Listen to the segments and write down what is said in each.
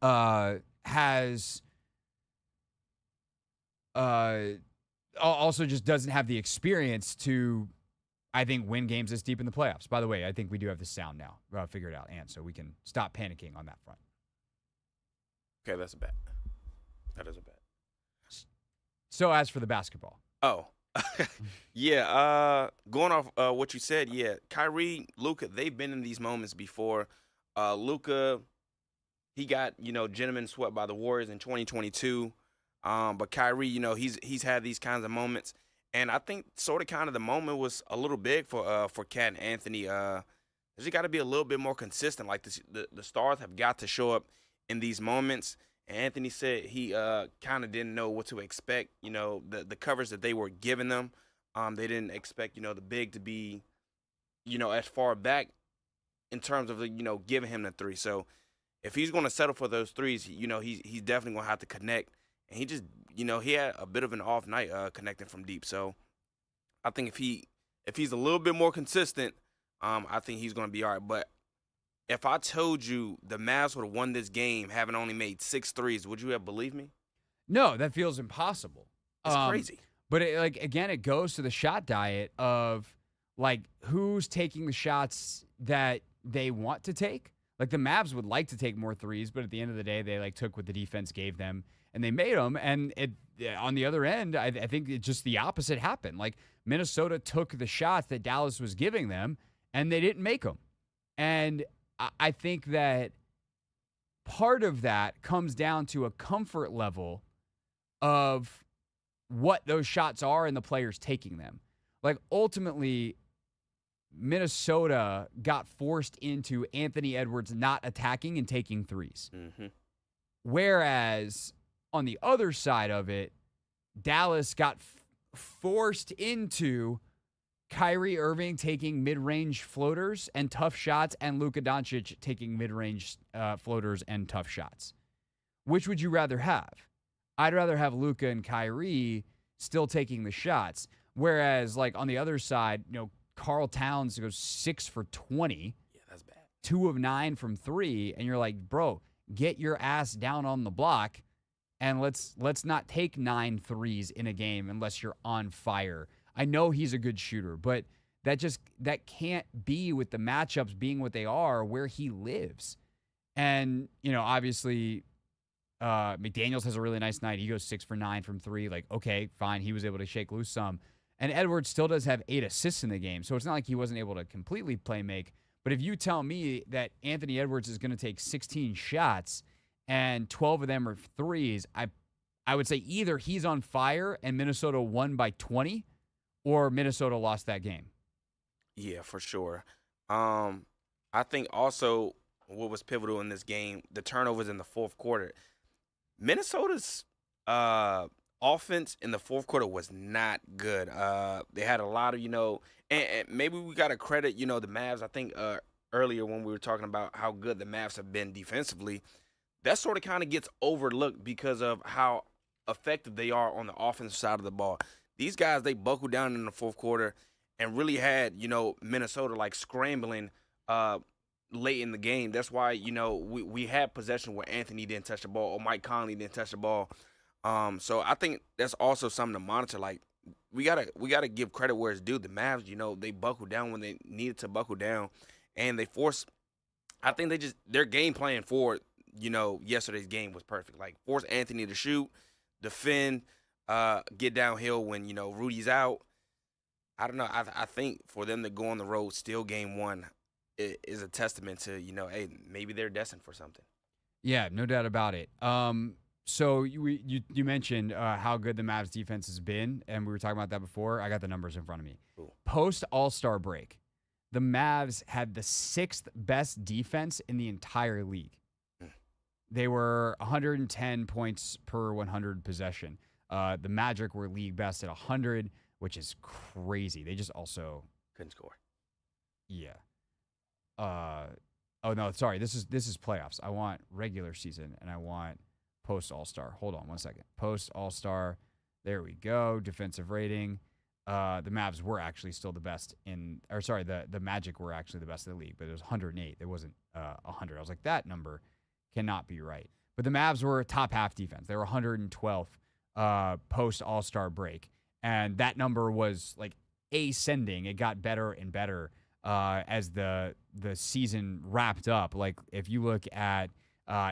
has also just doesn't have the experience to, I think, win games this deep in the playoffs. By the way, I think we do have the sound now figured out, and so we can stop panicking on that front. Okay, that's a bet. That is a bet. So as for the basketball. Oh, yeah. Going off what you said, yeah. Kyrie, Luka, they've been in these moments before. Luka, he got gentleman swept by the Warriors in 2022. But Kyrie, he's had these kinds of moments, and I think sort of kind of the moment was a little big for Cat and Anthony. He's got to be a little bit more consistent. Like the stars have got to show up in these moments. And Anthony said he kind of didn't know what to expect. The coverage that they were giving them, they didn't expect the big to be as far back in terms of giving him the three. So if he's going to settle for those threes, he's definitely going to have to connect. And he just he had a bit of an off night connecting from deep. So I think if he's a little bit more consistent, I think he's going to be all right. But if I told you the Mavs would have won this game having only made 6 threes, would you have believed me? No, that feels impossible. It's crazy. But again, it goes to the shot diet of who's taking the shots that they want to take. Like the Mavs would like to take more threes, but at the end of the day, they took what the defense gave them and they made them. And on the other end, I think it's just the opposite happened. Like Minnesota took the shots that Dallas was giving them and they didn't make them. And I think that part of that comes down to a comfort level of what those shots are and the players taking them. Like ultimately, Minnesota got forced into Anthony Edwards not attacking and taking threes. Mm-hmm. Whereas on the other side of it, Dallas got forced into Kyrie Irving taking mid-range floaters and tough shots, and Luka Doncic taking mid-range floaters and tough shots. Which would you rather have? I'd rather have Luka and Kyrie still taking the shots. Whereas, on the other side, Karl Towns goes 6 for 20. Yeah, that's bad. 2 of 9 from 3, and you're like, bro, get your ass down on the block, and let's not take 9 threes in a game unless you're on fire. I know he's a good shooter, but that can't be with the matchups being what they are where he lives. And, obviously, McDaniels has a really nice night. He goes 6 for 9 from 3. Okay, fine. He was able to shake loose some. And Edwards still does have 8 assists in the game, so it's not like he wasn't able to completely play make. But if you tell me that Anthony Edwards is going to take 16 shots and 12 of them are threes, I would say either he's on fire and Minnesota won by 20, or Minnesota lost that game. Yeah, for sure. I think also what was pivotal in this game, the turnovers in the fourth quarter. Minnesota's offense in the fourth quarter was not good. They had a lot of, and maybe we got to credit, the Mavs. I think earlier when we were talking about how good the Mavs have been defensively, that sort of kind of gets overlooked because of how effective they are on the offensive side of the ball. These guys, they buckled down in the fourth quarter and really had, Minnesota scrambling late in the game. That's why, we had possession where Anthony didn't touch the ball or Mike Conley didn't touch the ball. So I think that's also something to monitor. We gotta give credit where it's due. The Mavs, they buckled down when they needed to buckle down, and they forced. I think their game plan for yesterday's game was perfect. Force Anthony to shoot, defend, get downhill when Rudy's out. I don't know. I think for them to go on the road, still game 1, is a testament to hey, maybe they're destined for something. Yeah, no doubt about it. So you mentioned how good the Mavs defense has been, and we were talking about that before. I got the numbers in front of me. Cool. Post All-Star break, the Mavs had the 6th best defense in the entire league. They were 110 points per 100 possession. The Magic were league best at 100, which is crazy. They just also couldn't score. Yeah. Oh no, sorry. This is playoffs. I want regular season and I want post All-Star. Hold on one second. Post All-Star. There we go. Defensive rating. The Mavs were actually still the best the Magic were actually the best in the league, but it was 108. It wasn't 100. I was like, that number cannot be right. But the Mavs were a top half defense. They were 112th post All-Star break. And that number was like ascending. It got better and better as the season wrapped up. Like if you look at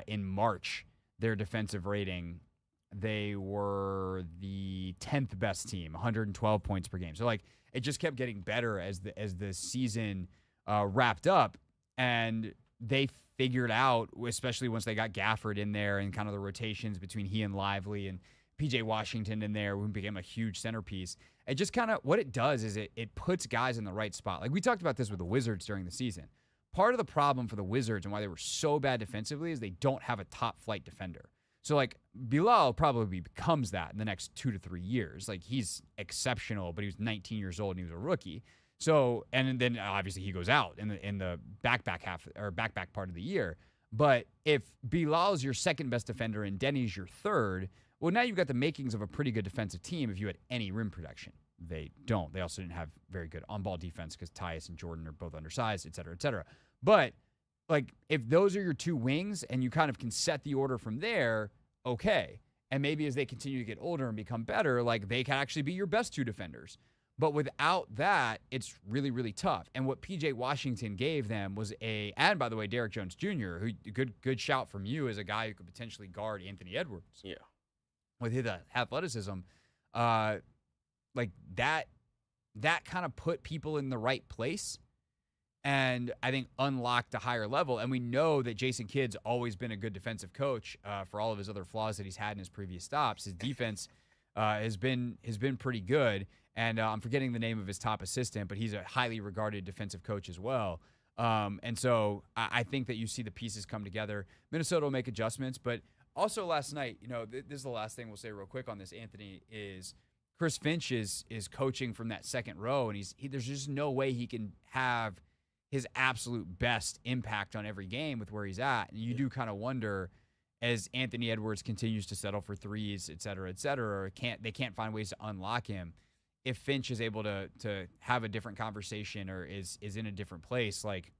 in March, their defensive rating, they were the 10th best team, 112 points per game. So like it just kept getting better as the season wrapped up, and they figured out, especially once they got Gafford in there and kind of the rotations between he and Lively and PJ Washington in there, who became a huge centerpiece. It just kind of, what it does is it puts guys in the right spot. Like we talked about this with the Wizards during the season. Part of the problem for the Wizards and why they were so bad defensively is they don't have a top flight defender. So like Bilal probably becomes that in the next 2 to 3 years. Like he's exceptional, but he was 19 years old and he was a rookie. So, and then obviously he goes out in the back part of the year. But if Bilal is your second best defender and Denny's your third, well, now you've got the makings of a pretty good defensive team if you had any rim protection. They don't. They also didn't have very good on-ball defense because Tyus and Jordan are both undersized, et cetera, et cetera. But, like, if those are your two wings and you kind of can set the order from there, okay. And maybe as they continue to get older and become better, like, they can actually be your best two defenders. But without that, it's really, really tough. And what P.J. Washington gave them was and by the way, Derrick Jones Jr., who good shout from you as a guy who could potentially guard Anthony Edwards. Yeah. With his athleticism, like that kind of put people in the right place and I think unlocked a higher level. And we know that Jason Kidd's always been a good defensive coach for all of his other flaws that he's had in his previous stops. His defense has been pretty good. And I'm forgetting the name of his top assistant, but he's a highly regarded defensive coach as well. And so I think that you see the pieces come together. Minnesota will make adjustments, but also last night, this is the last thing we'll say real quick on this, Anthony, is Chris Finch is coaching from that second row, and there's just no way he can have his absolute best impact on every game with where he's at. And you do kind of wonder, as Anthony Edwards continues to settle for threes, et cetera, or they can't find ways to unlock him, if Finch is able to have a different conversation or is in a different place, like,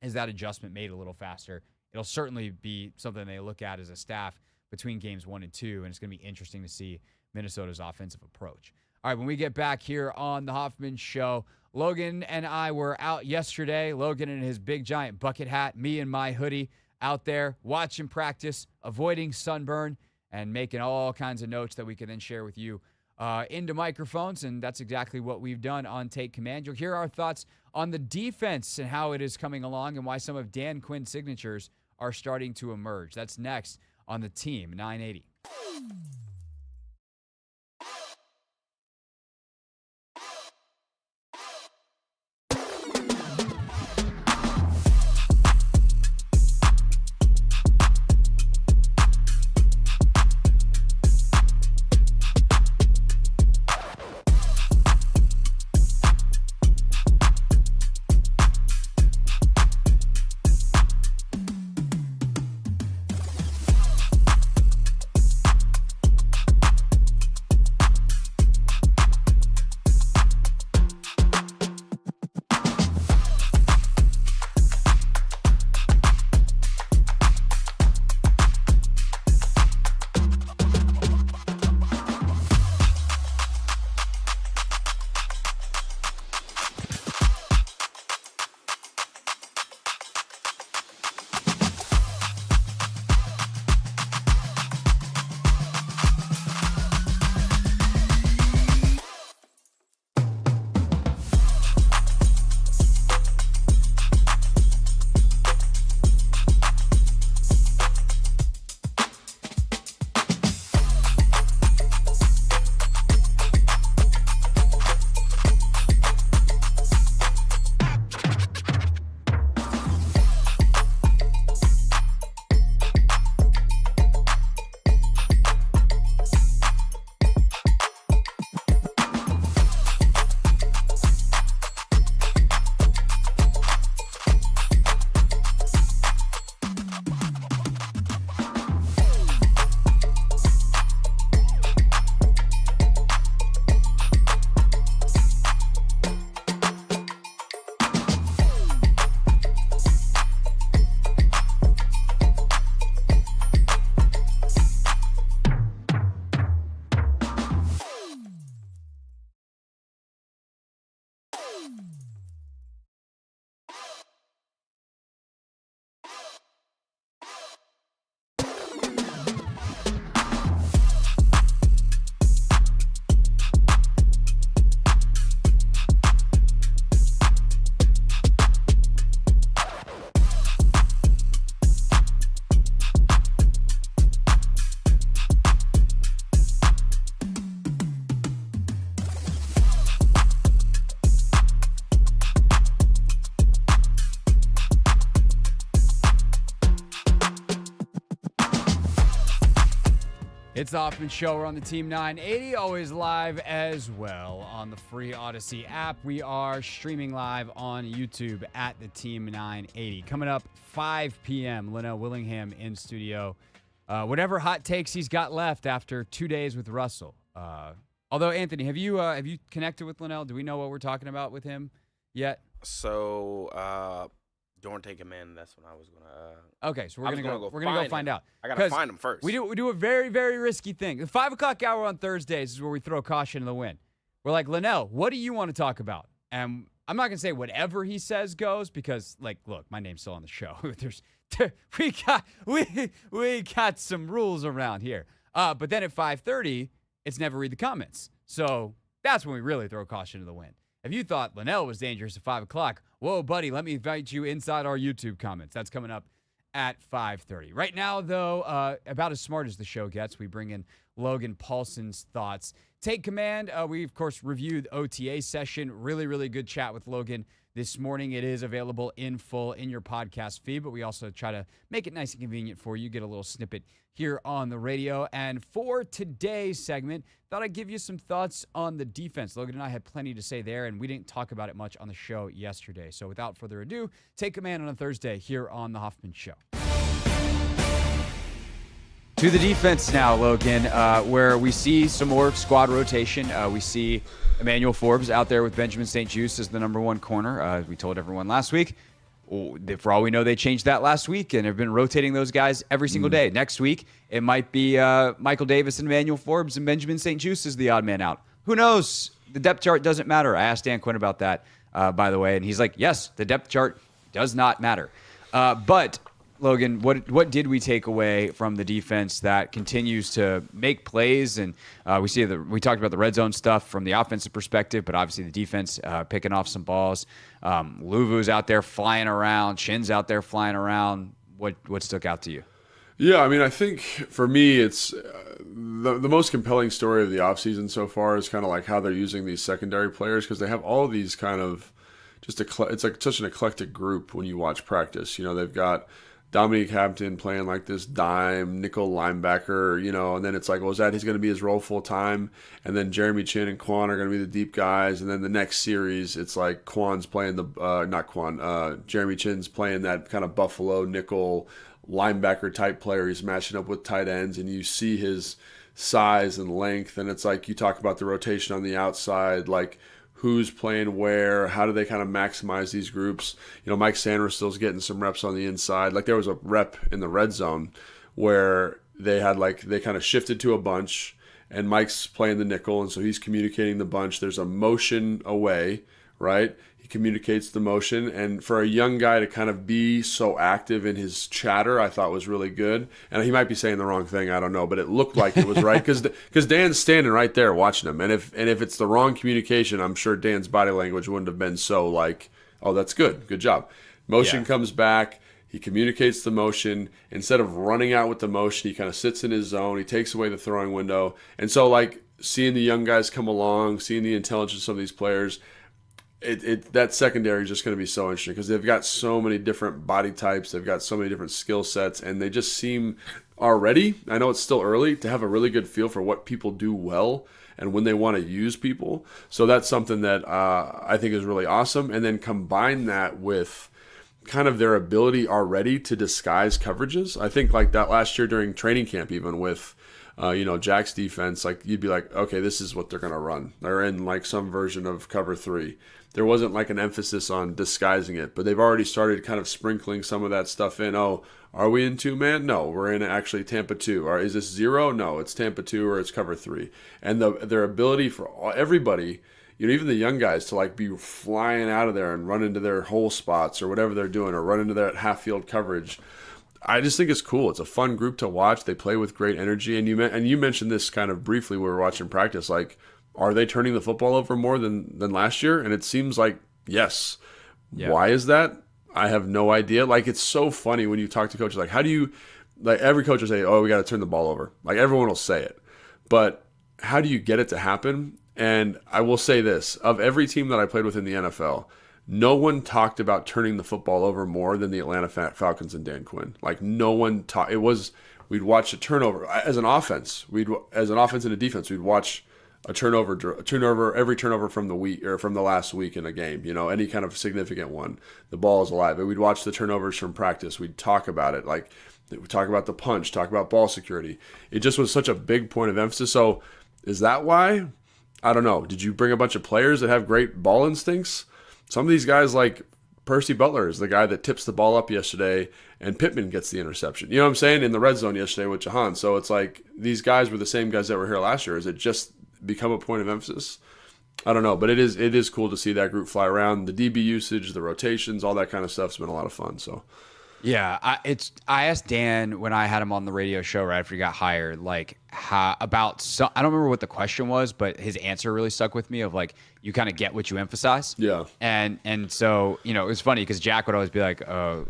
is that adjustment made a little faster? It'll certainly be something they look at as a staff between games 1 and 2, and it's going to be interesting to see Minnesota's offensive approach. All right, when we get back here on the Hoffman Show, Logan and I were out yesterday. Logan in his big giant bucket hat, me in my hoodie, out there watching practice, avoiding sunburn, and making all kinds of notes that we can then share with you into microphones, and that's exactly what we've done on Take Command. You'll hear our thoughts on the defense and how it is coming along and why some of Dan Quinn's signatures are starting to emerge. That's next on the Team 980. It's the Hoffman Show. We're on the Team 980, always live as well on the free Odyssey app. We are streaming live on YouTube at the Team 980. Coming up 5 p.m., Lenell Willingham in studio. Whatever hot takes he's got left after 2 days with Russell. Although, Anthony, have you connected with Lenell? Do we know what we're talking about with him yet? So, don't take him in. That's when I was gonna. Okay, so we're gonna go find out. I gotta find him first. We do a very, very risky thing. The 5 o'clock hour on Thursdays is where we throw caution to the wind. We're like, Lenell, what do you want to talk about? And I'm not gonna say whatever he says goes because, like, look, my name's still on the show. we got some rules around here. But then at 5:30, it's never read the comments. So that's when we really throw caution to the wind. If you thought Lenell was dangerous at 5 o'clock, whoa, buddy, let me invite you inside our YouTube comments. That's coming up at 5:30. Right now, though, about as smart as the show gets, we bring in Logan Paulson's thoughts. Take command. We, of course, reviewed OTA session. Really, really good chat with Logan this morning. It is available in full in your podcast feed, but we also try to make it nice and convenient for you. Get a little snippet here on the radio. And for today's segment, thought I'd give you some thoughts on the defense. Logan and I had plenty to say there, and we didn't talk about it much on the show yesterday. So without further ado, take command on a Thursday here on The Hoffman Show. To the defense now, Logan, where we see some more squad rotation. We see Emmanuel Forbes out there with Benjamin St-Juste as the number one corner. As we told everyone last week, for all we know, they changed that last week and have been rotating those guys every single day. Next week, it might be Michael Davis and Emmanuel Forbes and Benjamin St-Juste is the odd man out. Who knows? The depth chart doesn't matter. I asked Dan Quinn about that, by the way, and he's like, yes, the depth chart does not matter. But Logan, what did we take away from the defense that continues to make plays? And we talked about the red zone stuff from the offensive perspective, but obviously the defense picking off some balls. Luvu's out there flying around. Shin's out there flying around. What stuck out to you? Yeah, I mean, I think for me, it's the most compelling story of the offseason so far is kind of like how they're using these secondary players because they have all of these kind of it's like such an eclectic group when you watch practice. You know, they've got Dominique Hampton playing like this dime nickel linebacker, you know, and then it's like, well, he's going to be his role full time. And then Jeremy Chin and Quan are going to be the deep guys. And then the next series, it's like Quan's playing Jeremy Chin's playing that kind of Buffalo nickel linebacker type player. He's matching up with tight ends and you see his size and length. And it's like, you talk about the rotation on the outside, like, who's playing where, how do they kind of maximize these groups? You know, Mike Sandersstill's getting some reps on the inside. Like there was a rep in the red zone where they kind of shifted to a bunch and Mike's playing the nickel and so he's communicating the bunch. There's a motion away, right? He communicates the motion, and for a young guy to kind of be so active in his chatter, I thought was really good. And he might be saying the wrong thing, I don't know, but it looked like it was right because Dan's standing right there watching him. And if it's the wrong communication, I'm sure Dan's body language wouldn't have been so like, oh, that's good job. Motion comes back. He communicates the motion. Instead of running out with the motion, he kind of sits in his zone. He takes away the throwing window. And so, like, seeing the young guys come along, seeing the intelligence of these players, that secondary is just going to be so interesting because they've got so many different body types. They've got so many different skill sets, and they just seem already, I know it's still early, to have a really good feel for what people do well and when they want to use people. So that's something that I think is really awesome. And then combine that with kind of their ability already to disguise coverages. I think like that last year during training camp, even with Jack's defense, like you'd be like, okay, this is what they're going to run. They're in like some version of cover 3. There wasn't like an emphasis on disguising it, but they've already started kind of sprinkling some of that stuff in. Oh, are we in 2-man? No, we're in actually Tampa 2. Or is this 0? No, it's Tampa 2 or it's cover 3. And their ability for everybody, even the young guys, to like be flying out of there and run into their hole spots or whatever they're doing or run into their half field coverage. I just think it's cool. It's a fun group to watch. They play with great energy. And you mentioned this kind of briefly when we were watching practice. Like, are they turning the football over more than last year? And it seems like yes. Yeah. Why is that? I have no idea. Like, it's so funny when you talk to coaches. Like, how do you, like, every coach will say, oh, we got to turn the ball over. Like, everyone will say it. But how do you get it to happen? And I will say this. Of every team that I played with in the NFL, no one talked about turning the football over more than the Atlanta Falcons and Dan Quinn. Like no one talked. It was we'd watch a turnover as an offense. As an offense and a defense, we'd watch a turnover every turnover from the week or from the last week in a game. Any kind of significant one. The ball is alive. And we'd watch the turnovers from practice. We'd talk about it. Like we talk about the punch, talk about ball security. It just was such a big point of emphasis. So is that why? I don't know. Did you bring a bunch of players that have great ball instincts? Some of these guys, like Percy Butler, is the guy that tips the ball up yesterday, and Pittman gets the interception. You know what I'm saying? In the red zone yesterday with Jahan. So it's like these guys were the same guys that were here last year. Is it just become a point of emphasis? I don't know, but it is cool to see that group fly around. The DB usage, the rotations, all that kind of stuff's been a lot of fun. So. Yeah, I asked Dan when I had him on the radio show right after he got hired, like I don't remember what the question was, but his answer really stuck with me of like, you kind of get what you emphasize. Yeah. And so, it was funny because Jack would always be like, well,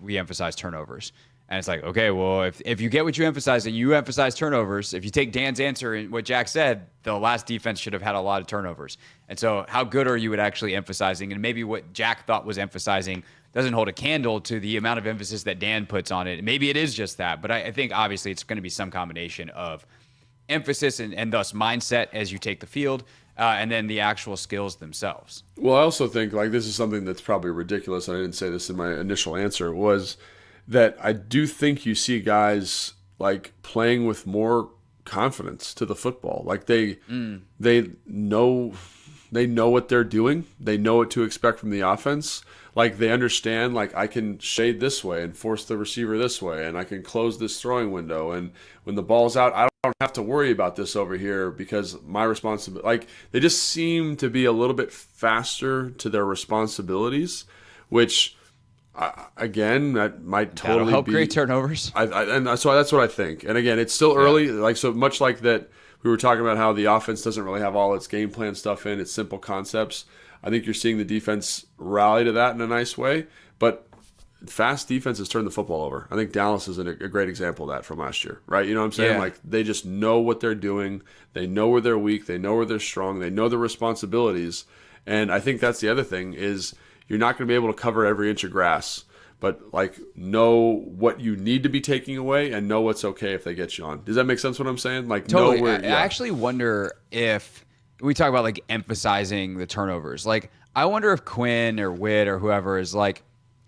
we emphasize turnovers. And it's like, okay, well, if you get what you emphasize and you emphasize turnovers, if you take Dan's answer and what Jack said, the last defense should have had a lot of turnovers. And so how good are you at actually emphasizing? And maybe what Jack thought was emphasizing doesn't hold a candle to the amount of emphasis that Dan puts on it. Maybe it is just that, but I think obviously it's going to be some combination of emphasis and thus mindset as you take the field, and then the actual skills themselves. Well, I also think like this is something that's probably ridiculous. And I didn't say this in my initial answer was that I do think you see guys like playing with more confidence to the football. Like they know what they're doing. They know what to expect from the offense. Like they understand, like I can shade this way and force the receiver this way, and I can close this throwing window. And when the ball's out, I don't have to worry about this over here because my responsibility. Like they just seem to be a little bit faster to their responsibilities, which again that might totally That'll help create turnovers. And so that's what I think. And again, it's still early. Like so much like that, we were talking about how the offense doesn't really have all its game plan stuff in. It's simple concepts. I think you're seeing the defense rally to that in a nice way, but fast defenses turn the football over. I think Dallas is a great example of that from last year, right? You know what I'm saying? Yeah. Like they just know what they're doing. They know where they're weak. They know where they're strong. They know their responsibilities. And I think that's the other thing is you're not going to be able to cover every inch of grass, but like know what you need to be taking away and know what's okay if they get you on. Does that make sense what I'm saying? Like totally. know where, I actually wonder if we talk about like emphasizing the turnovers. Like I wonder if Quinn or Witt or whoever is like,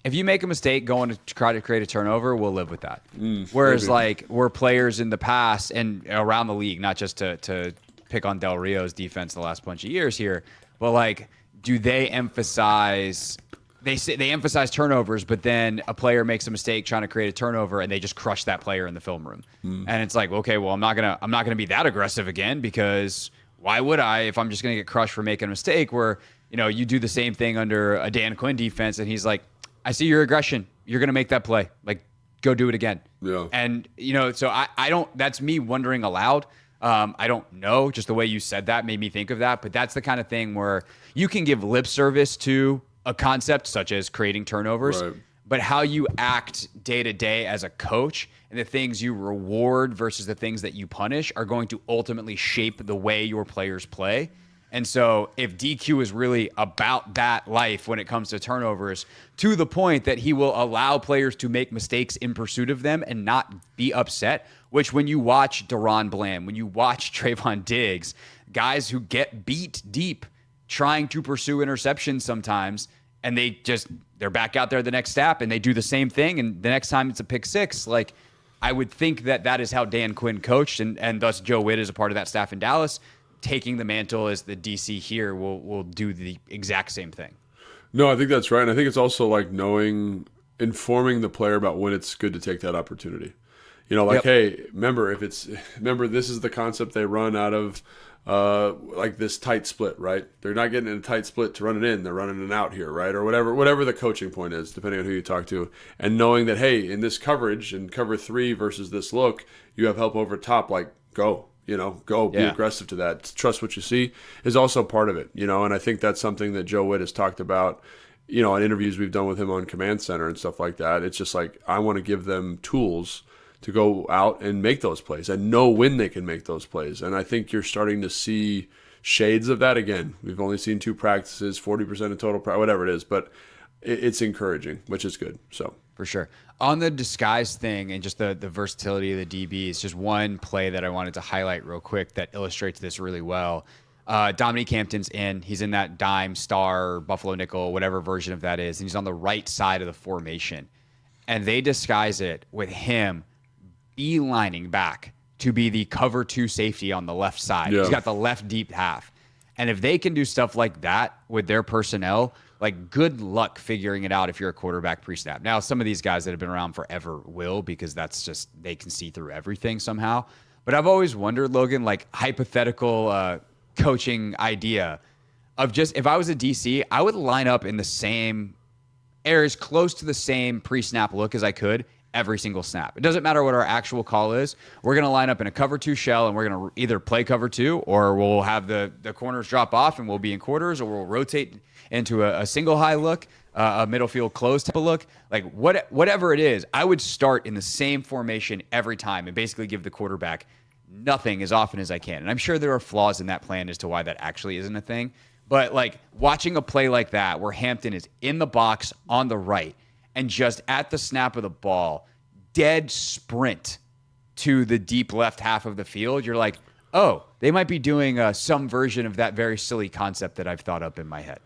if you make a mistake going to try to create a turnover, we'll live with that. Whereas maybe. like we're players in the past and around the league, not just to pick on Del Rio's defense the last bunch of years here, but like, do they emphasize? They emphasize turnovers, but then a player makes a mistake trying to create a turnover, and they just crush that player in the film room. And it's like, okay, well, I'm not gonna be that aggressive again because why would I if I'm just gonna get crushed for making a mistake? Where you do the same thing under a Dan Quinn defense, and he's like, I see your aggression. You're gonna make that play. Like, go do it again. Yeah. And so I don't. That's me wondering aloud. I don't know. Just the way you said that made me think of that. But that's the kind of thing where you can give lip service to a concept such as creating turnovers, Right. but how you act day to day as a coach and the things you reward versus the things that you punish are going to ultimately shape the way your players play. And so if DQ is really about that life when it comes to turnovers, to the point that he will allow players to make mistakes in pursuit of them and not be upset, which when you watch Deron Bland, when you watch Trayvon Diggs, guys who get beat deep trying to pursue interceptions sometimes, and they're back out there the next snap and they do the same thing, and the next time it's a pick six. Like, I would think that is how Dan Quinn coached, and thus Joe Witt is a part of that staff in Dallas. Taking the mantle as the DC here will do the exact same thing. No, I think that's right. And I think it's also like informing the player about when it's good to take that opportunity. Hey, remember this is the concept they run out of like this tight split, right? They're not getting in a tight split to run it in. They're running it out here, right? Or whatever the coaching point is, depending on who you talk to. And knowing that, hey, in this coverage, in cover 3 versus this look, you have help over top, like go. Be aggressive to that. Trust what you see is also part of it, and I think that's something that Joe Witt has talked about, in interviews we've done with him on Command Center and stuff like that. It's just like, I want to give them tools to go out and make those plays and know when they can make those plays. And I think you're starting to see shades of that. Again, we've only seen 2 practices, 40% of total, whatever it is, but it's encouraging, which is good. So for sure. On the disguise thing and just the versatility of the DBs, just one play that I wanted to highlight real quick that illustrates this really well. Dominique Hampton's in. He's in that dime, star, Buffalo nickel, whatever version of that is. And he's on the right side of the formation. And they disguise it with him beelining back to be the cover 2 safety on the left side. Yeah. He's got the left deep half. And if they can do stuff like that with their personnel, like, good luck figuring it out if you're a quarterback pre-snap. Now, some of these guys that have been around forever will, because that's just, they can see through everything somehow. But I've always wondered, Logan, like, hypothetical coaching idea of just, if I was a DC, I would line up in the same areas, close to the same pre-snap look as I could every single snap. It doesn't matter what our actual call is. We're going to line up in a cover 2 shell, and we're going to either play cover 2, or we'll have the corners drop off and we'll be in quarters, or we'll rotate into a single high look, a middle field close type of look. Like, whatever it is, I would start in the same formation every time and basically give the quarterback nothing as often as I can. And I'm sure there are flaws in that plan as to why that actually isn't a thing. But, like, watching a play like that where Hampton is in the box on the right and just at the snap of the ball, dead sprint to the deep left half of the field, you're like, oh, they might be doing some version of that very silly concept that I've thought up in my head.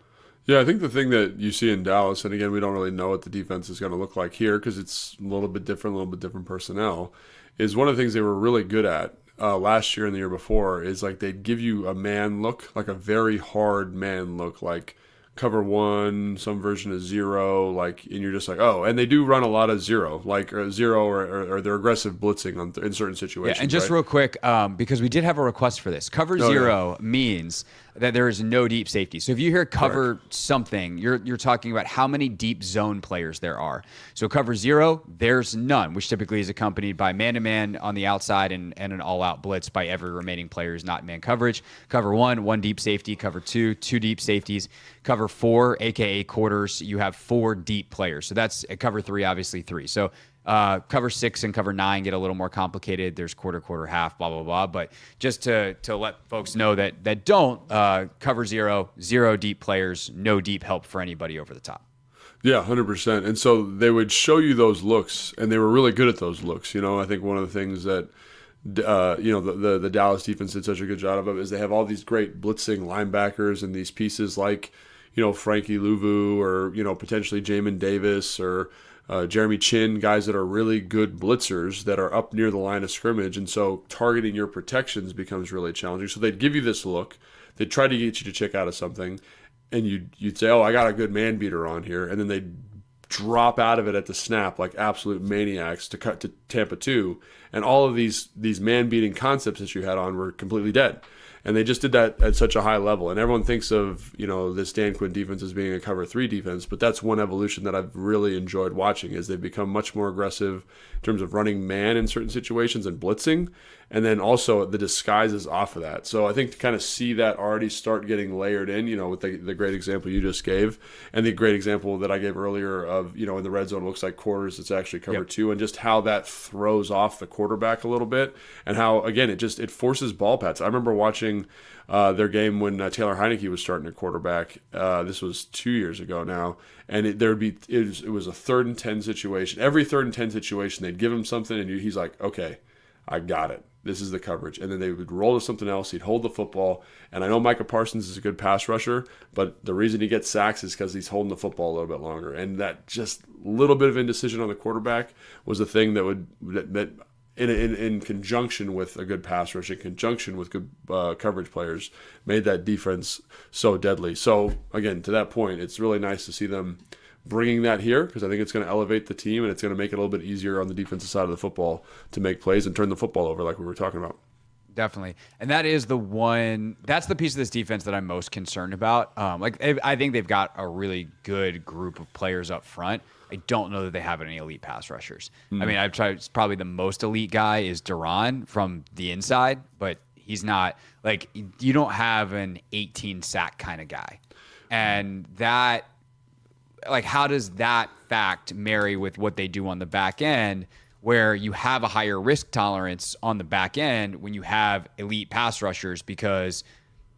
Yeah, I think the thing that you see in Dallas, and again, we don't really know what the defense is going to look like here because it's a little bit different personnel, is one of the things they were really good at last year and the year before is, like, they'd give you a man look, like a very hard man look, like cover 1, some version of 0, like, and you're just like, oh, and they do run a lot of 0, like 0 or they're aggressive blitzing in certain situations. Yeah, and just right? real quick, because we did have a request for this. Cover 0 means that there is no deep safety. So if you hear cover something, you're talking about how many deep zone players there are. So cover 0, there's none, which typically is accompanied by man-to-man on the outside and an all-out blitz by every remaining player who's not in man coverage. Cover 1 deep safety. Cover 2 deep safeties. Cover 4, a.k.a. quarters, you have 4 deep players. So that's cover 3, obviously 3. So cover 6 and cover 9 get a little more complicated. There's quarter, half, blah, blah, blah. But just to let folks know that don't, cover 0 deep players, no deep help for anybody over the top. Yeah, 100%. And so they would show you those looks, and they were really good at those looks. You know, I think one of the things that the Dallas defense did such a good job of is they have all these great blitzing linebackers and these pieces like, you know, Frankie Louvu or, you know, potentially Jamin Davis or Jeremy Chin, guys that are really good blitzers that are up near the line of scrimmage. And so targeting your protections becomes really challenging. So they'd give you this look. They'd try to get you to check out of something. And you'd say, oh, I got a good man beater on here. And then they'd drop out of it at the snap like absolute maniacs to cut to Tampa 2. And all of these man beating concepts that you had on were completely dead. And they just did that at such a high level. And everyone thinks of, you know, this Dan Quinn defense as being a cover 3 defense, but that's one evolution that I've really enjoyed watching is they've become much more aggressive in terms of running man in certain situations and blitzing. And then also the disguise is off of that. So I think to kind of see that already start getting layered in, you know, with the great example you just gave and the great example that I gave earlier of, you know, in the red zone, it looks like quarters, it's actually cover 2, and just how that throws off the quarterback a little bit and how, again, it forces ball paths. I remember watching their game when Taylor Heineke was starting at quarterback. This was 2 years ago now. And it was a 3rd and 10 situation. Every 3rd and 10 situation, they'd give him something and he's like, okay, I got it. This is the coverage. And then they would roll to something else. He'd hold the football. And I know Micah Parsons is a good pass rusher, but the reason he gets sacks is because he's holding the football a little bit longer. And that just little bit of indecision on the quarterback was the thing that in conjunction with a good pass rush, in conjunction with good coverage players, made that defense so deadly. So, again, to that point, it's really nice to see them bringing that here because I think it's going to elevate the team and it's going to make it a little bit easier on the defensive side of the football to make plays and turn the football over like we were talking about. Definitely. And that's the piece of this defense that I'm most concerned about. I think they've got a really good group of players up front. I don't know that they have any elite pass rushers. I mean, I've tried, probably the most elite guy is Duran from the inside, but he's not, like, you don't have an 18 sack kind of guy. And that, like, how does that fact marry with what they do on the back end, where you have a higher risk tolerance on the back end when you have elite pass rushers? Because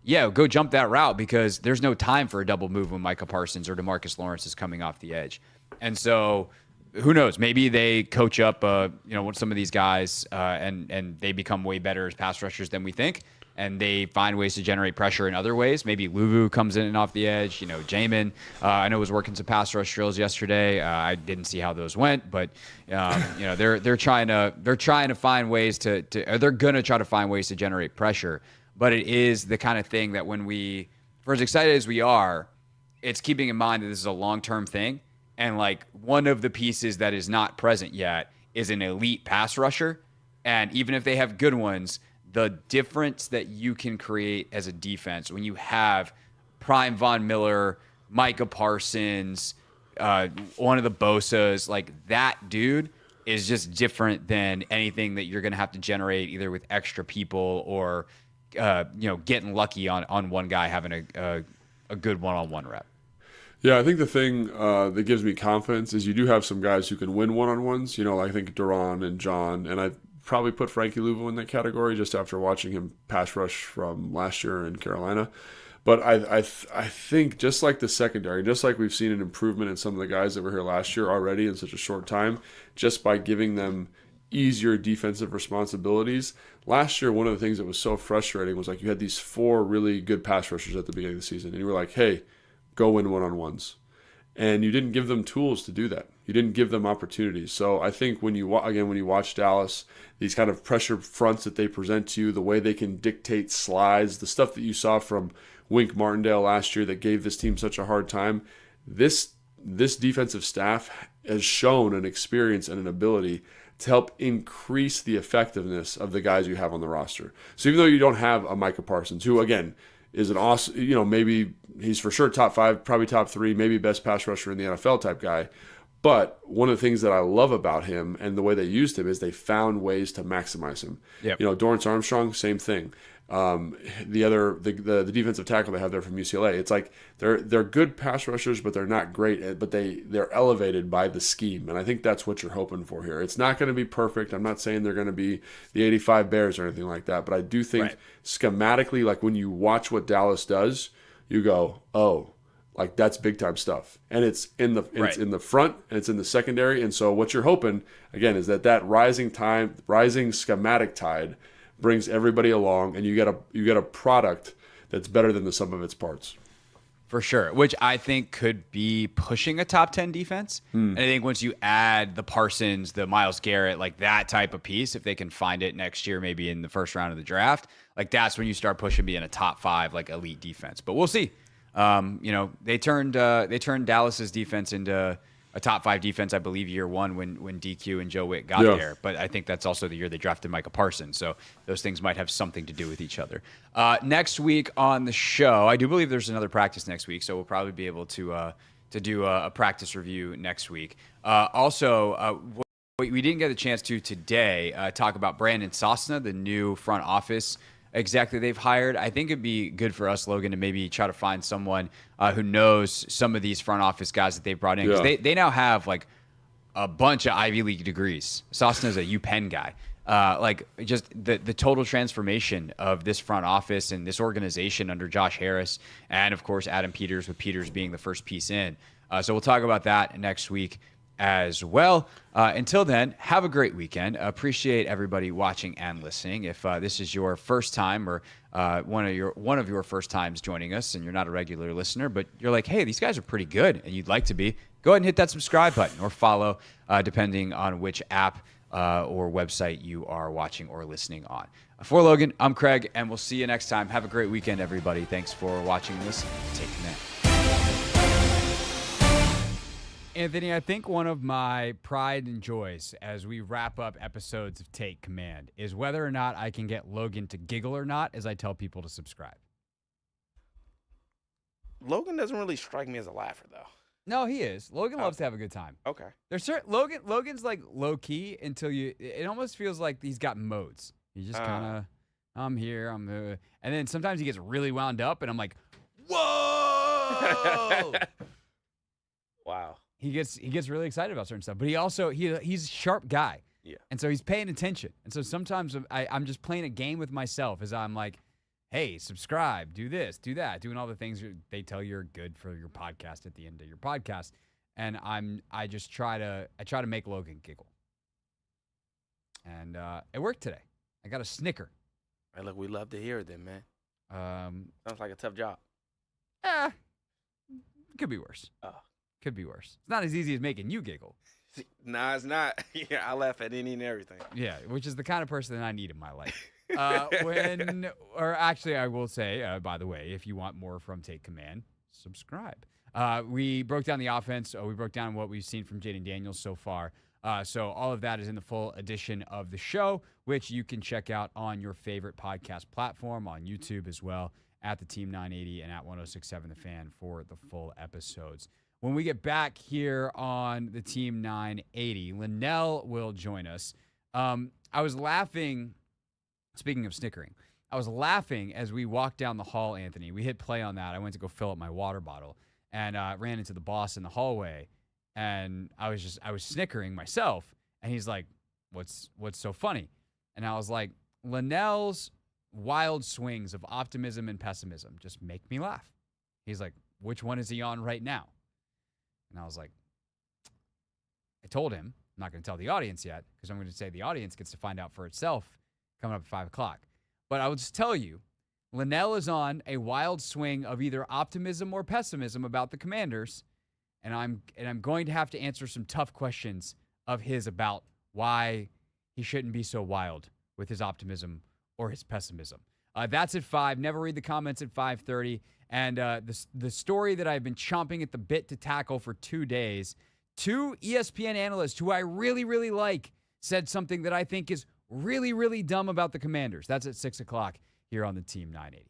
yeah, go jump that route because there's no time for a double move when Micah Parsons or DeMarcus Lawrence is coming off the edge. And so who knows? Maybe they coach up, some of these guys and they become way better as pass rushers than we think. And they find ways to generate pressure in other ways. Maybe Luvu comes in and off the edge. Jamin, I know was working some pass rush drills yesterday. I didn't see how those went, but they're trying to find ways they're gonna try to find ways to generate pressure. But it is the kind of thing that for as excited as we are, it's keeping in mind that this is a long-term thing. And like one of the pieces that is not present yet is an elite pass rusher. And even if they have good ones, the difference that you can create as a defense when you have prime Von Miller, Micah Parsons, one of the Bosas, like that dude is just different than anything that you're going to have to generate either with extra people or, getting lucky on one guy having a good one-on-one rep. Yeah, I think the thing that gives me confidence is you do have some guys who can win one-on-ones. I think Duran and John, and I probably put Frankie Louvu in that category just after watching him pass rush from last year in Carolina. But I think just like the secondary, just like we've seen an improvement in some of the guys that were here last year already in such a short time, just by giving them easier defensive responsibilities. Last year, one of the things that was so frustrating was like you had these 4 really good pass rushers at the beginning of the season, and you were like, hey, go win one-on-ones. And you didn't give them tools to do that. You didn't give them opportunities. So I think when you watch Dallas, these kind of pressure fronts that they present to you, the way they can dictate slides, the stuff that you saw from Wink Martindale last year that gave this team such a hard time, this defensive staff has shown an experience and an ability to help increase the effectiveness of the guys you have on the roster. So even though you don't have a Micah Parsons, who, again, is an awesome, maybe he's for sure top 5, probably top 3, maybe best pass rusher in the NFL type guy. But one of the things that I love about him and the way they used him is they found ways to maximize him. Yep. Dorrance Armstrong, same thing. The defensive tackle they have there from UCLA, it's like they're good pass rushers, but they're not great. But they're elevated by the scheme, and I think that's what you're hoping for here. It's not going to be perfect. I'm not saying they're going to be the '85 Bears or anything like that, but I do think schematically, like when you watch what Dallas does, you go, oh, like that's big time stuff, and it's in the front and it's in the secondary. And so what you're hoping again is that rising schematic tide brings everybody along, and you get a product that's better than the sum of its parts. For sure, which I think could be pushing a top 10 defense. And I think once you add the Parsons, the Myles Garrett, like that type of piece, if they can find it next year, maybe in the first round of the draft, like that's when you start pushing being a top 5 like elite defense. But we'll see. They turned Dallas's defense into a top 5 defense, I believe, year 1 when DQ and Joe Witt got there. But I think that's also the year they drafted Micah Parsons. So those things might have something to do with each other. Next week on the show, I do believe there's another practice next week, so we'll probably be able to do a practice review next week. We didn't get a chance to today talk about Brandon Sosna, the new front office exec that they've hired. I think it'd be good for us, Logan, to maybe try to find someone who knows some of these front office guys that they've brought in. Because they now have like a bunch of Ivy League degrees. Sosna's a UPenn guy. Just the total transformation of this front office and this organization under Josh Harris and, of course, Adam Peters, with Peters being the first piece in. So we'll talk about that next week as well. Until then, have a great weekend. Appreciate everybody watching and listening. If this is your first time or one of your first times joining us and you're not a regular listener, but you're like, hey, these guys are pretty good and you'd like to be, go ahead and hit that subscribe button or follow, depending on which app or website you are watching or listening on. For Logan, I'm Craig, and we'll see you next time. Have a great weekend, everybody. Thanks for watching and listening. Take command. Anthony, I think one of my pride and joys as we wrap up episodes of Take Command is whether or not I can get Logan to giggle or not as I tell people to subscribe. Logan doesn't really strike me as a laugher, though. No, he is. Logan loves to have a good time. Okay. There's certain Logan's like low key until it almost feels like he's got modes. He just kind of, I'm here, and then sometimes he gets really wound up, and I'm like, whoa! Wow. He gets really excited about certain stuff, but he's a sharp guy. Yeah. And so he's paying attention. And so sometimes I'm just playing a game with myself as I'm like, hey, subscribe, do this, do that, doing all the things they tell you are good for your podcast at the end of your podcast. And I try to make Logan giggle. And it worked today. I got a snicker. Hey, look, we love to hear it then, man. Sounds like a tough job. Could be worse. Oh. Could be worse. It's not as easy as making you giggle. Nah, it's not. Yeah, I laugh at any and everything. Yeah, which is the kind of person that I need in my life. I will say, by the way, if you want more from Take Command, subscribe. We broke down the offense. We broke down what we've seen from Jaden Daniels so far. So all of that is in the full edition of the show, which you can check out on your favorite podcast platform, on YouTube as well, at the Team 980 and at 106.7 The Fan for the full episodes. When we get back here on the Team 980, Lenell will join us. I was laughing, speaking of snickering, I was laughing as we walked down the hall, Anthony. We hit play on that. I went to go fill up my water bottle and ran into the boss in the hallway. And I was snickering myself. And he's like, what's so funny? And I was like, Lenell's wild swings of optimism and pessimism just make me laugh. He's like, which one is he on right now? And I was like, I told him, I'm not going to tell the audience yet, because I'm going to say the audience gets to find out for itself coming up at 5 o'clock. But I will just tell you, Lenell is on a wild swing of either optimism or pessimism about the Commanders. And I'm going to have to answer some tough questions of his about why he shouldn't be so wild with his optimism or his pessimism. That's at 5. Never read the comments at 5:30. And the story that I've been chomping at the bit to tackle for 2 days, 2 ESPN analysts who I really, really like said something that I think is really, really dumb about the Commanders. That's at 6 o'clock here on the Team 980.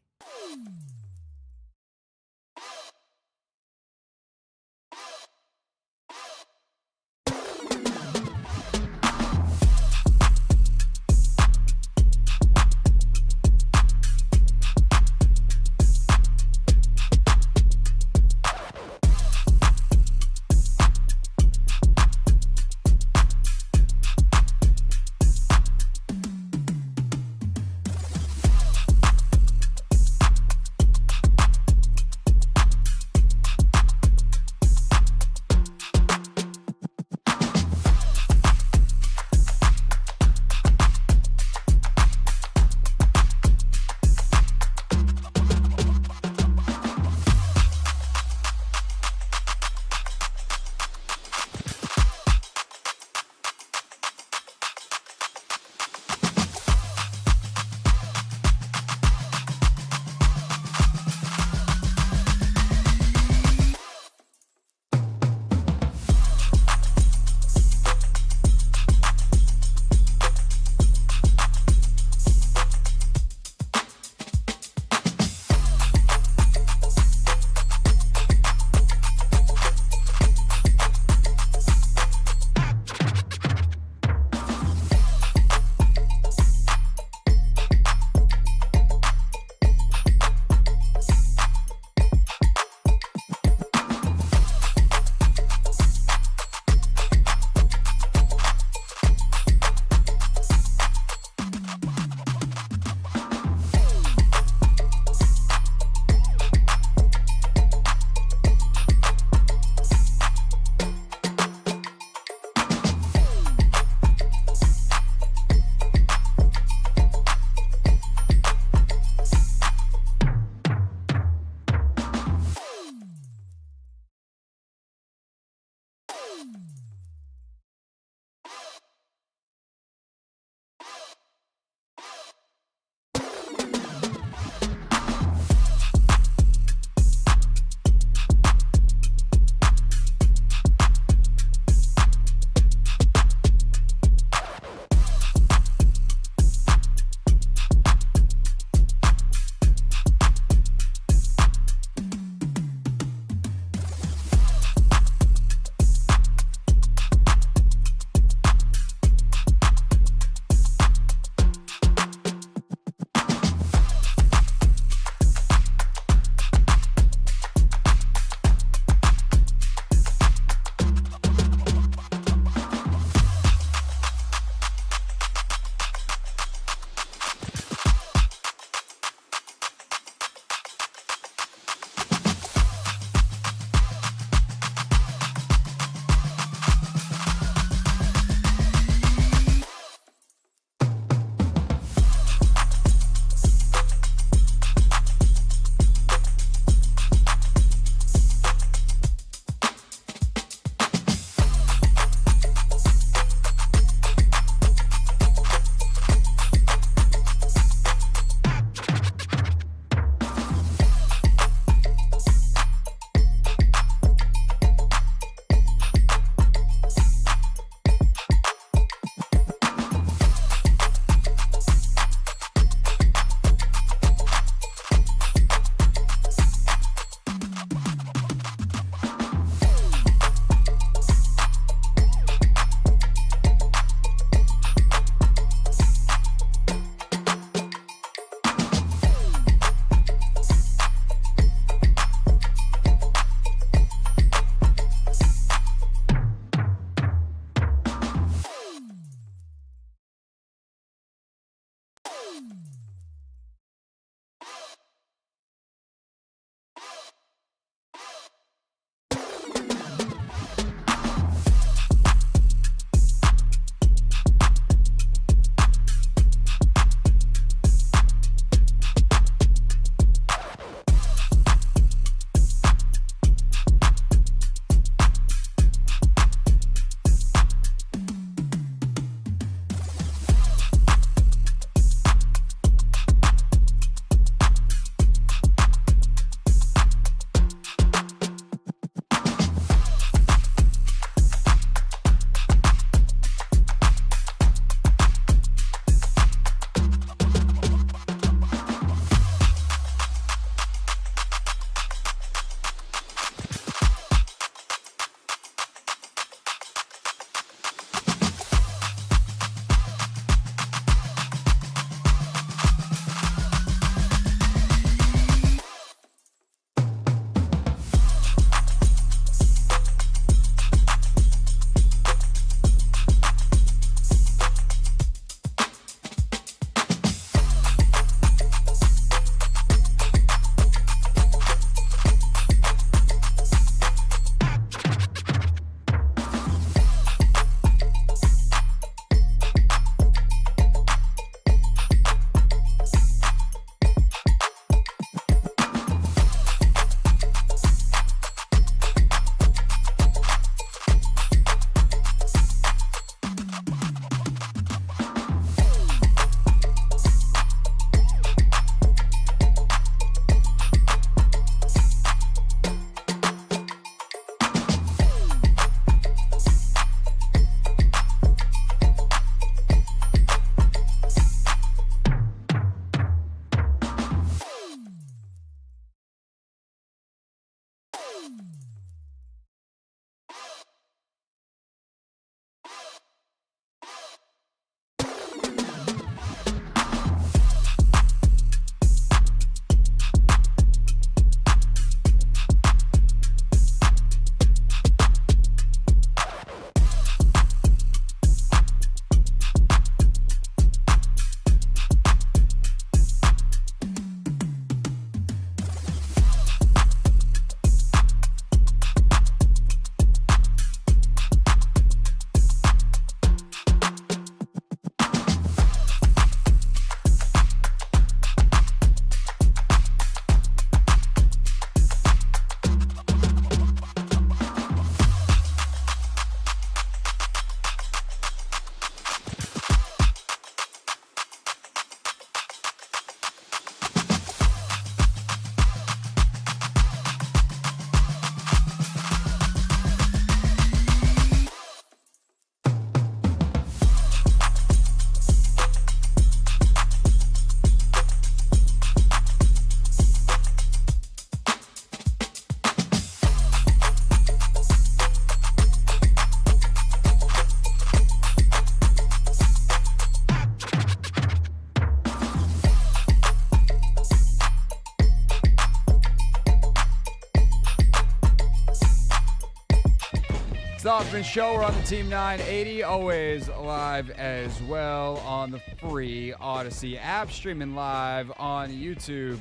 It's the Hoffman Show. We're on the Team 980, always live as well on the free Odyssey app, streaming live on YouTube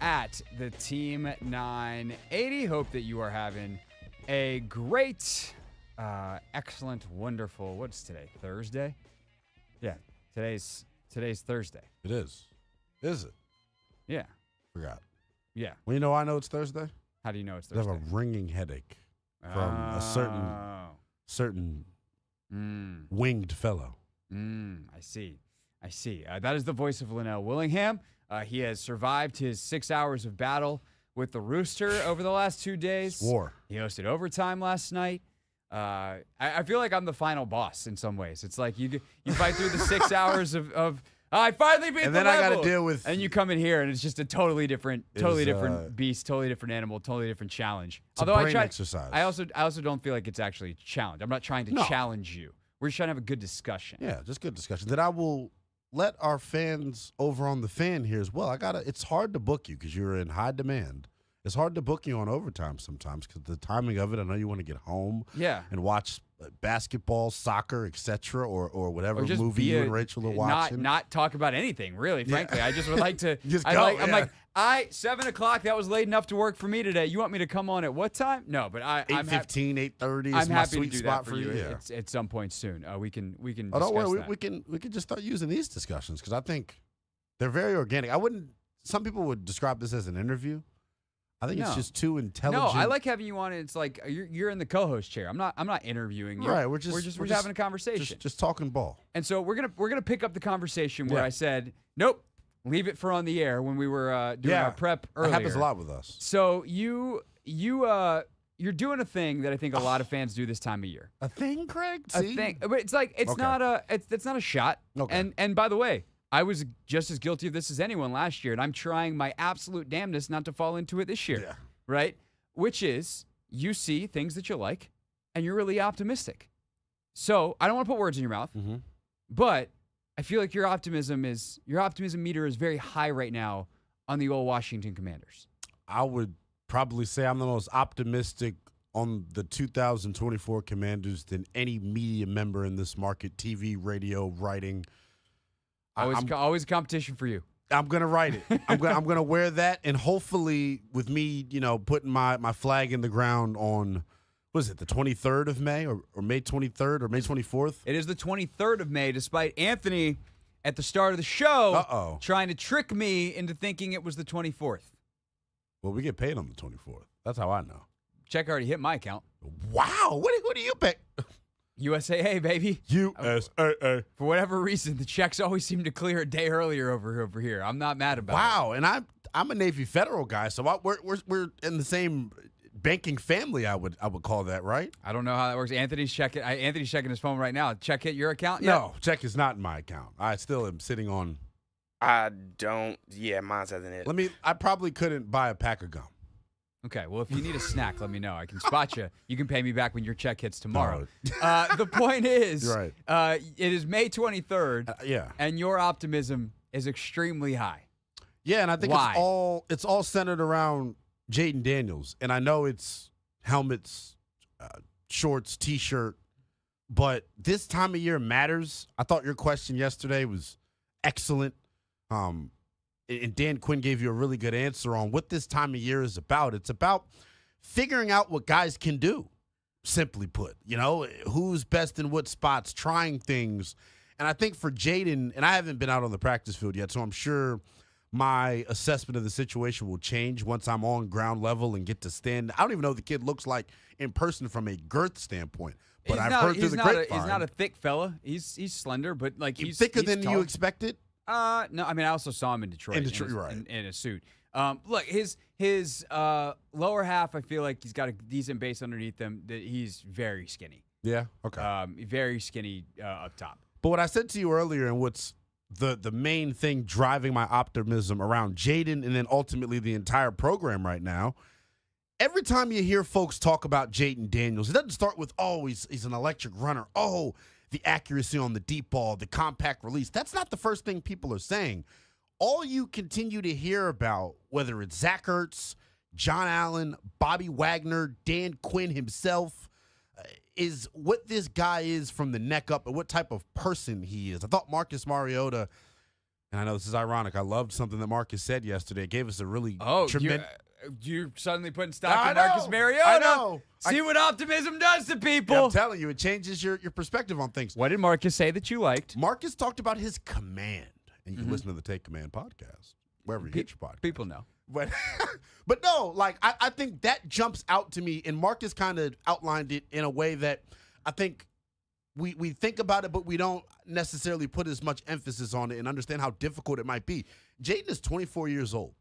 at the Team 980. Hope that you are having a great, excellent, wonderful, what's today, Thursday? Yeah, today's Thursday. It is. Is it? Yeah. Forgot. Yeah. Well, you know I know it's Thursday? How do you know it's I have Thursday? a ringing headache from a certain winged fellow. I see. That is the voice of Lenell Willingham. He has survived his 6 hours of battle with the Rooster over the last 2 days. Swore. He hosted overtime last night. I feel like I'm the final boss in some ways. It's like you fight through the 6 hours of I finally beat And the then I level. got to deal with... And you come in here, and it's just a totally different beast, totally different animal, totally different challenge. It's a brain exercise. I also don't feel like it's actually a challenge. I'm not trying to challenge you. We're just trying to have a good discussion. Yeah, just good discussion. That I will let our fans over on the fan here as well. It's hard to book you because you're in high demand, It's hard to book you on overtime sometimes because the timing of it. I know you want to get home and watch basketball, soccer, etc., or whatever just movie you and Rachel are watching. Not talk about anything, really. Frankly, I just would like to. Just I'm go, like, 7 o'clock. That was late enough to work for me today. You want me to come on at what time? No, but I'm 8:15, 8:30. I'm my happy sweet to do spot that for you. At some point soon. We can. Oh, don't worry. That. We can just start using these discussions because I think they're very organic. I wouldn't. Some people would describe this as an interview. I think it's just too intelligent. No, I like having you on. It's like you're in the co-host chair. I'm not interviewing you. Right, we're just having a conversation. Just talking ball. And so we're gonna pick up the conversation where I said, nope, leave it for on the air when we were doing our prep earlier. That happens a lot with us. So you're doing a thing that I think a lot of fans do this time of year. A thing, Craig? A thing, but it's like it's not a shot. Okay. And by the way, I was just as guilty of this as anyone last year, and I'm trying my absolute damnedest not to fall into it this year. Yeah. Right? Which is you see things that you like, and you're really optimistic. So I don't want to put words in your mouth, but I feel like your optimism meter is very high right now on the old Washington Commanders. I would probably say I'm the most optimistic on the 2024 Commanders than any media member in this market, TV, radio, writing. Always a competition for you. I'm gonna write it. I'm gonna wear that, and hopefully, with me, putting my flag in the ground on, what is it, the 23rd of May or May 23rd or May 24th? It is the 23rd of May, despite Anthony at the start of the show trying to trick me into thinking it was the 24th. Well, we get paid on the 24th. That's how I know. Check already hit my account. Wow, what do you pay? USAA, baby. USAA. For whatever reason, the checks always seem to clear a day earlier over here. I'm not mad about it. Wow, and I'm a Navy Federal guy, so we're in the same banking family. I would call that, right? I don't know how that works. Anthony's checking his phone right now. Check hit your account? No, check is not in my account. I still am sitting on. I don't. Yeah, mine hasn't hit. I probably couldn't buy a pack of gum. Okay, well, if you need a snack, let me know. I can spot you. You can pay me back when your check hits tomorrow. The point is, right. It is May 23rd, yeah, and your optimism is extremely high. Yeah, and I think Why? it's all centered around Jaden Daniels, and I know it's helmets, shorts, T-shirt, but this time of year matters. I thought your question yesterday was excellent. And Dan Quinn gave you a really good answer on what this time of year is about. It's about figuring out what guys can do, simply put. Who's best in what spots, trying things. And I think for Jaden, and I haven't been out on the practice field yet, so I'm sure my assessment of the situation will change once I'm on ground level and get to stand. I don't even know what the kid looks like in person from a girth standpoint. But I've heard through the grapevine. He's not a thick fella. He's slender, but he's thicker he's than tall. you expected. No, I mean I also saw him in Detroit. Right. In a suit. Look, his lower half, I feel like he's got a decent base underneath him. He's very skinny. Yeah. Okay. Very skinny up top. But what I said to you earlier, and what's the main thing driving my optimism around Jaden, and then ultimately the entire program right now. Every time you hear folks talk about Jaden Daniels, it doesn't start with he's an electric runner. The accuracy on the deep ball, the compact release. That's not the first thing people are saying. All you continue to hear about, whether it's Zach Ertz, John Allen, Bobby Wagner, Dan Quinn himself, is what this guy is from the neck up and what type of person he is. I thought Marcus Mariota, and I know this is ironic, I loved something that Marcus said yesterday. It gave us a really tremendous... You're suddenly putting stock in Marcus Mariota. I know. See what optimism does to people. Yeah, I'm telling you, it changes your perspective on things. What did Marcus say that you liked? Marcus talked about his command. And you can listen to the Take Command podcast, wherever you get your podcast. People know. But no, I think that jumps out to me, and Marcus kind of outlined it in a way that I think we think about it, but we don't necessarily put as much emphasis on it and understand how difficult it might be. Jaden is 24 years old.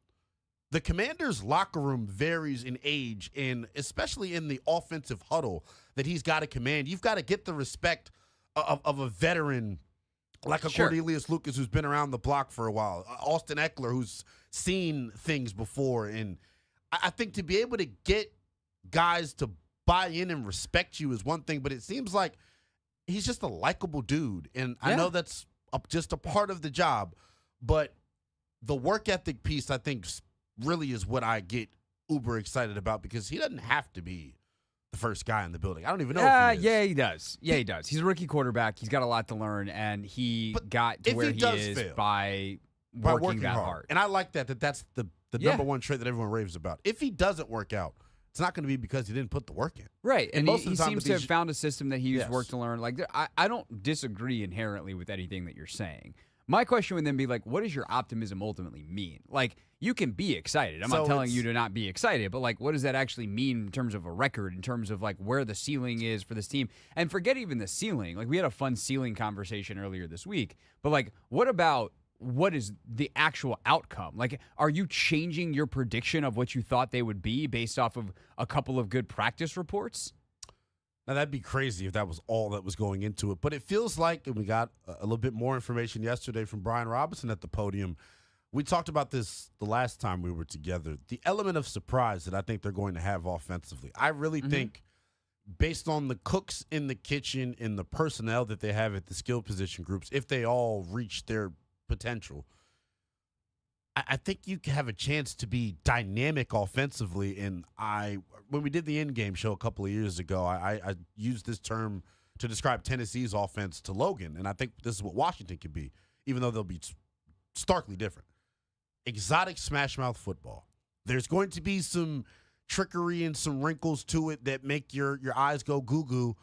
The Commanders' locker room varies in age, and especially in the offensive huddle that he's got to command. You've got to get the respect of a veteran like a Cornelius Lucas who's been around the block for a while, Austin Eckler who's seen things before. And I think to be able to get guys to buy in and respect you is one thing, but it seems like he's just a likable dude. And I know that's just a part of the job, but the work ethic piece, I think, really is what I get uber excited about because he doesn't have to be the first guy in the building. I don't even know if he is. Yeah, he does. Yeah, he does. He's a rookie quarterback. He's got a lot to learn, and he got to where he is fail, by by working that hard. And I like that's the number one trait that everyone raves about. If he doesn't work out, it's not going to be because he didn't put the work in. Right. And most he of the time seems with to have these- found a system that he's Yes. worked to learn. Like, I don't disagree inherently with anything that you're saying. My question would then be like, what does your optimism ultimately mean? Like, you can be excited. I'm not telling you to not be excited, but like, what does that actually mean in terms of a record, in terms of like where the ceiling is for this team? And forget even the ceiling. Like, we had a fun ceiling conversation earlier this week, but like, what about what is the actual outcome? Like, are you changing your prediction of what you thought they would be based off of a couple of good practice reports? Now, that'd be crazy if that was all that was going into it. But it feels like, and we got a little bit more information yesterday from Brian Robinson at the podium. We talked about this the last time we were together. The element of surprise that I think they're going to have offensively. I really think, based on the cooks in the kitchen and the personnel that they have at the skill position groups, if they all reach their potential, I think you can have a chance to be dynamic offensively. And when we did the in-game show a couple of years ago, I used this term to describe Tennessee's offense to Logan, and I think this is what Washington could be, even though they'll be starkly different. Exotic smash-mouth football. There's going to be some trickery and some wrinkles to it that make your eyes go goo-goo.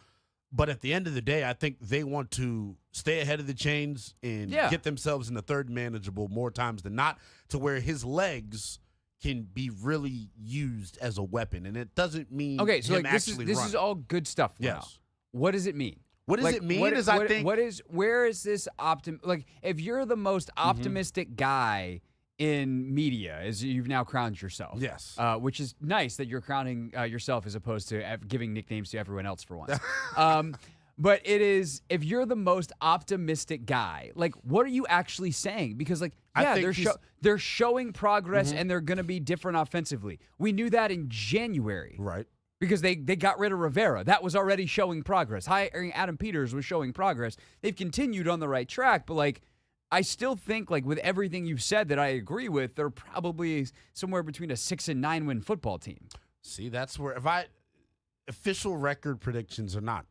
But at the end of the day, I think they want to stay ahead of the chains and get themselves in the third manageable more times than not, to where his legs can be really used as a weapon. And it doesn't mean so him like this actually is all good stuff. Now. Yes. What does it mean? What does it mean is I think where is this like if you're the most optimistic guy in media, as you've now crowned yourself. Yes. Which is nice that you're crowning yourself as opposed to giving nicknames to everyone else for once. But it is, if you're the most optimistic guy, like, what are you actually saying? Because, like, they're showing progress and they're going to be different offensively. We knew that in January. Right. Because they got rid of Rivera. That was already showing progress. Hiring Adam Peters was showing progress. They've continued on the right track, but, like, I still think, like, with everything you've said that I agree with, they're probably somewhere between a 6 and 9 win football team. See, that's where official record predictions are not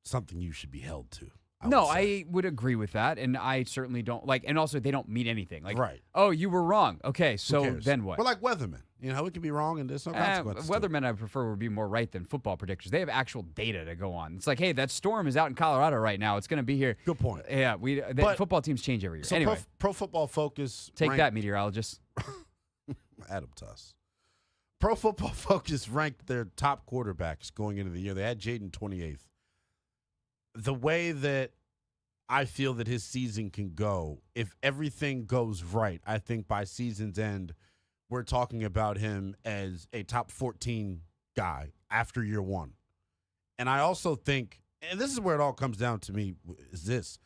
something you should be held to. I would agree with that, and I certainly don't like. And also, they don't mean anything. Like, right? Oh, you were wrong. Okay, so then what? We're like weathermen. You know, we can be wrong, and there's no consequences. Weathermen, I prefer, would be more right than football predictors. They have actual data to go on. It's like, hey, that storm is out in Colorado right now. It's going to be here. Good point. Yeah, football teams change every year. So anyway, Pro Football Focus. Take that, meteorologist. Adam Tuss. Pro Football Focus ranked their top quarterbacks going into the year. They had Jaden 28th. The way that I feel that his season can go, if everything goes right, I think by season's end, we're talking about him as a top 14 guy after year one. And I also think, and this is where it all comes down to me, is this.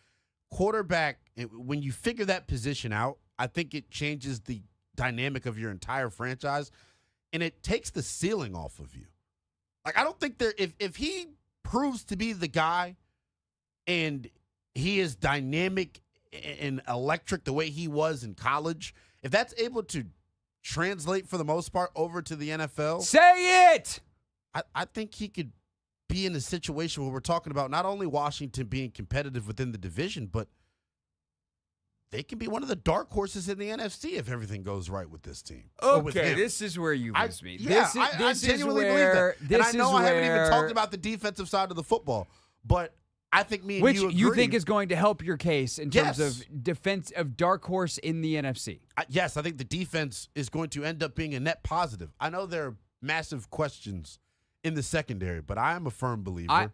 Quarterback, when you figure that position out, I think it changes the dynamic of your entire franchise, and it takes the ceiling off of you. Like, I don't think if he proves to be the guy and he is dynamic and electric the way he was in college, if that's able to translate for the most part over to the NFL. Say it! I think he could be in a situation where we're talking about not only Washington being competitive within the division, but they can be one of the dark horses in the NFC if everything goes right with this team. Okay, this is where you lose me. I genuinely believe that. And I know I haven't even talked about the defensive side of the football, but I think me and which you agree. You think is going to help your case in terms of defense of dark horse in the NFC. Yes, I think the defense is going to end up being a net positive. I know there are massive questions in the secondary, but I am a firm believer.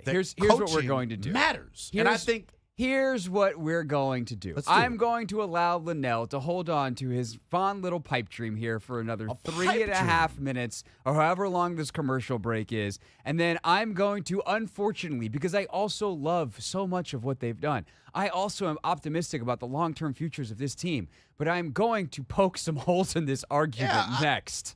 Here's what we're going to do. Matters. And I think here's what we're going to do. I'm going to allow Lenell to hold on to his fond little pipe dream here for another 3.5 minutes or however long this commercial break is. And then I'm going to, unfortunately, because I also love so much of what they've done, I also am optimistic about the long-term futures of this team. But I'm going to poke some holes in this argument next.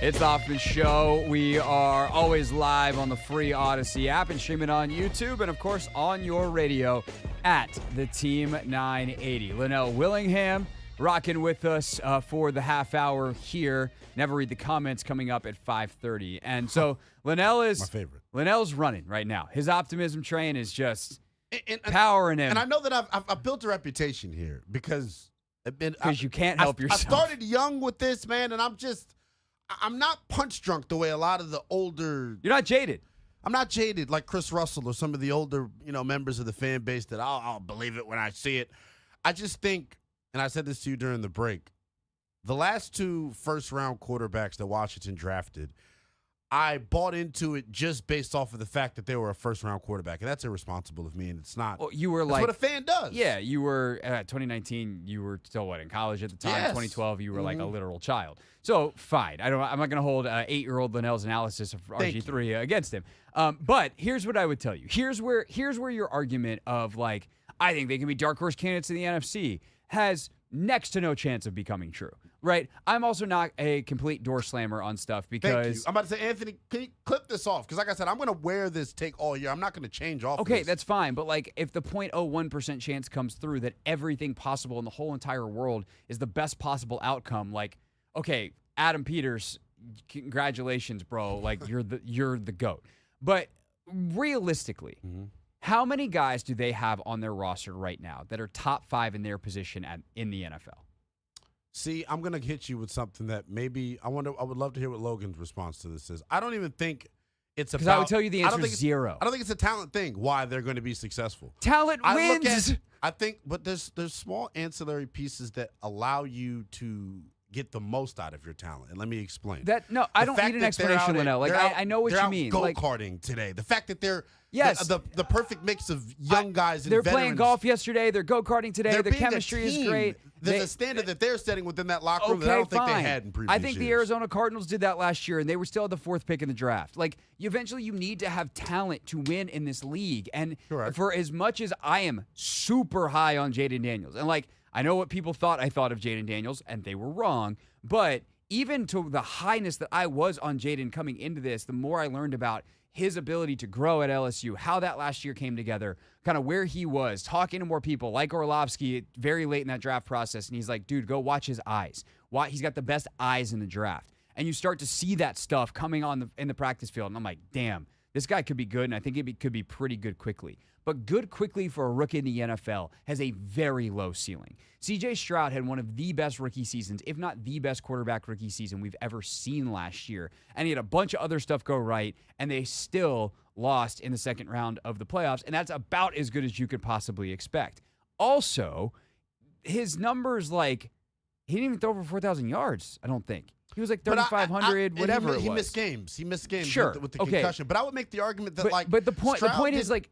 It's the Hoffman Show. We are always live on the free Odyssey app and streaming on YouTube and, of course, on your radio at the Team 980. Lenell Willingham rocking with us for the half hour here. Never read the comments coming up at 5:30. And so Lenell is my favorite. Lenell's running right now. His optimism train is just powering him. And I know that I've built a reputation here because you can't help yourself. I started young with this, man, and I'm not punch drunk the way a lot of the older. You're not jaded. I'm not jaded like Chris Russell or some of the older, members of the fan base that I'll believe it when I see it. I just think, and I said this to you during the break, the last 2 first-round quarterbacks that Washington drafted, I bought into it just based off of the fact that they were a first-round quarterback, and that's irresponsible of me, and it's not. Well, you were that's like what a fan does. Yeah, you were 2019. You were still in college at the time. Yes. 2012, you were like a literal child. So fine. I'm not going to hold 8-year-old Lenell's analysis of RG3 against him. But here's what I would tell you. Here's where your argument of like I think they can be dark horse candidates in the NFC has next to no chance of becoming true. Right. I'm also not a complete door slammer on stuff because Thank you. I'm about to say, Anthony, can you clip this off? Because like I said, I'm going to wear this take all year. I'm not going to change off. Okay, this. that's fine. But like if the 0.01% chance comes through that everything possible in the whole entire world is the best possible outcome, like, okay, Adam Peters, congratulations, bro. Like you're the GOAT. But realistically, how many guys do they have on their roster right now that are top 5 in their position in the NFL? See, I'm going to hit you with something that maybe I would love to hear what Logan's response to this is. I don't even think it's about. Because I would tell you the answer is 0. I don't think it's a talent thing why they're going to be successful. Talent wins. I think, but there's small ancillary pieces that allow you to get the most out of your talent. And let me explain. I don't need an explanation, Lenell. Like I know what you mean. They're out go-karting today. The fact that they're the perfect mix of young guys and they're veterans. playing golf yesterday. They're go-karting today. The chemistry is great. There's a standard that they're setting within that locker room that I don't think they had in previous years. I think the Arizona Cardinals did that last year, and they were still the 4th pick in the draft. Like, eventually you need to have talent to win in this league. And for as much as I am super high on Jaden Daniels, and like I know what people thought I thought of Jaden Daniels, and they were wrong, but even to the highness that I was on Jaden coming into this, the more I learned about his ability to grow at LSU, how that last year came together, kind of where he was, talking to more people like Orlovsky very late in that draft process. And he's like, dude, go watch his eyes. He's got the best eyes in the draft. And you start to see that stuff coming on in the practice field. And I'm like, damn, this guy could be good. And I think it could be pretty good quickly. But good quickly for a rookie in the NFL has a very low ceiling. C.J. Stroud had one of the best rookie seasons, if not the best quarterback rookie season we've ever seen last year. And he had a bunch of other stuff go right, and they still lost in the second round of the playoffs. And that's about as good as you could possibly expect. Also, his numbers, like, he didn't even throw for 4,000 yards, I don't think. He was like 3,500, whatever it was. He missed games. Sure. with the concussion. But I would make the argument that, But the point is, like,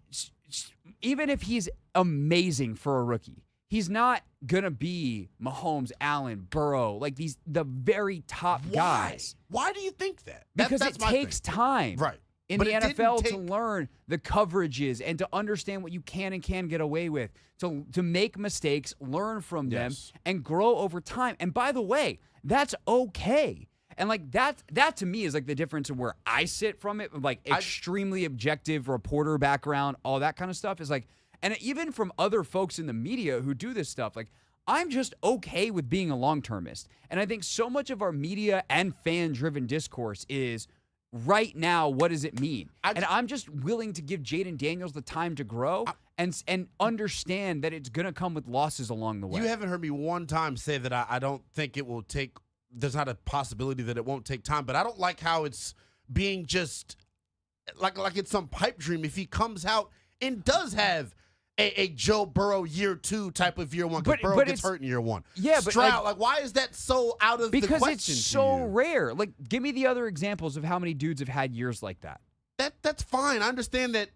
even if he's amazing for a rookie, he's not going to be Mahomes, Allen, Burrow, like the very top guys. Why do you think that? Because it takes time. Right. In the NFL to learn the coverages and to understand what you can and can't get away with, to make mistakes, learn from them, and grow over time. And by the way, that's okay. And like that to me is like the difference of where I sit from it, like extremely objective reporter background, all that kind of stuff is like, and even from other folks in the media who do this stuff, like I'm just okay with being a long-termist. And I think so much of our media and fan-driven discourse is right now, what does it mean? And I'm just willing to give Jaden Daniels the time to grow and understand that it's going to come with losses along the way. You haven't heard me one time say that I don't think it will take – there's not a possibility that it won't take time, but I don't like how it's being just like it's some pipe dream if he comes out and does have a Joe Burrow year 2 type of year 1 because Burrow gets hurt in year 1. Yeah, but Stroud, like why is that so out of the question? Because it's so rare. Like, give me the other examples of how many dudes have had years like that. That's fine. I understand that.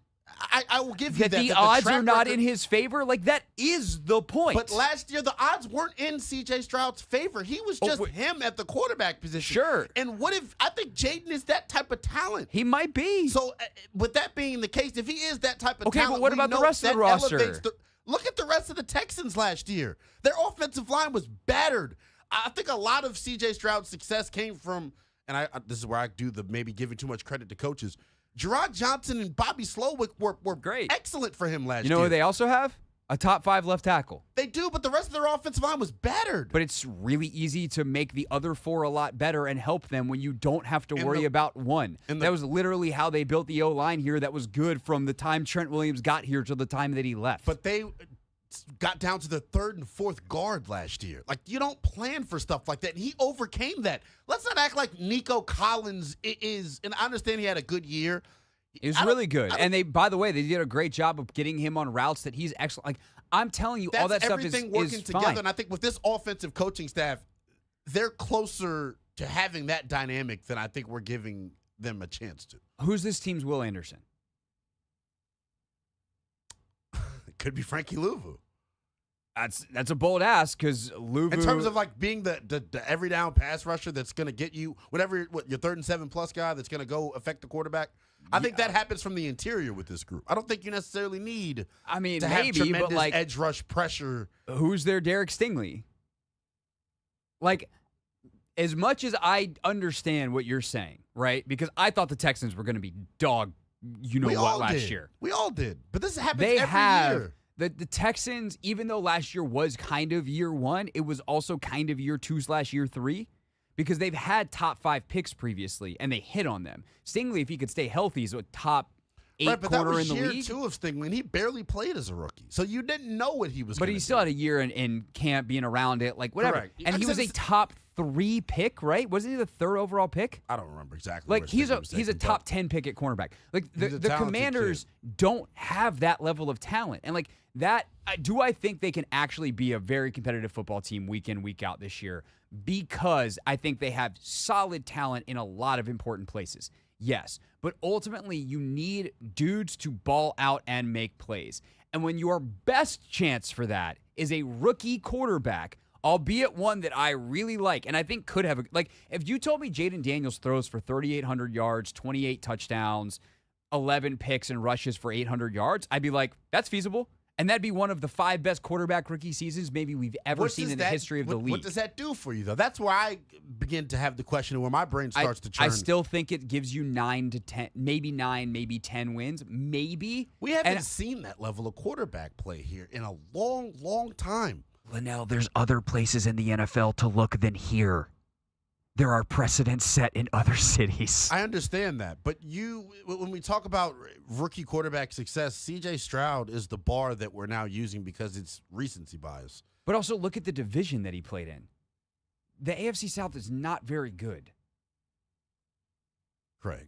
I will give you that. The odds are not in his favor. Like, that is the point. But last year, the odds weren't in C.J. Stroud's favor. He was just him at the quarterback position. Sure. And what if, I think Jaden is that type of talent. He might be. So, with that being the case, if he is that type of talent. Okay, but what about the rest of the roster? Look at the rest of the Texans last year. Their offensive line was battered. I think a lot of C.J. Stroud's success came from and this is where I do the maybe giving too much credit to coaches. Gerard Johnson and Bobby Slowick were great, excellent for him last year. You know what they also have? A top 5 left tackle. They do, but the rest of their offensive line was battered. But it's really easy to make the other 4 a lot better and help them when you don't have to worry about one. That was literally how they built the O-line here that was good from the time Trent Williams got here to the time that he left. But they got down to the 3rd and 4th guard last year. Like, you don't plan for stuff like that. And he overcame that. Let's not act like Nico Collins is, and I understand he had a good year. It was really good. And they, by the way, they did a great job of getting him on routes that he's excellent. Like, I'm telling you, all that stuff is everything working together. fine. And I think with this offensive coaching staff, they're closer to having that dynamic than I think we're giving them a chance to. Who's this team's Will Anderson? It could be Frankie Louvu. That's a bold ask because Louvu, in terms of like being the every down pass rusher that's going to get you whatever your 3rd and 7 plus guy that's going to go affect the quarterback. I think that happens from the interior with this group. I don't think you necessarily need. I mean, to maybe, have tremendous but like edge rush pressure. Who's their Derek Stingley? Like, as much as I understand what you're saying, right? Because I thought the Texans were going to be dog, last year. We all did, but this happens every year. The Texans, even though last year was kind of year 1, it was also kind of year 2/year 3 because they've had top 5 picks previously and they hit on them. Stingley, if he could stay healthy, is a top 8 corner in the league. Year 2 of Stingley, and he barely played as a rookie, so you didn't know what he was. But he still had a year in camp, being around it, like whatever. Correct. And he was a top 3 pick, right? Wasn't he the 3rd overall pick? I don't remember exactly. Like he's a top 10 pick at cornerback. Like the Commanders don't have that level of talent, and like that. Do I think they can actually be a very competitive football team week in, week out this year? Because I think they have solid talent in a lot of important places. Yes, but ultimately you need dudes to ball out and make plays. And when your best chance for that is a rookie quarterback, albeit one that I really like and I think could have if you told me Jaden Daniels throws for 3,800 yards, 28 touchdowns, 11 picks and rushes for 800 yards, I'd be like, that's feasible. And that'd be one of the 5 best quarterback rookie seasons maybe we've ever seen in the history of the league. What does that do for you, though? That's where I begin to have the question where my brain starts to churn. I still think it gives you 9 to 10, maybe 9, maybe 10 wins. Maybe. We haven't seen that level of quarterback play here in a long, long time. Lenell, there's other places in the NFL to look than here. There are precedents set in other cities. I understand that. But when we talk about rookie quarterback success, C.J. Stroud is the bar that we're now using because it's recency bias. But also look at the division that he played in. The AFC South is not very good. Craig.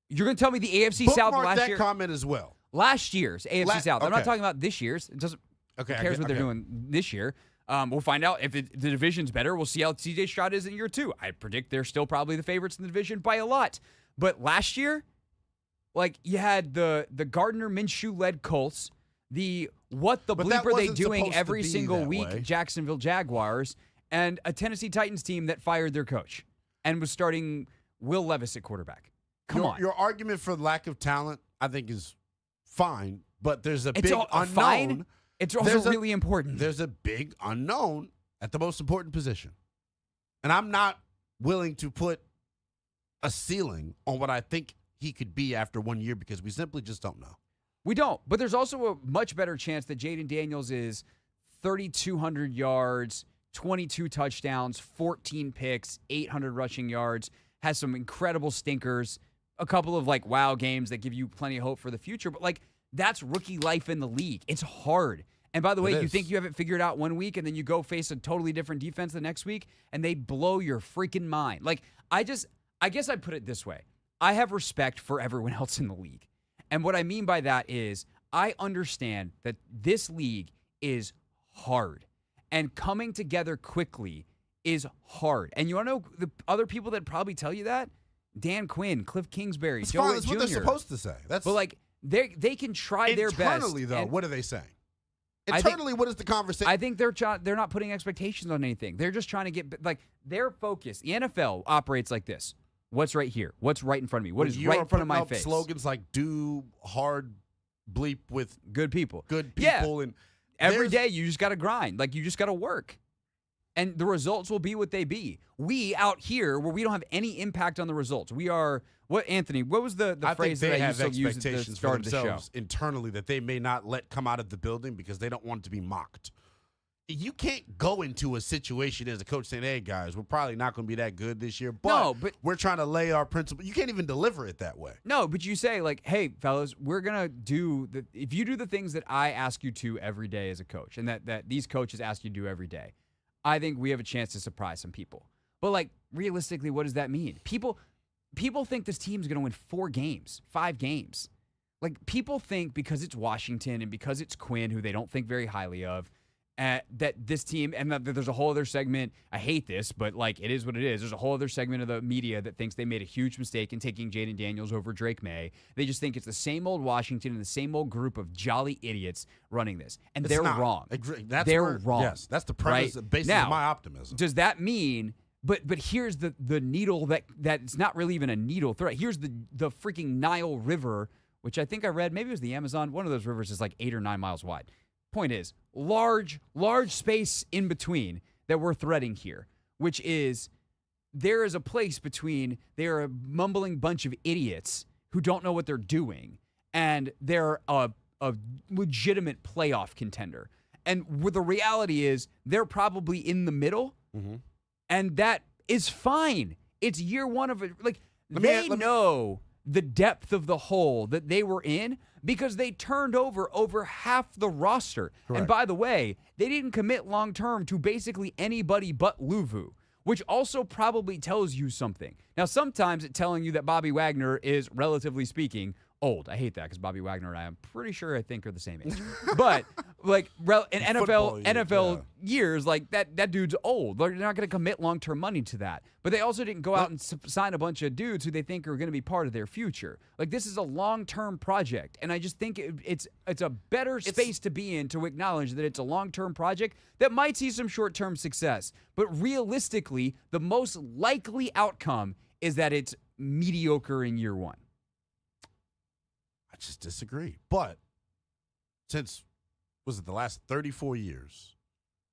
You're going to tell me the AFC South last year? Bookmark that comment as well. Last year's AFC South. Okay. I'm not talking about this year's. It doesn't. Who cares what they're doing this year? We'll find out if the division's better. We'll see how C.J. Stroud is in year 2. I predict they're still probably the favorites in the division by a lot. But last year, like you had the Gardner Minshew-led Colts, what the bleep are they doing every single week Jacksonville Jaguars, and a Tennessee Titans team that fired their coach and was starting Will Levis at quarterback. Come on. Your argument for lack of talent, I think, is fine, but there's a big unknown. Fine. It's also really important. There's a big unknown at the most important position. And I'm not willing to put a ceiling on what I think he could be after 1 year because we simply just don't know. We don't. But there's also a much better chance that Jaden Daniels is 3,200 yards, 22 touchdowns, 14 picks, 800 rushing yards, has some incredible stinkers, a couple of wow games that give you plenty of hope for the future. But that's rookie life in the league. It's hard. And by the way, you think you have it figured out 1 week and then you go face a totally different defense the next week and they blow your freaking mind. I guess I'd put it this way. I have respect for everyone else in the league. And what I mean by that is I understand that this league is hard and coming together quickly is hard. And you want to know the other people that probably tell you that? Dan Quinn, Cliff Kingsbury, Joe Witt That's Jr. what they're supposed to say. They can try their best. Internally, though, what are they saying? Internally, what is the conversation? I think they're not putting expectations on anything. They're just trying to get their focus. The NFL operates like this. What's right here? What's right in front of me? What is right in front of my face? Slogans like "Do hard bleep with good people." Good people, and every day you just got to grind. You just got to work. and the results will be what they be. We out here, where we don't have any impact on the results, we are what? Anthony, what was the phrase that I used to use at the start of the show? Internally that they may not let come out of the building because they don't want it to be mocked. You can't go into a situation as a coach saying, "Hey guys, we're probably not going to be that good this year, but we're trying to lay our principle." You can't even deliver it that way. No, but you say like, "Hey, fellas, we're gonna do if you do the things that I ask you to every day as a coach, and that these coaches ask you to do every day, I think we have a chance to surprise some people." But like realistically, what does that mean? People think this team's gonna win 4 games, 5 games. Like people think because it's Washington and because it's Quinn, who they don't think very highly of. That this team, and that there's a whole other segment, I hate this, but like it is what it is. There's a whole other segment of the media that thinks they made a huge mistake in taking Jaden Daniels over Drake May. They just think it's the same old Washington and the same old group of jolly idiots running this. And they're wrong. They're wrong. Yes, that's the premise, right? basis Now, of my optimism. Does that mean, but here's the needle that it's not really even a needle threat. Here's the freaking Nile River, which I think I read, maybe it was the Amazon. One of those rivers is like 8 or 9 miles wide. Point is, large space in between that we're threading here, which is there is a place between they're a mumbling bunch of idiots who don't know what they're doing, and they're a legitimate playoff contender. And the reality is they're probably in the middle, and that is fine. It's year one of it. Like they know the depth of the hole that they were in because they turned over half the roster. Correct. And by the way, they didn't commit long-term to basically anybody but Luvu, which also probably tells you something. Now, sometimes it's telling you that Bobby Wagner is, relatively speaking, old. I hate that because Bobby Wagner and I I think are the same age. But like in NFL years, like that dude's old. They're not going to commit long-term money to that. But they also didn't go out and sign a bunch of dudes who they think are going to be part of their future. Like this is a long-term project, and I just think it's a better space to be in to acknowledge that it's a long-term project that might see some short-term success. But realistically, the most likely outcome is that it's mediocre in year one. I just disagree. But since, the last 34 years,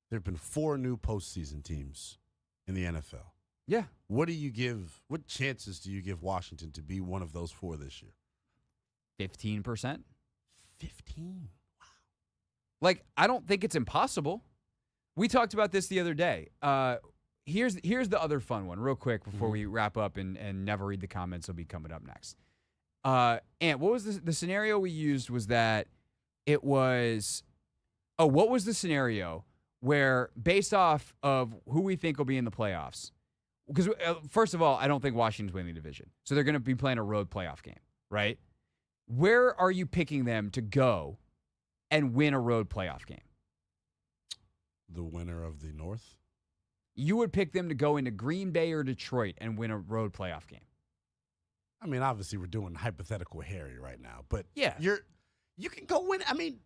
there have been 4 new postseason teams in the NFL. Yeah. What chances do you give Washington to be one of those 4 this year? 15%. 15? Wow. Like, I don't think it's impossible. We talked about this the other day. Here's the other fun one, real quick, before we wrap up and never read the comments. Will be coming up next. And what was the scenario we used was that it was, what was the scenario where based off of who we think will be in the playoffs, because first of all, I don't think Washington's winning the division. So they're going to be playing a road playoff game, right? Where are you picking them to go and win a road playoff game? The winner of the North? You would pick them to go into Green Bay or Detroit and win a road playoff game. I mean, obviously, we're doing hypothetical Harry right now, but yeah, you can go win. I mean,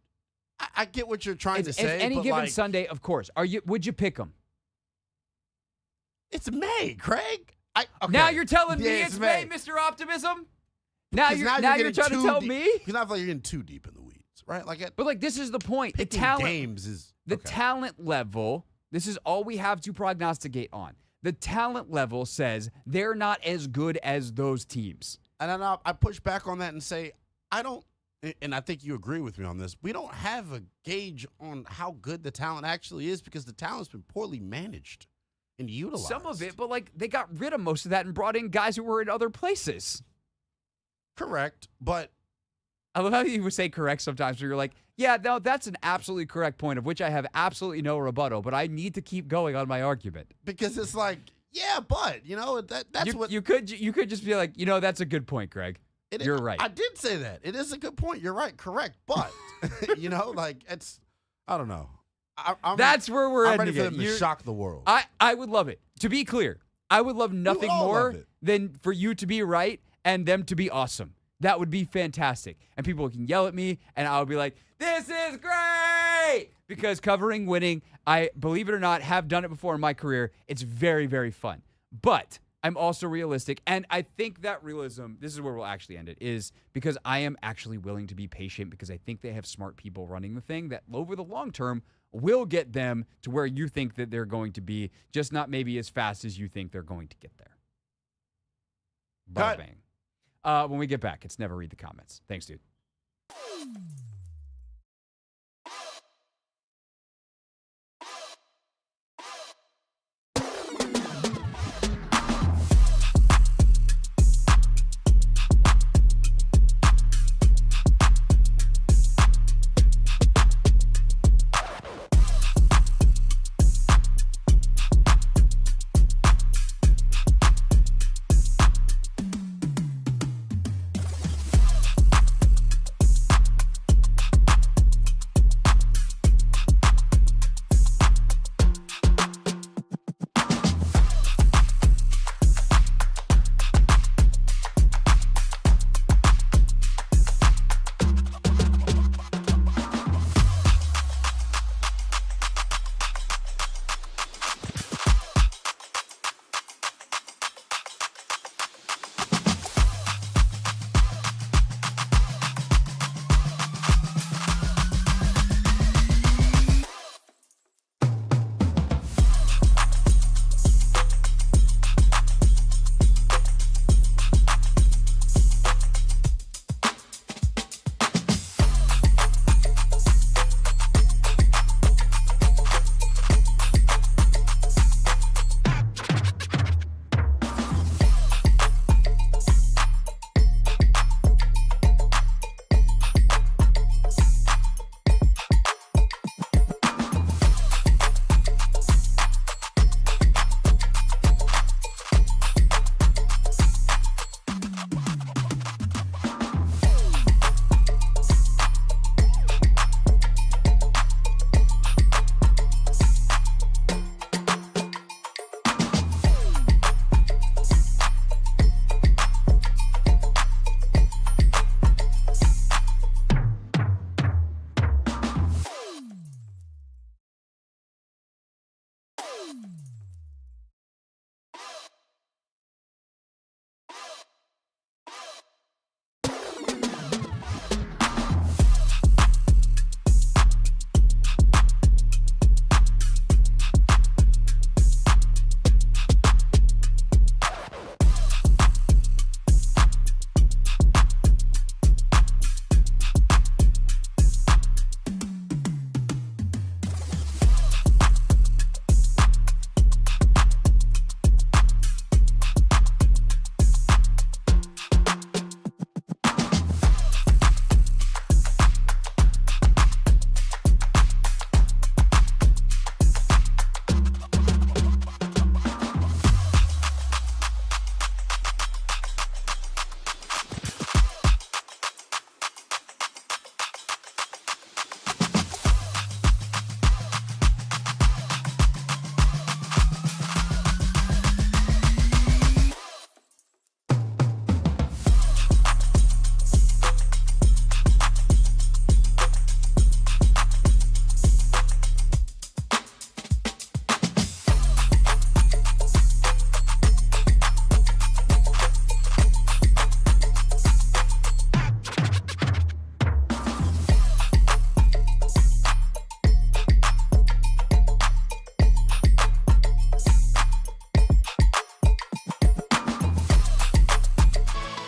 I get what you're trying to say. Any given Sunday, of course. Would you pick them? It's May, Craig. Okay. Now you're telling me it's May, Mr. Optimism. Now you're trying to tell me. Because I feel like you're getting too deep in the weeds, right? But this is the point. The talent level. This is all we have to prognosticate on. The talent level says they're not as good as those teams. And then I push back on that and say, and I think you agree with me on this, we don't have a gauge on how good the talent actually is because the talent's been poorly managed and utilized. Some of it, but they got rid of most of that and brought in guys who were in other places. Correct, but I love how you would say correct sometimes where you're like, yeah, no, that's an absolutely correct point of which I have absolutely no rebuttal, but I need to keep going on my argument. Because it's like, yeah, but, that's what... You could just be like, that's a good point, Greg. You're right. I did say that. It is a good point. You're right. Correct. But, it's... I don't know. That's where we're I'm ending ready for them to shock the world. I would love it. To be clear, I would love nothing more than for you to be right and them to be awesome. That would be fantastic. And people can yell at me, and I'll be like, this is great! Because covering winning, I, believe it or not, have done it before in my career. It's very, very fun. But I'm also realistic, and I think that realism, this is where we'll actually end it, is because I am actually willing to be patient because I think they have smart people running the thing that over the long term will get them to where you think that they're going to be, just not maybe as fast as you think they're going to get there. Bada bang. When we get back, it's Never Read the Comments. Thanks, dude.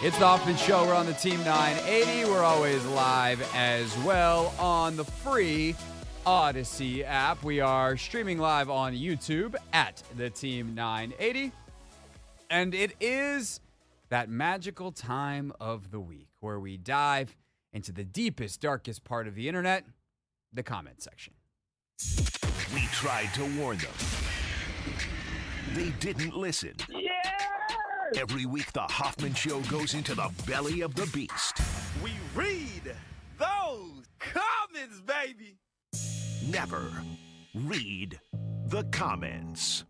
It's the Hoffman Show. We're on the Team 980. We're always live as well on the free Odyssey app. We are streaming live on YouTube at the Team 980. And it is that magical time of the week where we dive into the deepest, darkest part of the internet, the comment section. We tried to warn them. They didn't listen. Yeah! Every week, the Hoffman Show goes into the belly of the beast. We read those comments, baby. Never read the comments.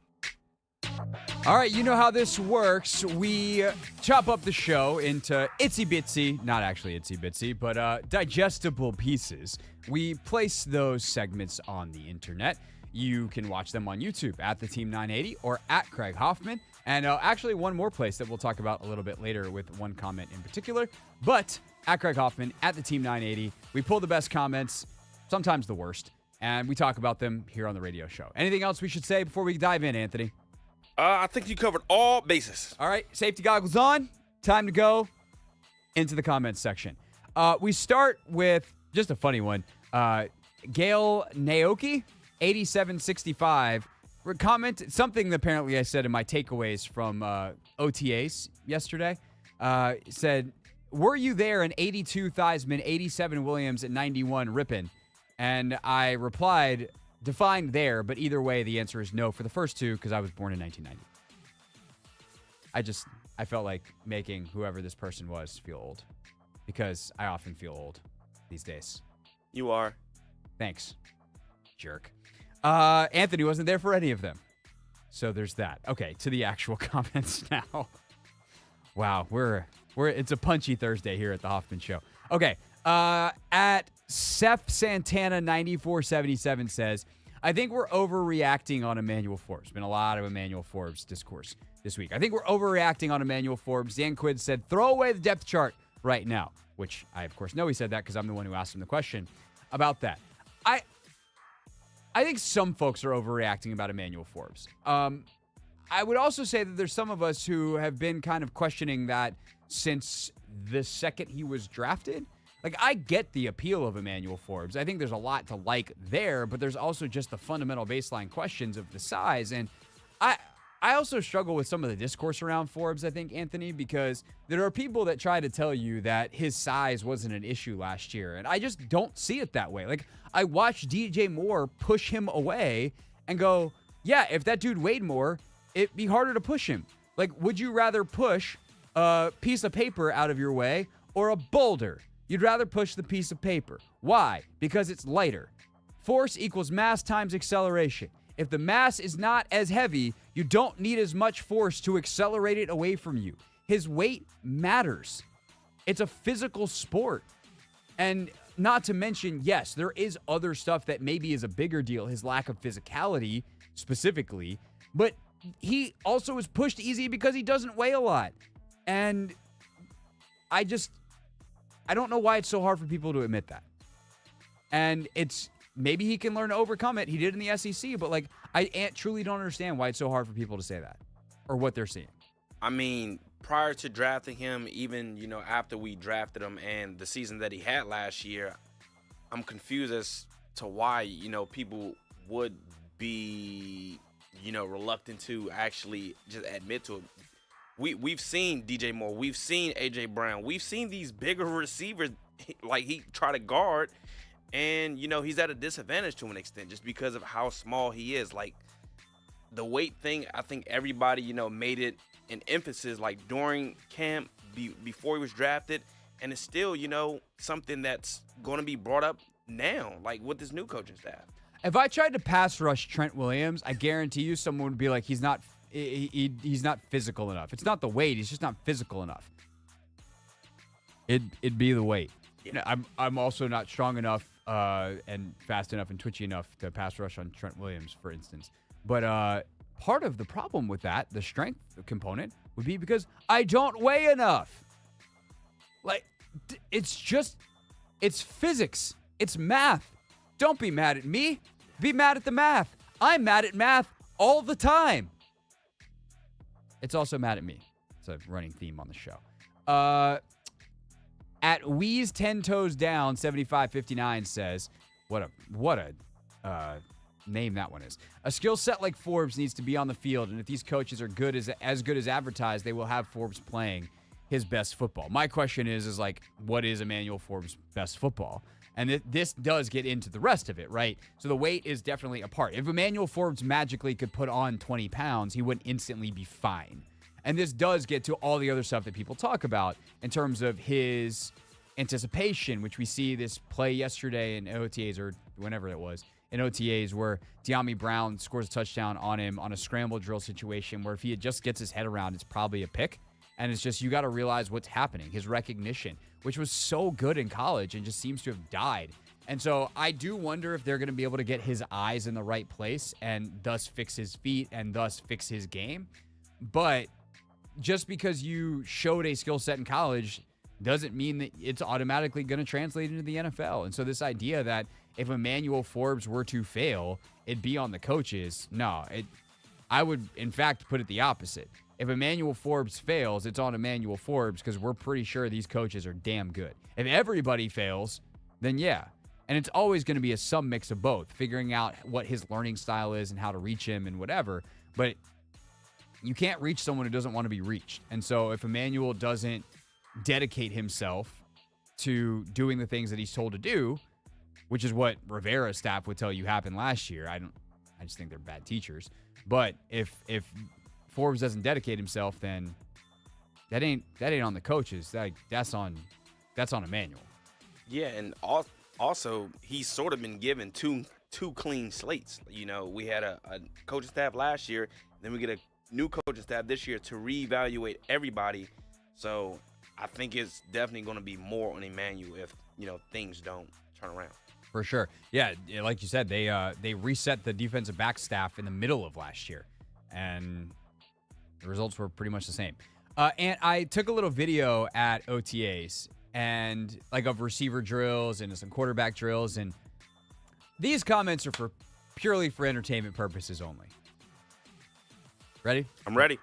All right, you know how this works. We chop up the show into itsy-bitsy, not actually itsy-bitsy, but digestible pieces. We place those segments on the internet. You can watch them on YouTube at the Team 980 or at Craig Hoffman. And actually one more place that we'll talk about a little bit later with one comment in particular. But at Craig Hoffman, at the Team 980, we pull the best comments, sometimes the worst, And we talk about them here on the radio show. Anything else we should say before we dive in, Anthony? I think you covered all bases. All right, safety goggles on. Time to go into the comments section. We start with just a funny one. Gail Naoki, 8765, comment something that apparently I said in my takeaways from OTAs yesterday. Said, were you there in 82 Theismann, 87 Williams, and 91 Rippin? And I replied, defined there, but either way, the answer is no for the first two because I was born in 1990. I felt like making whoever this person was feel old because I often feel old these days. You are. Thanks, jerk. Anthony wasn't there for any of them. So there's that. Okay, to the actual comments now. Wow, it's a punchy Thursday here at the Hoffman Show. Okay, at Seth Santana 9477 says, I think we're overreacting on Emmanuel Forbes. Been a lot of Emmanuel Forbes discourse this week. I think we're overreacting on Emmanuel Forbes. Dan Quinn said, throw away the depth chart right now, which I, of course, know he said that because I'm the one who asked him the question about that. I think some folks are overreacting about Emmanuel Forbes. I would also say that there's some of us who have been kind of questioning that since the second he was drafted. Like, I get the appeal of Emmanuel Forbes. I think there's a lot to like there, but there's also just the fundamental baseline questions of the size. And I also struggle with some of the discourse around Forbes, I think, Anthony, because there are people that try to tell you that his size wasn't an issue last year. And I just don't see it that way. Like, I watched DJ Moore push him away and go, yeah, if that dude weighed more, it'd be harder to push him. Like, would you rather push a piece of paper out of your way or a boulder? You'd rather push the piece of paper. Why? Because it's lighter. Force equals mass times acceleration. If the mass is not as heavy, you don't need as much force to accelerate it away from you. His weight matters. It's a physical sport. And not to mention, yes, there is other stuff that maybe is a bigger deal, his lack of physicality specifically, but he also is pushed easy because he doesn't weigh a lot. And I don't know why it's so hard for people to admit that. And maybe he can learn to overcome it. He did in the SEC, but like, I truly don't understand why it's so hard for people to say that or what they're seeing. I mean, prior to drafting him, even, after we drafted him and the season that he had last year, I'm confused as to why, people would be, reluctant to actually just admit to it. We've seen DJ Moore. We've seen A.J. Brown. We've seen these bigger receivers, like he try to guard, and, he's at a disadvantage to an extent just because of how small he is. Like, the weight thing, I think everybody, made it an emphasis, like, during camp, before he was drafted, and it's still, something that's going to be brought up now, like, with this new coaching staff. If I tried to pass rush Trent Williams, I guarantee you someone would be like, he's not physical enough. It's not the weight. He's just not physical enough. It'd be the weight. Yeah. I'm also not strong enough and fast enough and twitchy enough to pass rush on Trent Williams, for instance. But part of the problem with that, the strength component, would be because I don't weigh enough. Like, it's physics. It's math. Don't be mad at me. Be mad at the math. I'm mad at math all the time. It's also mad at me. It's a running theme on the show. At Wheeze 10 Toes Down 7559 says, what a name that one is. A skill set like Forbes needs to be on the field, and if these coaches are as good as advertised, they will have Forbes playing his best football. My question is like, what is Emmanuel Forbes' best football? And this does get into the rest of it, right? So the weight is definitely a part. If Emmanuel Forbes magically could put on 20 pounds, he wouldn't instantly be fine. And this does get to all the other stuff that people talk about in terms of his anticipation, which we see this play yesterday in OTAs or whenever it was, in OTAs where De'Ami Brown scores a touchdown on him on a scramble drill situation where if he just gets his head around, it's probably a pick. And it's just, you got to realize what's happening. His recognition, which was so good in college and just seems to have died. And so I do wonder if they're going to be able to get his eyes in the right place and thus fix his feet and thus fix his game. But just because you showed a skill set in college doesn't mean that it's automatically going to translate into the NFL. And so this idea that if Emmanuel Forbes were to fail, it'd be on the coaches. No, I would, in fact, put it the opposite. If Emmanuel Forbes fails, it's on Emmanuel Forbes because we're pretty sure these coaches are damn good. If everybody fails, then yeah. And it's always going to be some mix of both, figuring out what his learning style is and how to reach him and whatever. But you can't reach someone who doesn't want to be reached. And so if Emmanuel doesn't dedicate himself to doing the things that he's told to do, which is what Rivera's staff would tell you happened last year. I just think they're bad teachers. But if Forbes doesn't dedicate himself, then that ain't on the coaches. That's on Emmanuel. Yeah, and also he's sort of been given two clean slates. You know, we had a coaching staff last year, then we get a new coaching staff this year to reevaluate everybody. So I think it's definitely going to be more on Emmanuel if, you know, things don't turn around. For sure. Yeah, like you said, they reset the defensive back staff in the middle of last year, and the results were pretty much the same. And I took a little video at OTAs and like of receiver drills and some quarterback drills, and these comments are purely for entertainment purposes only. Ready? I'm ready.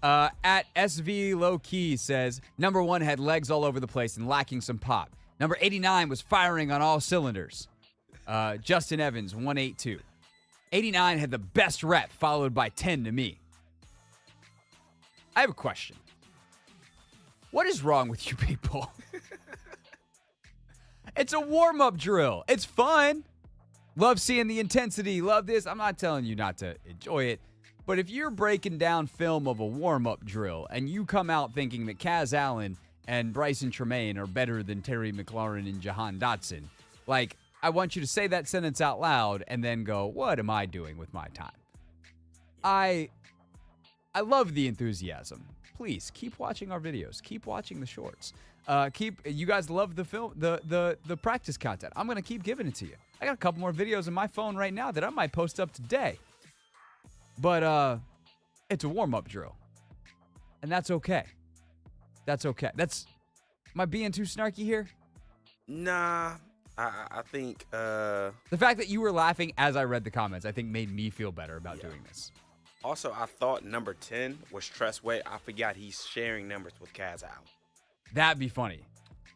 At SV Low Key says, number 1 had legs all over the place and lacking some pop. Number 89 was firing on all cylinders. Justin Evans, 182. 89 had the best rep, followed by 10 to me. I have a question. What is wrong with you people? It's a warm-up drill. It's fun. Love seeing the intensity. Love this. I'm not telling you not to enjoy it. But if you're breaking down film of a warm-up drill and you come out thinking that Kaz Allen and Bryson Tremaine are better than Terry McLaurin and Jahan Dotson, like, I want you to say that sentence out loud and then go, what am I doing with my time? I love the enthusiasm. Please keep watching our videos. Keep watching the shorts. You guys love the film, the practice content. I'm gonna keep giving it to you. I got a couple more videos on my phone right now that I might post up today. But it's a warm-up drill, and that's okay. That's okay. Am I being too snarky here? Nah, I think the fact that you were laughing as I read the comments, I think made me feel better about doing this. Also, I thought number 10 was Tressway. I forgot he's sharing numbers with Kaz Allen. That'd be funny.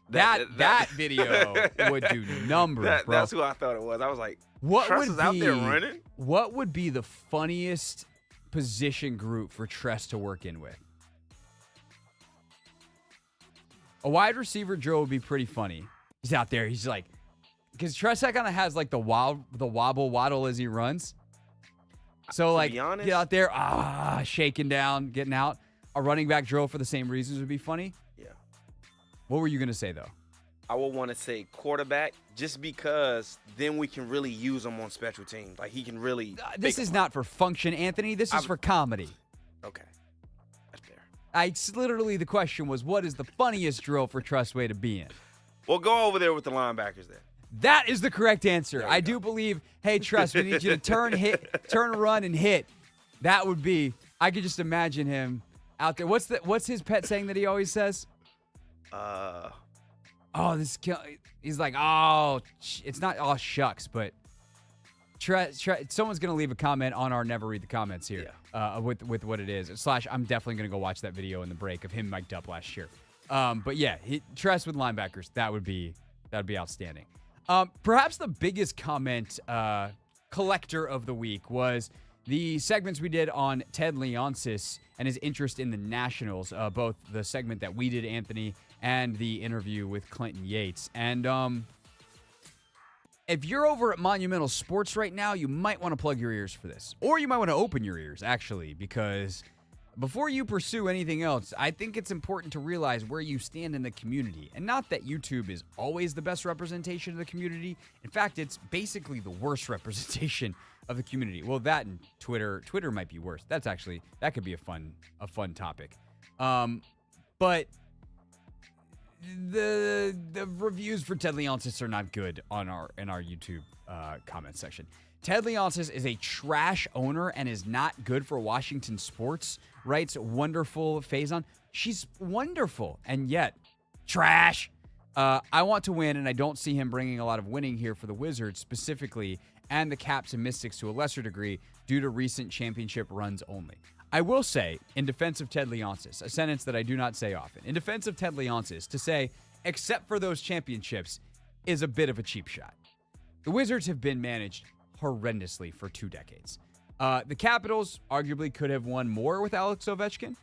That video would do numbers, bro. That's who I thought it was. I was like, what Tress would is be out there running? What would be the funniest position group for Tress to work in with? A wide receiver drill would be pretty funny. He's out there. He's like, because Tress kind of has like the wobble waddle as he runs. So like, honest, get out there, shaking down, getting out. A running back drill for the same reasons would be funny. Yeah. What were you gonna say though? I would want to say quarterback, just because then we can really use him on special teams. Like, he can really. This is not for function, Anthony. This is for comedy. Okay. That's fair. Literally, the question was, what is the funniest drill for Tressway to be in? Well, go over there with the linebackers then. That is the correct answer. I do believe, hey, Tress, we need you to turn, run, and hit. That would be, I could just imagine him out there. What's his pet saying that he always says? He's like, it's not all shucks, but someone's going to leave a comment on our Never Read the Comments here with what it is. / I'm definitely going to go watch that video in the break of him mic'd up last year. But yeah, Tress with linebackers, that would be outstanding. Perhaps the biggest comment collector of the week was the segments we did on Ted Leonsis and his interest in the Nationals, both the segment that we did, Anthony, and the interview with Clinton Yates. And if you're over at Monumental Sports right now, you might want to plug your ears for this. Or you might want to open your ears, actually, because before you pursue anything else, I think it's important to realize where you stand in the community. And not that YouTube is always the best representation of the community. In fact, it's basically the worst representation of the community. Well, that and Twitter. Twitter might be worse. That could be a fun topic. But the reviews for Ted Leonsis are not good in our YouTube comment section. Ted Leonsis is a trash owner and is not good for Washington sports, writes wonderful Faison. She's wonderful, and yet Trash. I want to win, and I don't see him bringing a lot of winning here for the Wizards specifically, and the Caps and Mystics to a lesser degree due to recent championship runs only. I will say, in defense of Ted Leonsis, a sentence that I do not say often, in defense of Ted Leonsis, to say, except for those championships, is a bit of a cheap shot. The Wizards have been managed horrendously for 2 decades. The Capitals arguably could have won more with Alex Ovechkin.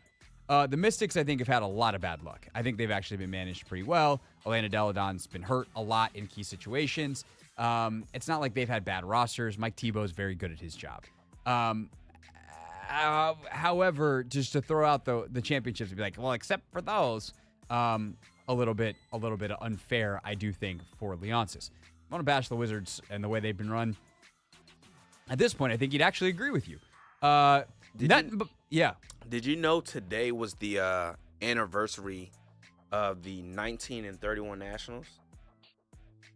The Mystics, I think, have had a lot of bad luck. I think they've actually been managed pretty well. Elena Deladon's been hurt a lot in key situations. It's not like they've had bad rosters. Mike Tebow's very good at his job. However, just to throw out the championships and be like, well, except for those, a little bit unfair, I do think, for Leonsis. I want to bash the Wizards and the way they've been run. At this point, I think he'd actually agree with you. Yeah. Did you know today was the anniversary of the 19 and 31 Nationals?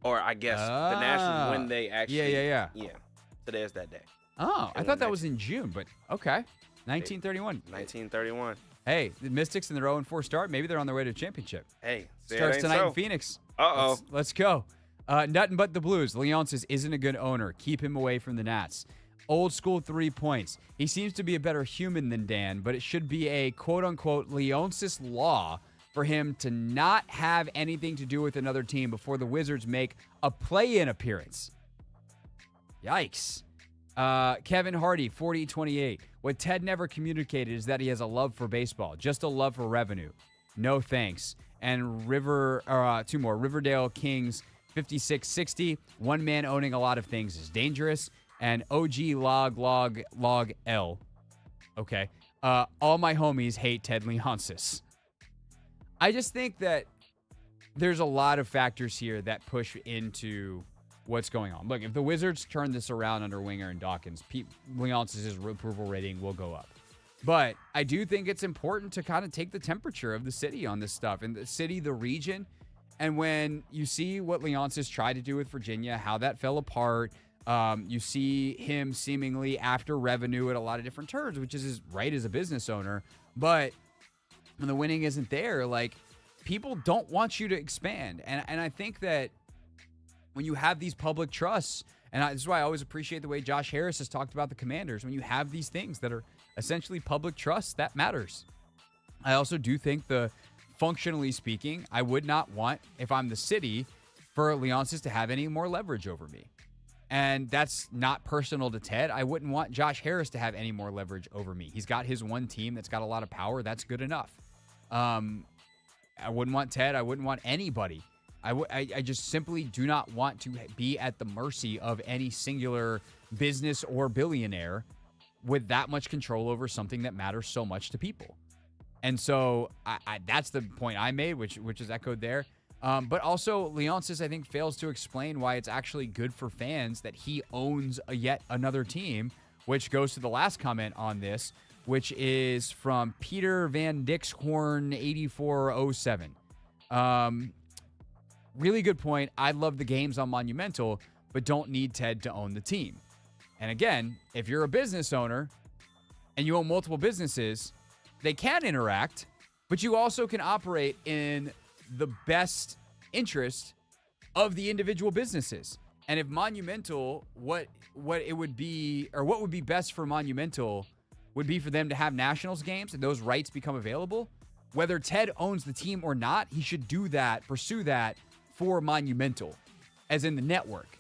Or I guess the Nationals when they actually... Yeah. Yeah. Today is that day. Oh, I thought that was in June, but okay. 1931. 1931. Hey, the Mystics in their 0-4 start, maybe they're on their way to a championship. Hey, starts tonight in Phoenix. Uh-oh. Let's go. Nothing but the Blues. Leonsis isn't a good owner. Keep him away from the Nats. Old school 3 points. He seems to be a better human than Dan, but it should be a quote-unquote Leonsis law for him to not have anything to do with another team before the Wizards make a play-in appearance. Yikes. Kevin Hardy, 40-28. What Ted never communicated is that he has a love for baseball, just a love for revenue. No thanks. And two more. Riverdale Kings, 56-60. One man owning a lot of things is dangerous. And OG log L. Okay. All my homies hate Ted Leonsis. I just think that there's a lot of factors here that push into what's going on. Look, if the Wizards turn this around under Winger and Dawkins, Leonsis' approval rating will go up. But I do think it's important to kind of take the temperature of the city on this stuff. And the city, the region, and when you see what Leonsis tried to do with Virginia, how that fell apart, you see him seemingly after revenue at a lot of different turns, which is his right as a business owner. But when the winning isn't there, like, people don't want you to expand. And I think that when you have these public trusts, and this is why I always appreciate the way Josh Harris has talked about the Commanders, when you have these things that are essentially public trusts, that matters. I also do think functionally speaking, I would not want, if I'm the city, for Leonsis to have any more leverage over me. And that's not personal to Ted. I wouldn't want Josh Harris to have any more leverage over me. He's got his one team that's got a lot of power. That's good enough. I wouldn't want Ted. I wouldn't want anybody. I just simply do not want to be at the mercy of any singular business or billionaire with that much control over something that matters so much to people. And so that's the point I made, which is echoed there. But also, Leonsis, I think, fails to explain why it's actually good for fans that he owns yet another team, which goes to the last comment on this, which is from Peter Van Dixhorn 8407. Really good point. I love the games on Monumental, but don't need Ted to own the team. And again, if you're a business owner and you own multiple businesses, they can interact, but you also can operate in the best interest of the individual businesses. And if Monumental, what it would be, or what would be best for Monumental would be for them to have Nationals games and those rights become available. Whether Ted owns the team or not, he should do that, pursue that for Monumental, as in the network.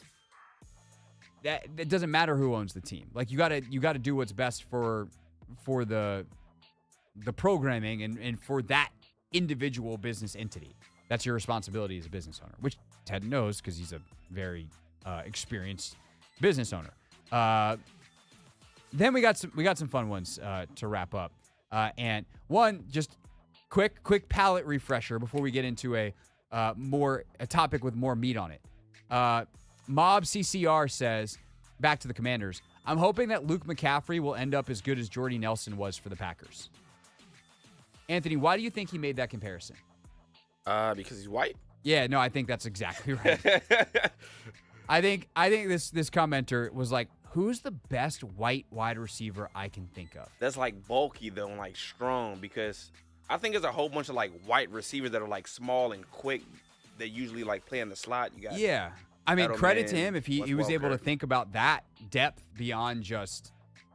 That doesn't matter who owns the team. Like, you gotta do what's best for the programming and for that individual business entity. That's your responsibility as a business owner, which Ted knows because he's a very experienced business owner. Then we got some fun ones to wrap up. And one, just quick palate refresher before we get into a topic with more meat on it. Mob CCR says, back to the Commanders, I'm hoping that Luke McCaffrey will end up as good as Jordy Nelson was for the Packers. Anthony, why do you think he made that comparison? Because he's white. Yeah, no, I think that's exactly right. I think this commenter was like, who's the best white wide receiver I can think of? That's like bulky though, and like strong, because I think there's a whole bunch of like white receivers that are like small and quick that usually like play in the slot. You got Yeah. I mean, credit to Edelman, him if he Wes was able to Welker. think about that depth beyond just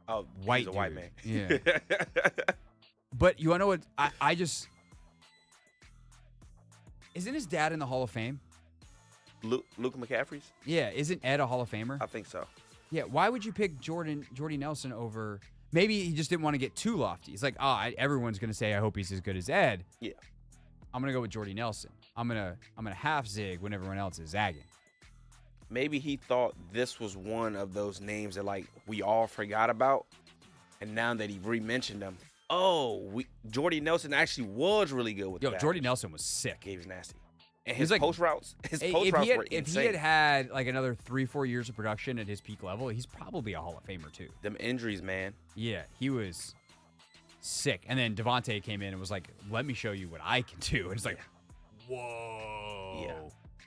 He's a white dude. man. Yeah. But you want to know what? I just. Isn't his dad in the Hall of Fame? Luke McCaffrey's? Yeah. Isn't Ed a Hall of Famer? I think so. Yeah. Why would you pick Jordy Nelson over. Maybe he just didn't want to get too lofty. He's like, everyone's going to say, I hope he's as good as Ed. Yeah. I'm going to go with Jordy Nelson. I'm gonna half zig when everyone else is zagging. Maybe he thought this was one of those names that like we all forgot about, and now that he re-mentioned them, Jordy Nelson actually was really good with. Yo, the Jordy Packers. Nelson was sick. He was nasty, and He's his like- post routes, If were he insane. had like another 3-4 years of production at his peak level, he's probably a Hall of Famer too. Them injuries, man. Yeah, he was sick. And then Devontae came in and was like, "Let me show you what I can do." And it's like, whoa.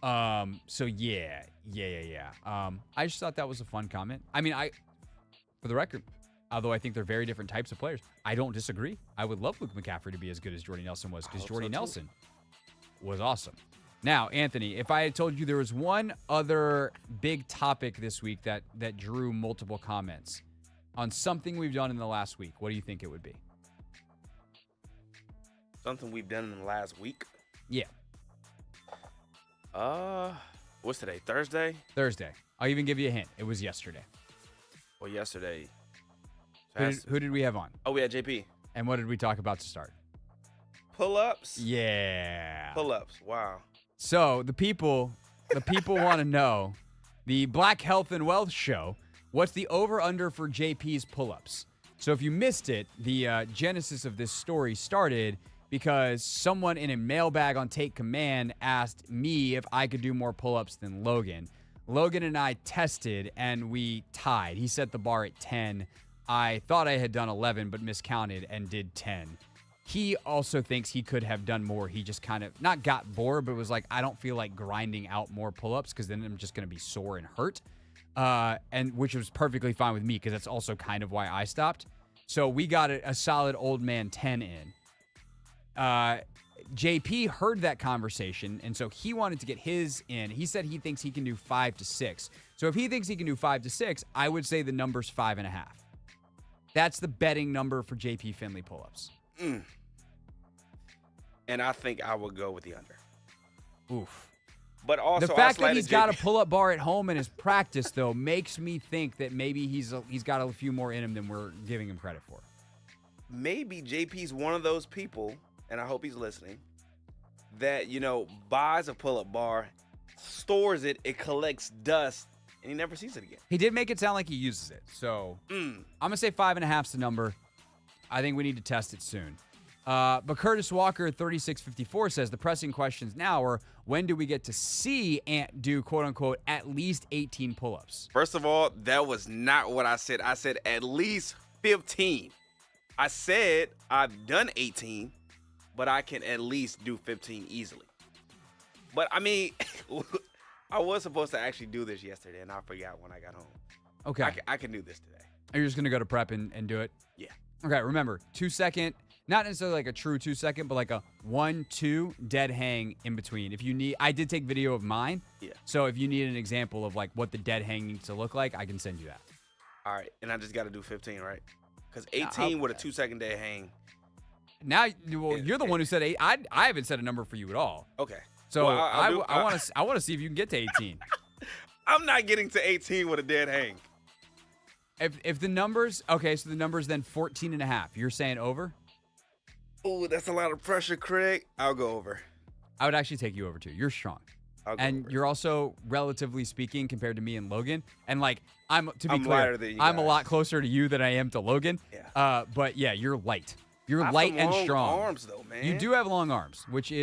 Yeah. So yeah. I just thought that was a fun comment. I mean, for the record, although I think they're very different types of players, I don't disagree. I would love Luke McCaffrey to be as good as Jordy Nelson was because hope Jordy so, too. Nelson was awesome. Now, Anthony, if I had told you there was one other big topic this week that drew multiple comments on something we've done in the last week, what do you think it would be? Something we've done in the last week. Yeah, What's today? Thursday? Thursday. I'll even give you a hint. It was yesterday. Or yesterday? Who did we have on? Oh, we had JP. And what did we talk about to start? Pull-ups. Yeah. Pull-ups. Wow. So the people want to know, the Black Health and Wealth Show, what's the over-under for JP's pull-ups? So if you missed it, the genesis of this story started because someone in a mailbag on Take Command asked me if I could do more pull-ups than Logan. Logan and I tested, and we tied. He set the bar at 10. I thought I had done 11, but miscounted and did 10. He also thinks he could have done more. He just kind of, not got bored, but was like, I don't feel like grinding out more pull-ups because then I'm just going to be sore and hurt. And which was perfectly fine with me because that's also kind of why I stopped. So we got a solid old man 10 in. JP heard that conversation, and so he wanted to get his in. He said he thinks he can do 5 to 6. So if he thinks he can do 5 to 6, I would say the number's 5.5. That's the betting number for JP Finley pull-ups. And I think I would go with the under. Oof. But also, The fact I that he's slighted got a JP. pull-up bar at home in his practice, though, makes me think that maybe he's got a few more in him than we're giving him credit for. Maybe JP's one of those people, and I hope he's listening, that, buys a pull-up bar, stores it, it collects dust, and he never sees it again. He did make it sound like he uses it. So I'm going to say 5.5's the number. I think we need to test it soon. But Curtis Walker, 3654, says the pressing questions now are, when do we get to see Ant do, quote-unquote, at least 18 pull-ups? First of all, that was not what I said. I said at least 15. I said I've done 18, but I can at least do 15 easily. But, I mean, I was supposed to actually do this yesterday, and I forgot when I got home. Okay. I can do this today. Are you just going to go to prep and do it? Yeah. Okay, remember, 2-second, not necessarily like a true 2-second, but like a 1-2 dead hang in between. If you need, I did take video of mine. Yeah. So if you need an example of like what the dead hang needs to look like, I can send you that. All right, and I just got to do 15, right? Because 18 with a 2-second day hang. Now, well, you're the one who said 8. I haven't set a number for you at all. Okay. So Well, I want to see if you can get to 18. I'm not getting to 18 with a dead hang. If the numbers, okay, so the number's then 14.5. You're saying over? Ooh, that's a lot of pressure, Craig. I'll go over. I would actually take you over too. You're strong. I'll go And over. you're also, relatively speaking, compared to me and Logan. And like, I'm lighter lighter clear, than you I'm a guys. lot closer to you than I am to Logan. Yeah. But yeah, you're light. You're I have light some and long strong. arms, though, man. You do have long arms, which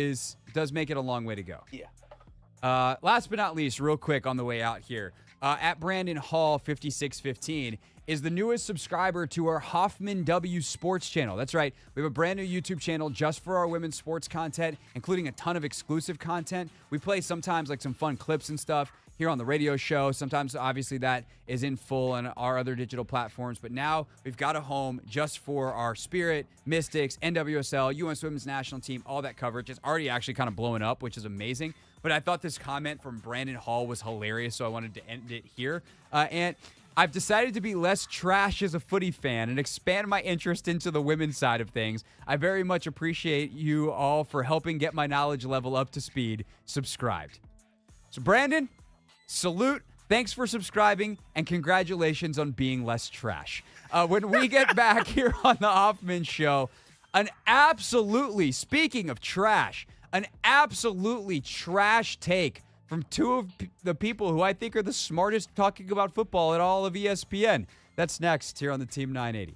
does make it a long way to go. Yeah. Last but not least, real quick on the way out here, at Brandon Hall 5615 is the newest subscriber to our Hoffman W Sports channel. That's right. We have a brand new YouTube channel just for our women's sports content, including a ton of exclusive content. We play sometimes like some fun clips and stuff. here on the radio show. Sometimes, obviously, that is in full on our other digital platforms. But now we've got a home just for our Spirit, Mystics, NWSL, U.S. Women's National Team, all that coverage. It's already actually kind of blowing up, which is amazing. But I thought this comment from Brandon Hall was hilarious, so I wanted to end it here. And I've decided to be less trash as a footy fan and expand my interest into the women's side of things. I very much appreciate you all for helping get my knowledge level up to speed. Subscribed. So, Brandon, salute. Thanks for subscribing, and congratulations on being less trash. When we get back here on the Hoffman Show, speaking of trash, an absolutely trash take from two of the people who I think are the smartest talking about football at all of ESPN. That's next here on the Team 980.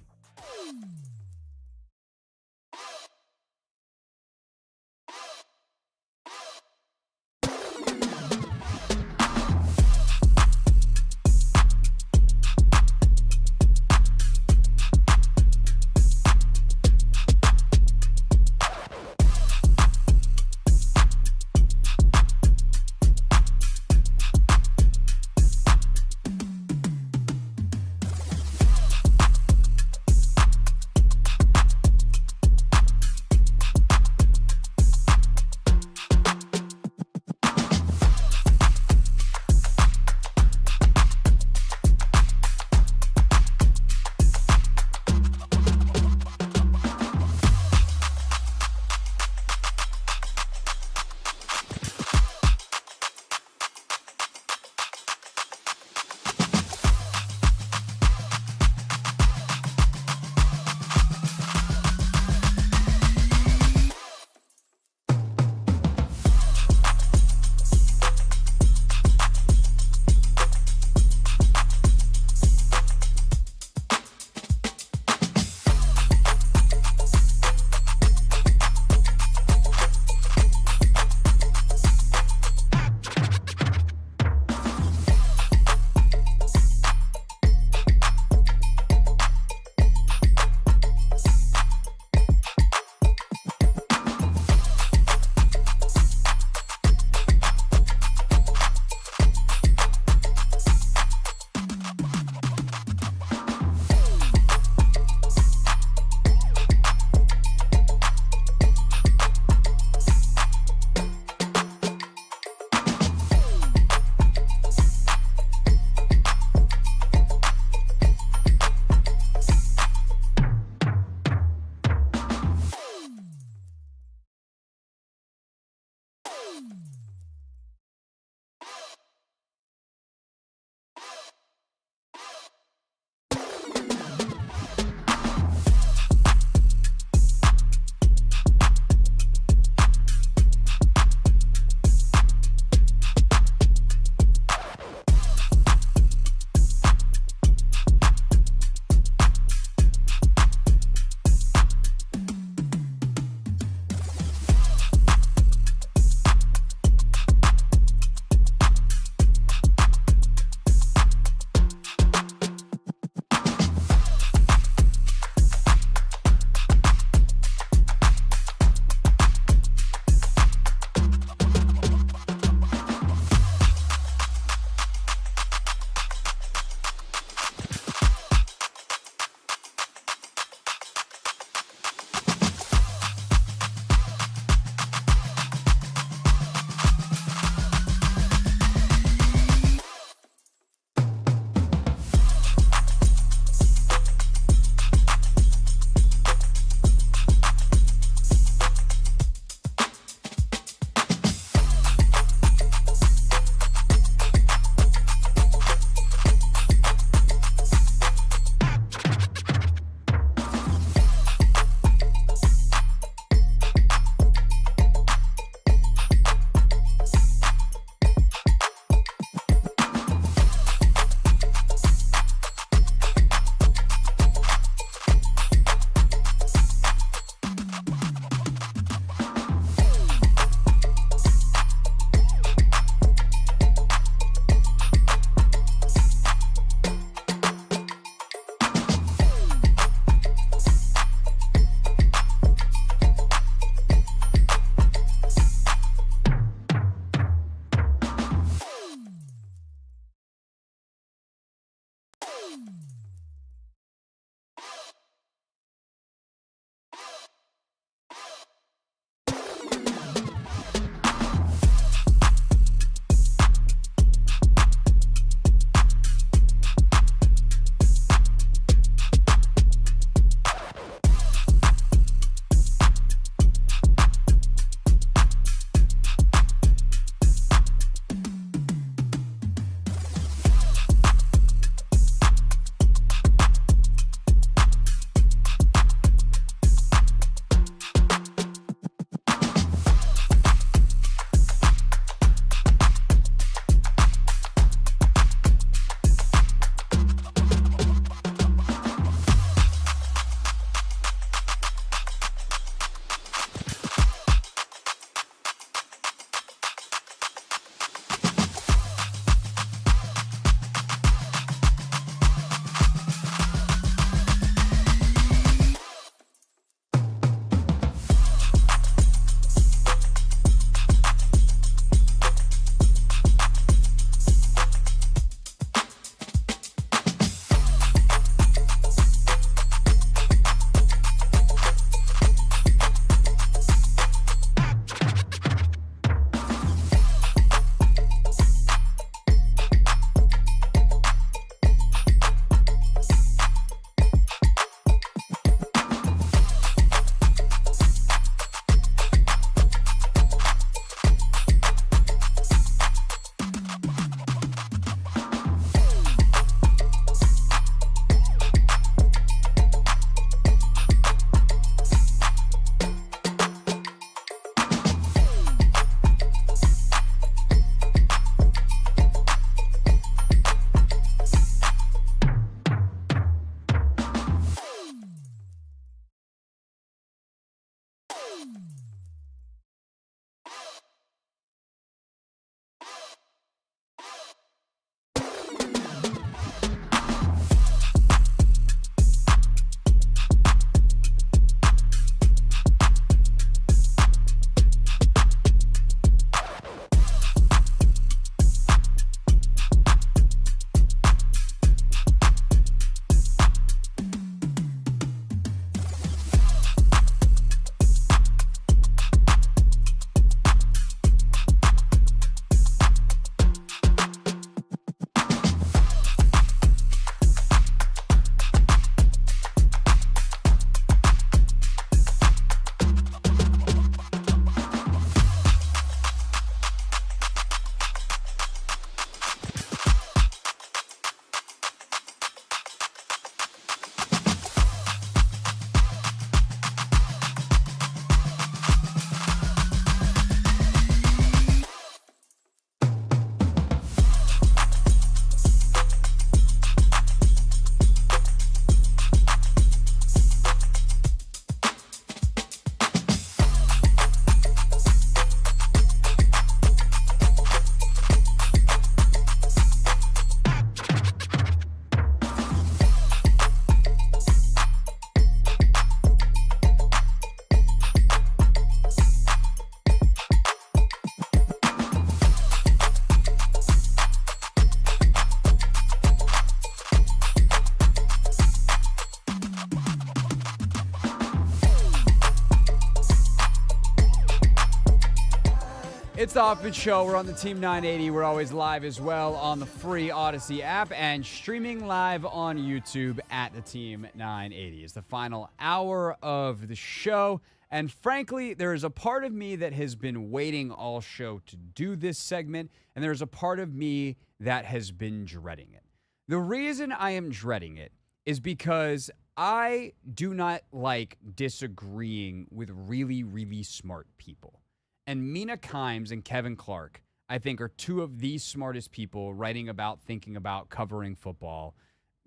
It's the Hoffman Show. We're on the Team 980. We're always live as well on the free Odyssey app and streaming live on YouTube at the Team 980. It's the final hour of the show. And frankly, there is a part of me that has been waiting all show to do this segment, and there's a part of me that has been dreading it. The reason I am dreading it is because I do not like disagreeing with really, really smart people. And Mina Kimes and Kevin Clark, I think, are two of the smartest people writing about, thinking about, covering football,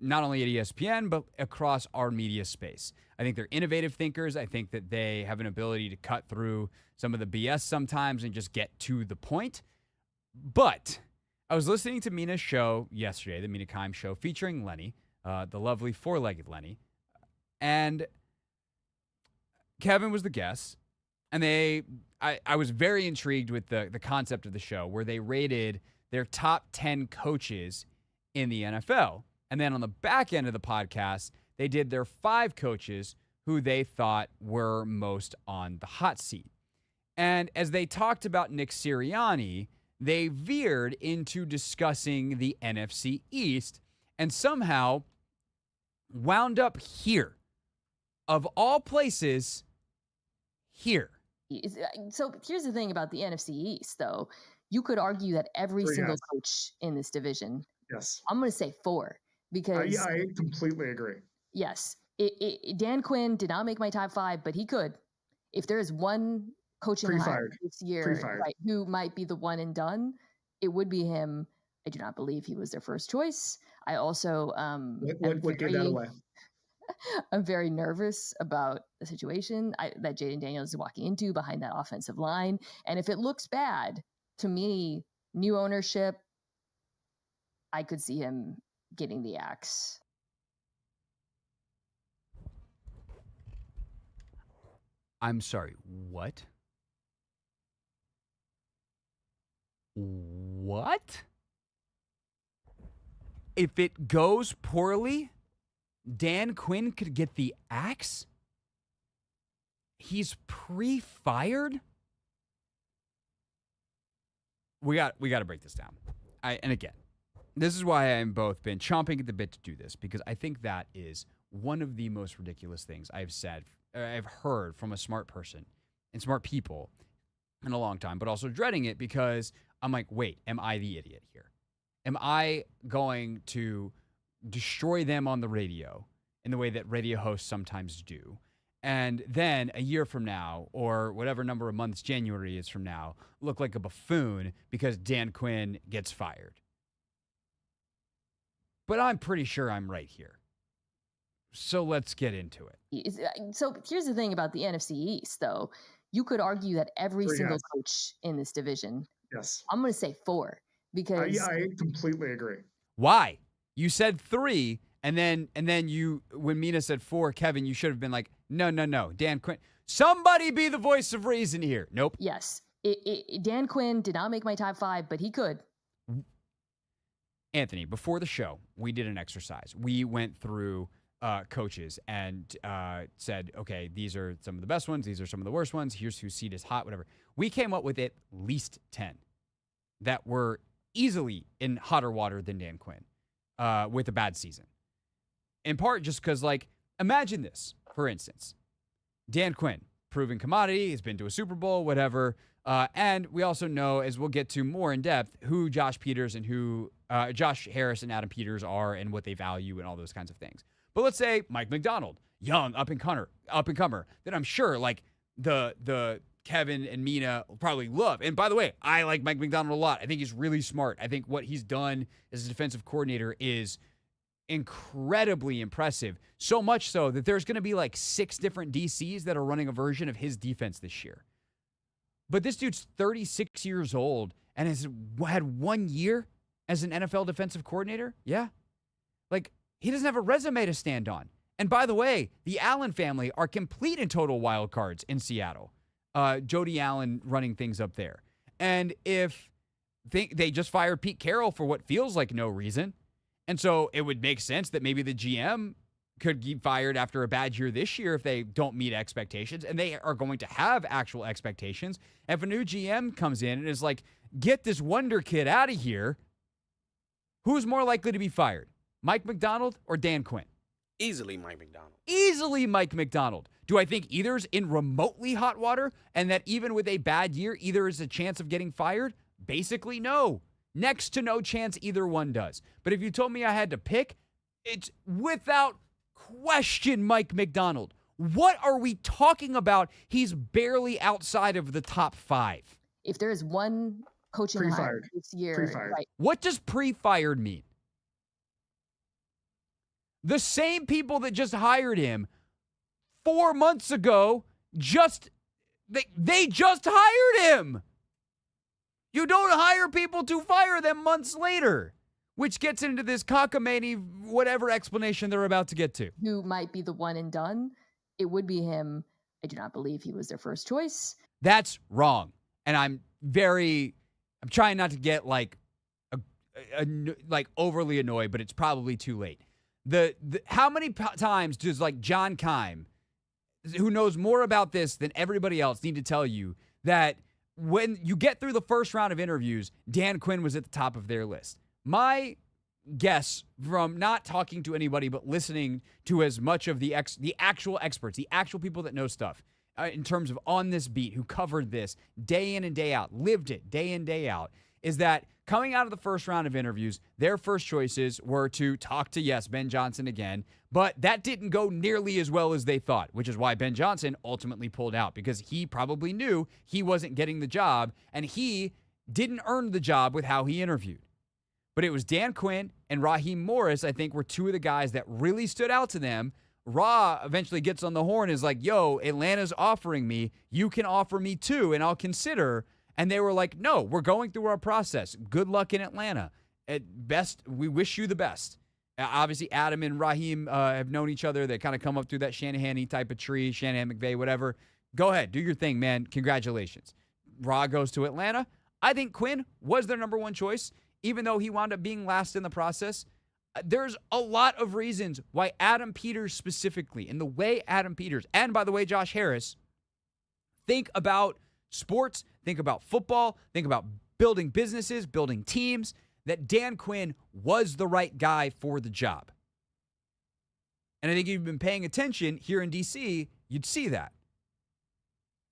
not only at ESPN, but across our media space. I think they're innovative thinkers. I think that they have an ability to cut through some of the BS sometimes and just get to the point. But I was listening to Mina's show yesterday, the Mina Kimes show, featuring Lenny, the lovely four-legged Lenny. And Kevin was the guest. And I was very intrigued with the concept of the show where they rated their top 10 coaches in the NFL. And then on the back end of the podcast, they did their 5 coaches who they thought were most on the hot seat. And as they talked about Nick Sirianni, they veered into discussing the NFC East and somehow wound up here. Of all places, here. So here's the thing about the NFC East, though. You could argue that every single coach in this division. Yes. I'm going to say 4 because. I completely agree. Yes. Dan Quinn did not make my top 5, but he could. If there is one coaching hire this year who might be the one and done, it would be him. I do not believe he was their first choice. I also what gave that away? I'm very nervous about the situation that Jaden Daniels is walking into behind that offensive line. And if it looks bad, to me, new ownership, I could see him getting the axe. I'm sorry, what? What? If it goes poorly, Dan Quinn could get the axe? He's pre-fired? We got to break this down. And again, this is why I'm both been chomping at the bit to do this, because I think that is one of the most ridiculous things I've heard from a smart person and smart people in a long time, but also dreading it because I'm like, wait, am I the idiot here? Am I going to destroy them on the radio in the way that radio hosts sometimes do? And then a year from now, or whatever number of months January is from now, look like a buffoon because Dan Quinn gets fired. But I'm pretty sure I'm right here. So let's get into it. So here's the thing about the NFC East, though. You could argue that every single coach in this division. Yes. I'm going to say 4 because. I completely agree. Why? You said 3, and then you, when Mina said 4, Kevin, you should have been like, no, Dan Quinn. Somebody be the voice of reason here. Nope. Yes. Dan Quinn did not make my top 5, but he could. Anthony, before the show, we did an exercise. We went through coaches and said, okay, these are some of the best ones. These are some of the worst ones. Here's whose seat is hot, whatever. We came up with at least 10 that were easily in hotter water than Dan Quinn with a bad season. In part just because, like, imagine this, for instance. Dan Quinn, proven commodity, has been to a Super Bowl, whatever. And we also know, as we'll get to more in depth, who Josh Harris and Adam Peters are and what they value and all those kinds of things. But let's say Mike McDonald, young up-and-comer, that I'm sure, like, the Kevin and Mina will probably love. And by the way, I like Mike McDonald a lot. I think he's really smart. I think what he's done as a defensive coordinator is incredibly impressive. So much so that there's going to be like 6 different DCs that are running a version of his defense this year. But this dude's 36 years old and has had 1 year as an NFL defensive coordinator. Yeah. Like, he doesn't have a resume to stand on. And by the way, the Allen family are complete and total wild cards in Seattle. Jody Allen running things up there. And if they just fired Pete Carroll for what feels like no reason. And so it would make sense that maybe the GM could get fired after a bad year this year if they don't meet expectations, and they are going to have actual expectations. If a new GM comes in and is like, get this wonder kid out of here, who's more likely to be fired? Mike Macdonald or Dan Quinn? Easily Mike Macdonald. Easily Mike Macdonald. Do I think either's in remotely hot water and that even with a bad year, either is a chance of getting fired? Basically, no. Next to no chance either one does. But if you told me I had to pick, it's without question Mike Macdonald. What are we talking about? He's barely outside of the top 5. If there is one coaching hire this year, Pre-fired. right? What does pre-fired mean? The same people that just hired him 4 months ago they just hired him. You don't hire people to fire them months later, which gets into this cockamamie whatever explanation they're about to get to. Who might be the one and done? It would be him. I do not believe he was their first choice. That's wrong. And I'm trying not to get like overly annoyed, but it's probably too late. How many times does like John Keim, who knows more about this than everybody else, need to tell you that when you get through the first round of interviews, Dan Quinn was at the top of their list? My guess from not talking to anybody but listening to as much of the actual experts, the actual people that know stuff in terms of on this beat, who covered this day in and day out, lived it day in, day out, is that coming out of the first round of interviews, their first choices were to talk to, yes, Ben Johnson again, but that didn't go nearly as well as they thought, which is why Ben Johnson ultimately pulled out, because he probably knew he wasn't getting the job, and he didn't earn the job with how he interviewed. But it was Dan Quinn and Raheem Morris, I think, were two of the guys that really stood out to them. Ra eventually gets on the horn and is like, yo, Atlanta's offering me. You can offer me too, and I'll consider. And they were like, no, we're going through our process. Good luck in Atlanta. At best, we wish you the best. Obviously, Adam and Raheem have known each other. They kind of come up through that Shanahan-y type of tree, Shanahan-McVay, whatever. Go ahead. Do your thing, man. Congratulations. Ra goes to Atlanta. I think Quinn was their number one choice, even though he wound up being last in the process. There's a lot of reasons why Adam Peters specifically, and the way Adam Peters, and by the way, Josh Harris, think about sports, think about football, think about building businesses, building teams, that Dan Quinn was the right guy for the job. And I think if you've been paying attention here in D.C., you'd see that.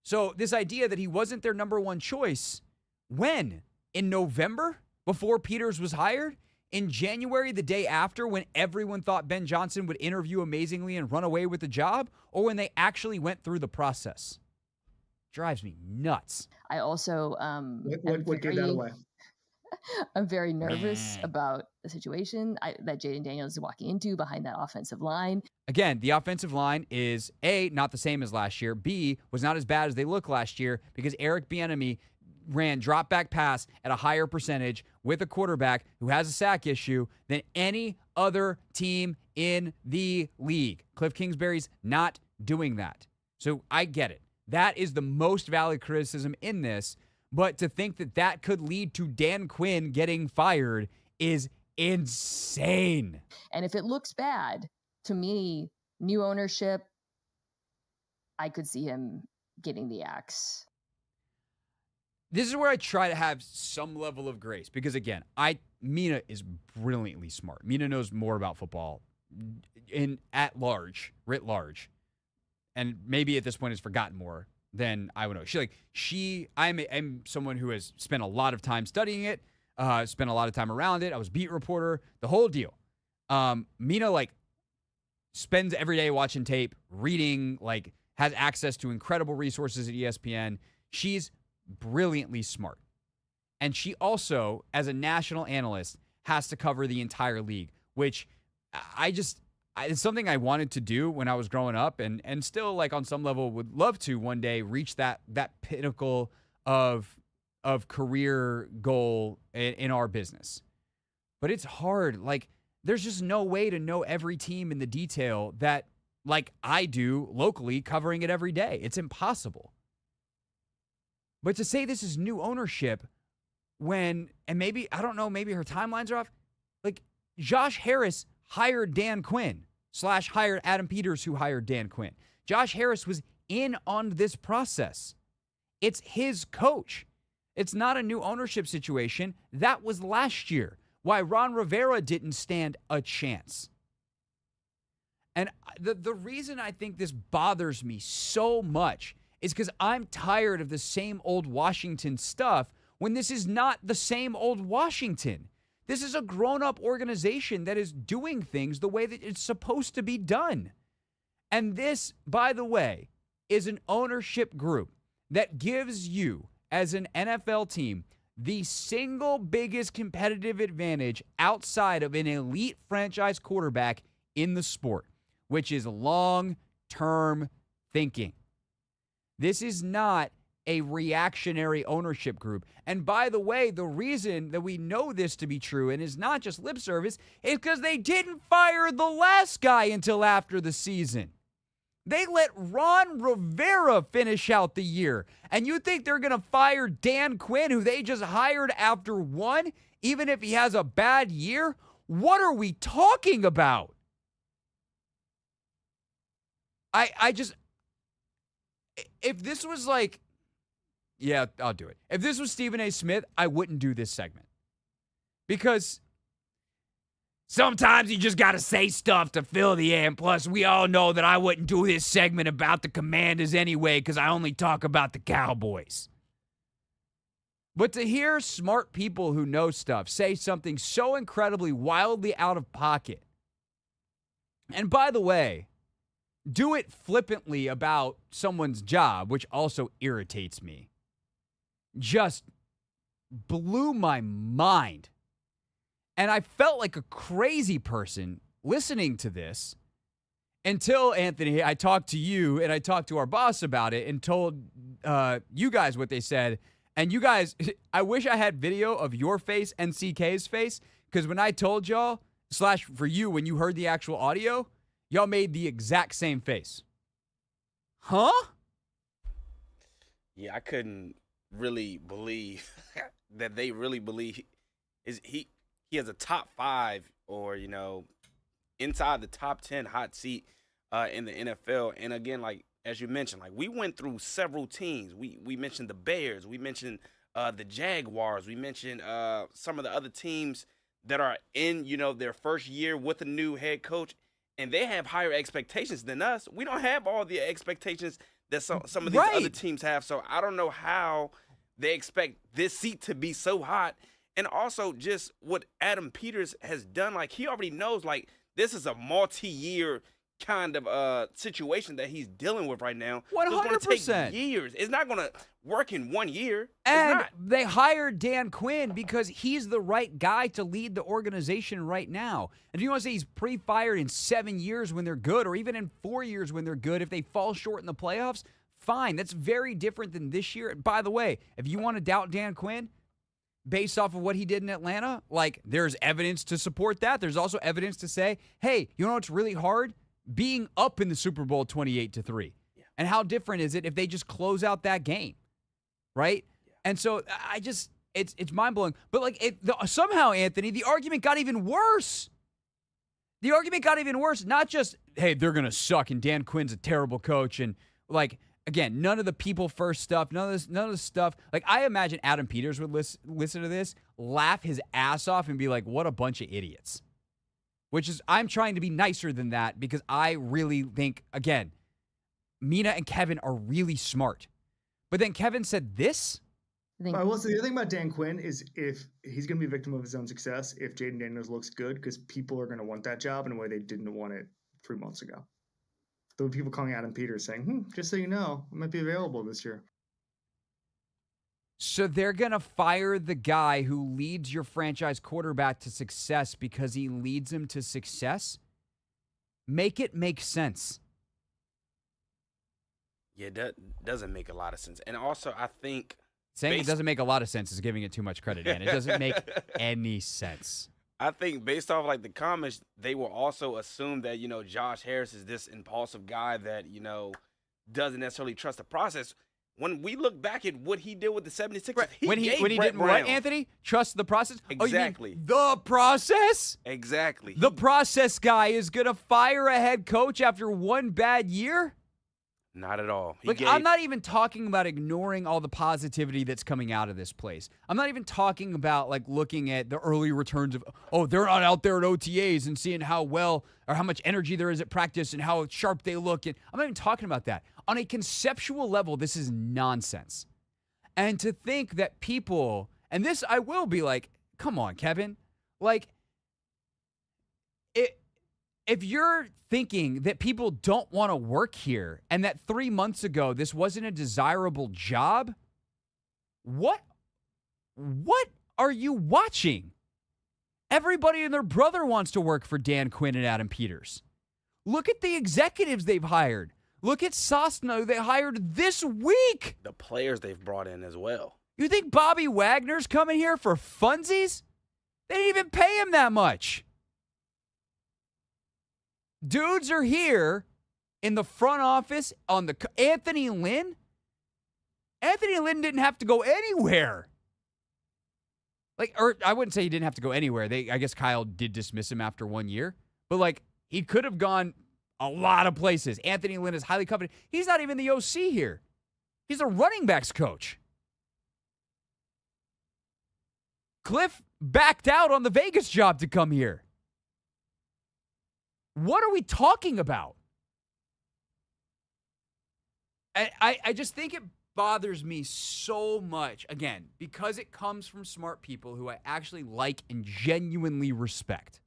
So this idea that he wasn't their number one choice, when? In November, before Peters was hired? In January, the day after, when everyone thought Ben Johnson would interview amazingly and run away with the job? Or when they actually went through the process? Drives me nuts. I also what gave that away? I'm very nervous about the situation that Jaden Daniels is walking into behind that offensive line. Again, the offensive line is A, not the same as last year. B, was not as bad as they looked last year because Eric Bieniemy ran drop back pass at a higher percentage with a quarterback who has a sack issue than any other team in the league. Cliff Kingsbury's not doing that. So I get it. That is the most valid criticism in this. But to think that that could lead to Dan Quinn getting fired is insane. And if it looks bad, to me, new ownership, I could see him getting the axe. This is where I try to have some level of grace because, again, Mina is brilliantly smart. Mina knows more about football writ large, and maybe at this point has forgotten more than I would know. I'm someone who has spent a lot of time studying it, spent a lot of time around it. I was beat reporter, the whole deal. Mina spends every day watching tape, reading, has access to incredible resources at ESPN. She's brilliantly smart. And she also, as a national analyst, has to cover the entire league, which it's something I wanted to do when I was growing up and still, on some level, would love to one day reach that pinnacle of career goal in our business. But it's hard. There's just no way to know every team in the detail that, I do locally, covering it every day. It's impossible. But to say this is new ownership and maybe, I don't know, maybe her timelines are off. Josh Harris hired Dan Quinn. / hired Adam Peters, who hired Dan Quinn. Josh Harris was in on this process. It's his coach. It's not a new ownership situation. That was last year. Why Ron Rivera didn't stand a chance. And the reason I think this bothers me so much is because I'm tired of the same old Washington stuff when this is not the same old Washington. This is a grown-up organization that is doing things the way that it's supposed to be done. And this, by the way, is an ownership group that gives you, as an NFL team, the single biggest competitive advantage outside of an elite franchise quarterback in the sport, which is long-term thinking. This is not a reactionary ownership group. And by the way, the reason that we know this to be true and is not just lip service is because they didn't fire the last guy until after the season. They let Ron Rivera finish out the year. And you think they're going to fire Dan Quinn, who they just hired after one, even if he has a bad year? What are we talking about? If this was like, yeah, I'll do it. If this was Stephen A. Smith, I wouldn't do this segment. Because sometimes you just got to say stuff to fill the air. And plus, we all know that I wouldn't do this segment about the Commanders anyway because I only talk about the Cowboys. But to hear smart people who know stuff say something so incredibly wildly out of pocket, and by the way, do it flippantly about someone's job, which also irritates me, just blew my mind. And I felt like a crazy person listening to this until, Anthony, I talked to you and I talked to our boss about it and told you guys what they said. And you guys, I wish I had video of your face and CK's face, because when I told y'all, / for you, when you heard the actual audio, y'all made the exact same face. Huh? Yeah, I couldn't really believe that they really believe he has a top 5 or, inside the top 10 hot seat in the NFL. And again, like as you mentioned, like we went through several teams. We mentioned the Bears, we mentioned the Jaguars, we mentioned some of the other teams that are in, their first year with a new head coach, and they have higher expectations than us. We don't have all the expectations that some of these other teams have. So I don't know how they expect this seat to be so hot. And also just what Adam Peters has done, like he already knows, like this is a multi-year kind of situation that he's dealing with right now. 100%. It's going to take years. It's not going to work in 1 year. And they hired Dan Quinn because he's the right guy to lead the organization right now. And if you want to say he's pre-fired in 7 years when they're good, or even in 4 years when they're good, if they fall short in the playoffs, fine. That's very different than this year. By the way, if you want to doubt Dan Quinn, based off of what he did in Atlanta, like there's evidence to support that. There's also evidence to say, hey, you know what's really hard? Being up in the Super Bowl 28-3. Yeah. And how different is it if they just close out that game? Right? Yeah. And so it's mind-blowing. But like somehow, Anthony, the argument got even worse. The argument got even worse. Not just, hey, they're going to suck and Dan Quinn's a terrible coach. And like, again, none of the people first stuff, none of the stuff. Like, I imagine Adam Peters would listen to this, laugh his ass off, and be like, what a bunch of idiots. Which is, I'm trying to be nicer than that because I really think, again, Mina and Kevin are really smart. But then Kevin said this. Well, so the other thing about Dan Quinn is if he's going to be a victim of his own success if Jaden Daniels looks good, because people are going to want that job in a way they didn't want it 3 months ago. There were people calling Adam Peters saying, just so you know, I might be available this year. So they're going to fire the guy who leads your franchise quarterback to success because he leads him to success? Make it make sense. Yeah, that doesn't make a lot of sense. And also, I think saying it doesn't make a lot of sense is giving it too much credit, Dan. It doesn't make any sense. I think based off like the comments, they will also assume that, Josh Harris is this impulsive guy that, doesn't necessarily trust the process. when we look back at what he did with the 76ers, when he Brett didn't Brown. what, Anthony? Trust the process? Exactly. Oh, you mean the process? Exactly. The process guy is going to fire a head coach after one bad year? Not at all. Look, I'm not even talking about ignoring all the positivity that's coming out of this place. I'm not even talking about like looking at the early returns of, oh, they're not out there at OTAs and seeing how well or how much energy there is at practice and how sharp they look. And I'm not even talking about that. On a conceptual level, this is nonsense. And to think that people, and this I will be like, come on, Kevin. Like, if you're thinking that people don't want to work here and that 3 months ago this wasn't a desirable job, what are you watching? Everybody and their brother wants to work for Dan Quinn and Adam Peters. Look at the executives they've hired. Look at Sosno they hired this week. The players they've brought in as well. You think Bobby Wagner's coming here for funsies? They didn't even pay him that much. Dudes are here in the front office on the Anthony Lynn. Anthony Lynn didn't have to go anywhere. Or I wouldn't say he didn't have to go anywhere. I guess Kyle did dismiss him after 1 year. But he could have gone a lot of places. Anthony Lynn is highly coveted. He's not even the OC here. He's a running backs coach. Cliff backed out on the Vegas job to come here. What are we talking about? I just think it bothers me so much, again, because it comes from smart people who I actually like and genuinely respect.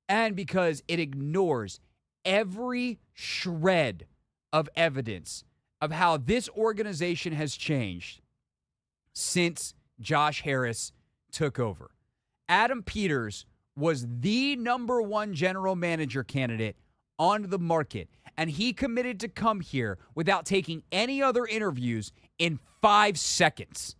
And because it ignores every shred of evidence of how this organization has changed since Josh Harris took over. Adam Peters was the number one general manager candidate on the market, and he committed to come here without taking any other interviews in 5 seconds.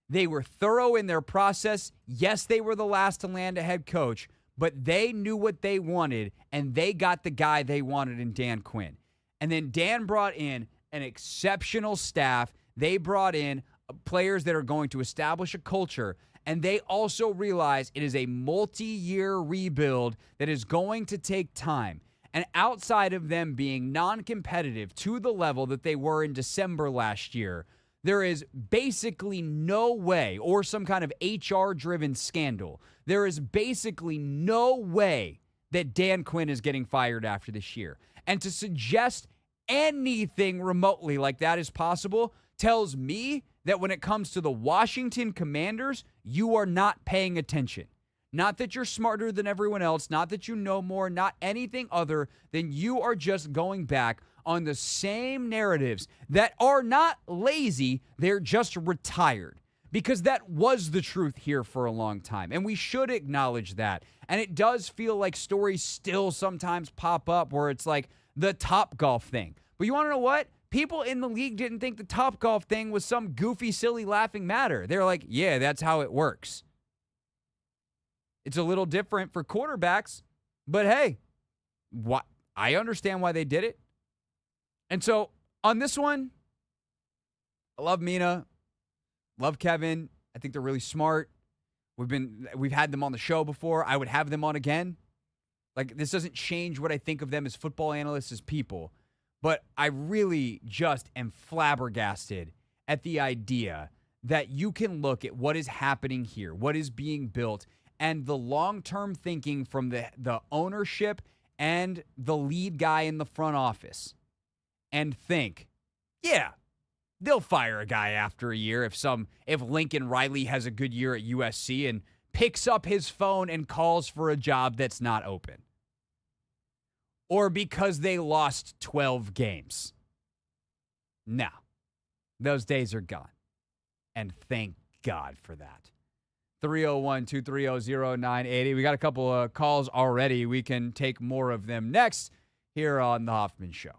They were thorough in their process. Yes, they were the last to land a head coach, but they knew what they wanted, and they got the guy they wanted in Dan Quinn. And then Dan brought in an exceptional staff. They brought in players that are going to establish a culture. And they also realize it is a multi-year rebuild that is going to take time. And outside of them being non-competitive to the level that they were in December last year, there is basically no way, or some kind of HR-driven scandal, there is basically no way that Dan Quinn is getting fired after this year. And to suggest anything remotely like that is possible tells me that when it comes to the Washington Commanders, you are not paying attention. Not that you're smarter than everyone else, not that you know more, not anything other than you are just going back on the same narratives that are not lazy, they're just retired. Because that was the truth here for a long time, and we should acknowledge that. And it does feel like stories still sometimes pop up where it's like the Topgolf thing. But you want to know what? People in the league didn't think the Topgolf thing was some goofy, silly, laughing matter. They're like, yeah, that's how it works. It's a little different for quarterbacks, but hey, I understand why they did it. And so on this one, I love Mina, love Kevin. I think they're really smart. We've had them on the show before. I would have them on again. This doesn't change what I think of them as football analysts, as people. But I really just am flabbergasted at the idea that you can look at what is happening here, what is being built, and the long-term thinking from the ownership and the lead guy in the front office, and think, yeah, they'll fire a guy after a year if Lincoln Riley has a good year at USC and picks up his phone and calls for a job that's not open. Or because they lost 12 games. No, those days are gone. And thank God for that. 301-230-0980. We got a couple of calls already. We can take more of them next here on The Hoffman Show.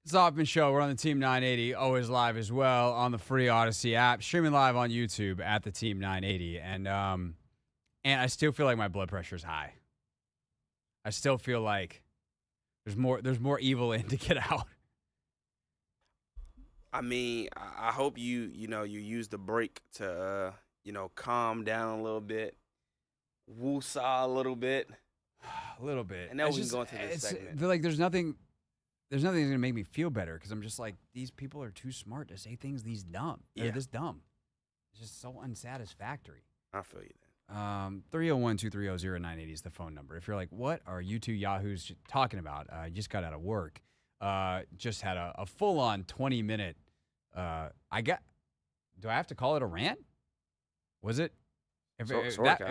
It's the Hoffman Show. We're on the Team 980, always live as well on the free Odyssey app, streaming live on YouTube at the Team 980. And I still feel like my blood pressure is high. I still feel like there's more evil in to get out. I mean, I hope you use the break to calm down a little bit, woo-saw a little bit, a little bit, and then we can go into this segment. Like there's nothing that's gonna make me feel better because I'm just like, these people are too smart to say things this dumb. It's just so unsatisfactory. I feel you then. 301-230-0980 is the phone number. If you're like, what are you two yahoos talking about? I just got out of work. Just had a full-on 20-minute. Do I have to call it a rant? Was it? If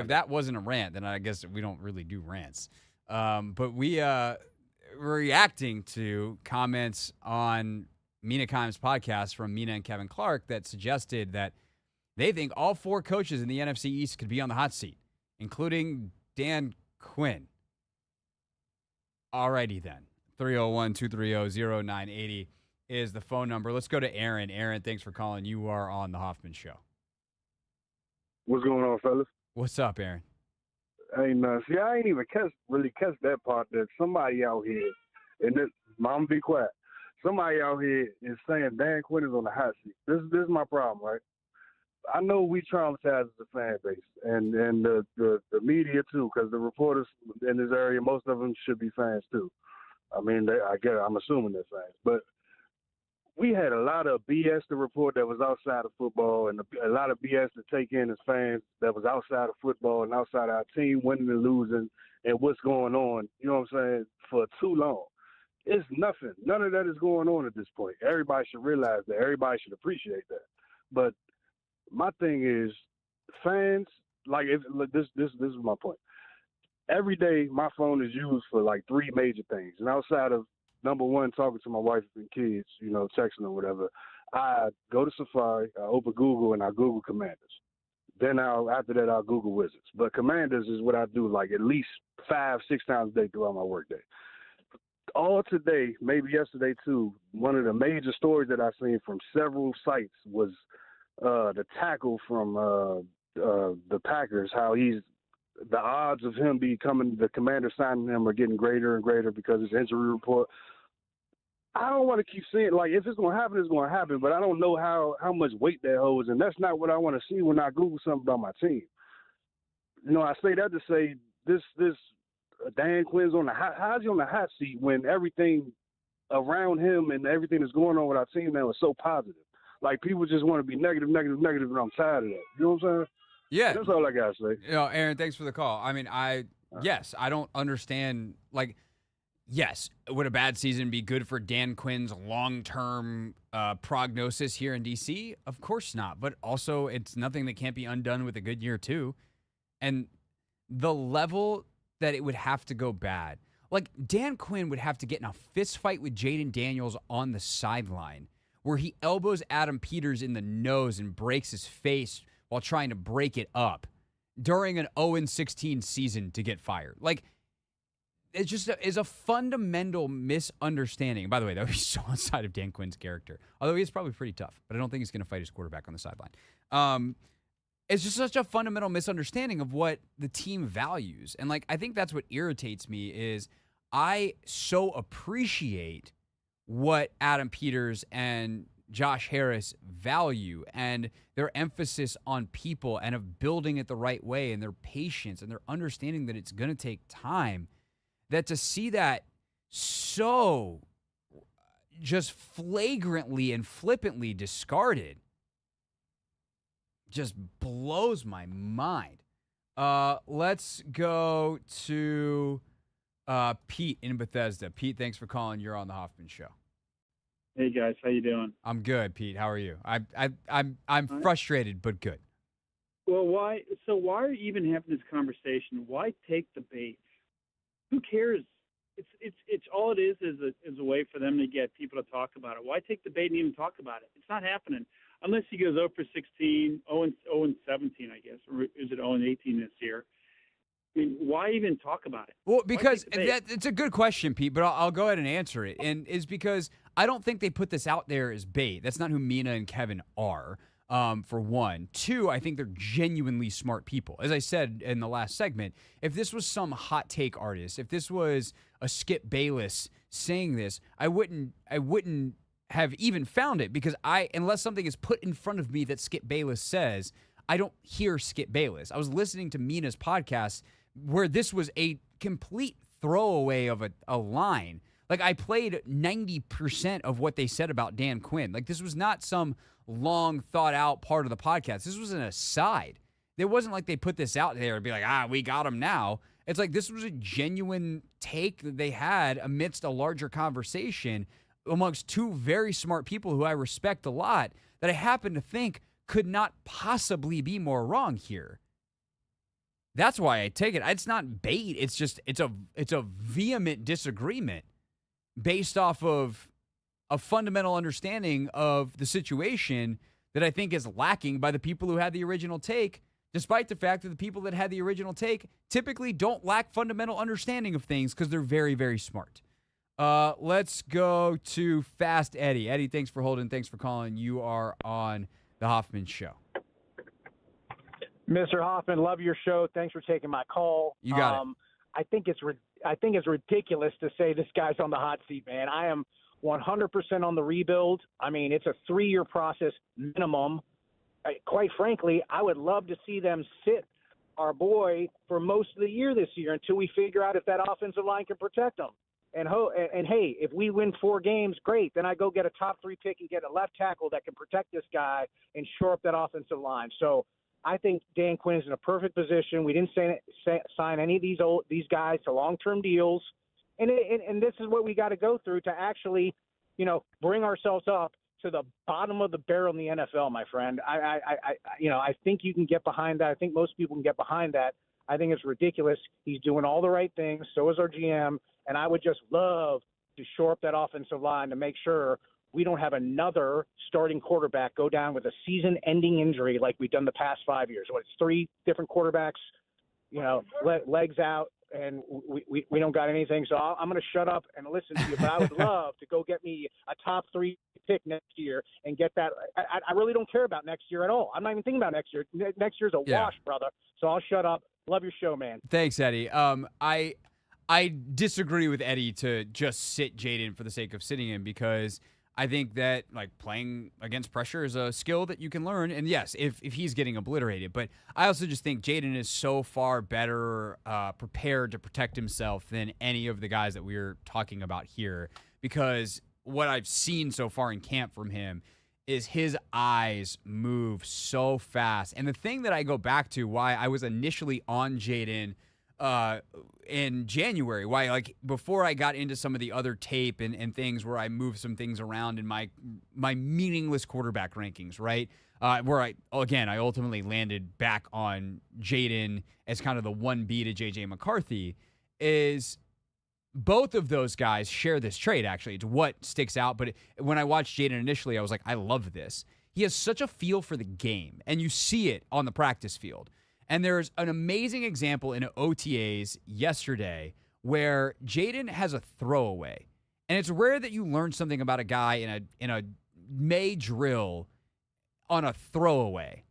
that wasn't a rant, then I guess we don't really do rants. But we were reacting to comments on Mina Kimes' podcast from Mina and Kevin Clark that suggested that they think all 4 coaches in the NFC East could be on the hot seat, including Dan Quinn. Alrighty then. 301-230-0980 is the phone number. Let's go to Aaron. Aaron, thanks for calling. You are on the Hoffman Show. What's going on, fellas? What's up, Aaron? Hey, man. See, I ain't even really catch that part that somebody out here, and this, Mom, be quiet. Somebody out here is saying Dan Quinn is on the hot seat. This is my problem, right? I know we traumatized as a fan base and the media too, because the reporters in this area, most of them should be fans too. I mean, I'm assuming they're fans, but we had a lot of BS to report that was outside of football, and a lot of BS to take in as fans that was outside of football and outside our team winning and losing and what's going on. You know what I'm saying? For too long, it's nothing. None of that is going on at this point. Everybody should realize that. Everybody should appreciate that. But my thing is, fans, this is my point. Every day, my phone is used for like 3 major things. And outside of, number one, talking to my wife and kids, texting or whatever, I go to Safari, I open Google, and I Google Commanders. Then after that, I'll Google Wizards. But Commanders is what I do like at least 5-6 times a day throughout my workday. All today, maybe yesterday too, one of the major stories that I've seen from several sites was the tackle from the Packers, how the odds of him becoming the Commander signing him are getting greater and greater because his injury report. I don't want to keep saying, if it's going to happen, it's going to happen, but I don't know how much weight that holds, and that's not what I want to see when I Google something about my team. I say that to say this Dan Quinn's on the how's he on the hot seat when everything around him and everything that's going on with our team now is so positive. Like, people just want to be negative, and I'm tired of that. You know what I'm saying? Yeah. That's all I got to say. Aaron, thanks for the call. I mean, I don't understand. Yes, would a bad season be good for Dan Quinn's long-term prognosis here in D.C.? Of course not. But also, it's nothing that can't be undone with a good year, too. And the level that it would have to go bad. Dan Quinn would have to get in a fist fight with Jaden Daniels on the sideline, where he elbows Adam Peters in the nose and breaks his face while trying to break it up during an 0-16 season to get fired. It just is a fundamental misunderstanding. By the way, that would be so outside of Dan Quinn's character. Although he's probably pretty tough, but I don't think he's going to fight his quarterback on the sideline. It's just such a fundamental misunderstanding of what the team values. And I think that's what irritates me is I so appreciate what Adam Peters and Josh Harris value and their emphasis on people and of building it the right way and their patience and their understanding that it's going to take time, that to see that so just flagrantly and flippantly discarded just blows my mind. Let's go to Pete in Bethesda. Pete, thanks for calling. You're on the Hoffman Show. Hey guys, how you doing? I'm good, Pete. How are you? I'm frustrated, but good. Well, why are you even having this conversation? Why take the bait? Who cares? It's all it is a way for them to get people to talk about it. Why take the bait and even talk about it? It's not happening unless he goes 0 for 16, 0 and 17, I guess, or is it 0 and 18 this year? I mean, why even talk about it? Well, because it's a good question, Pete, but I'll go ahead and answer it. And it's because I don't think they put this out there as bait. That's not who Mina and Kevin are, for one. Two, I think they're genuinely smart people. As I said in the last segment, if this was some hot take artist, if this was a Skip Bayless saying this, I wouldn't have even found it, because unless something is put in front of me that Skip Bayless says, I don't hear Skip Bayless. I was listening to Mina's podcast where this was a complete throwaway of a line. Like, I played 90% of what they said about Dan Quinn. Like, this was not some long thought out part of the podcast. This was an aside. It wasn't like they put this out there and be like, we got him now. It's like this was a genuine take that they had amidst a larger conversation amongst two very smart people who I respect a lot, that I happen to think could not possibly be more wrong here. That's why I take it. It's not bait. It's just it's a vehement disagreement based off of a fundamental understanding of the situation that I think is lacking by the people who had the original take, despite the fact that the people that had the original take typically don't lack fundamental understanding of things because they're very, very smart. Let's go to Fast Eddie. Eddie, thanks for holding. Thanks for calling. You are on the Hoffman Show. Mr. Hoffman, love your show. Thanks for taking my call. You got it. I think it's ridiculous to say this guy's on the hot seat, man. I am 100% on the rebuild. I mean, it's a 3-year process minimum. Quite frankly, I would love to see them sit our boy for most of the year this year until we figure out if that offensive line can protect him. And hey, if we win 4 games, great. Then I go get a top 3 pick and get a left tackle that can protect this guy and shore up that offensive line. So I think Dan Quinn is in a perfect position. We didn't sign any of these guys to long-term deals, and this is what we got to go through to actually, bring ourselves up to the bottom of the barrel in the NFL, my friend. I think you can get behind that. I think most people can get behind that. I think it's ridiculous. He's doing all the right things. So is our GM. And I would just love to shore up that offensive line to make sure we don't have another starting quarterback go down with a season-ending injury like we've done the past 5 years. It's 3 different quarterbacks, legs out, and we don't got anything. So I'm going to shut up and listen to you. But I would love to go get me a top 3 pick next year and get that. I really don't care about next year at all. I'm not even thinking about next year. Next year's a wash, brother. So I'll shut up. Love your show, man. Thanks, Eddie. I disagree with Eddie to just sit Jaden for the sake of sitting him, because I think that playing against pressure is a skill that you can learn. And yes, if he's getting obliterated, but I also just think Jaden is so far better prepared to protect himself than any of the guys that we're talking about here, because what I've seen so far in camp from him is his eyes move so fast. And the thing that I go back to why I was initially on Jaden in January, why before I got into some of the other tape and things where I moved some things around in my meaningless quarterback rankings, right? Where I ultimately landed back on Jaden as kind of the 1B to JJ McCarthy, is both of those guys share this trait, actually. It's what sticks out. But when I watched Jaden initially, I was like, I love this. He has such a feel for the game, and you see it on the practice field. And there's an amazing example in OTAs yesterday where Jaden has a throwaway. And it's rare that you learn something about a guy in a May drill on a throwaway.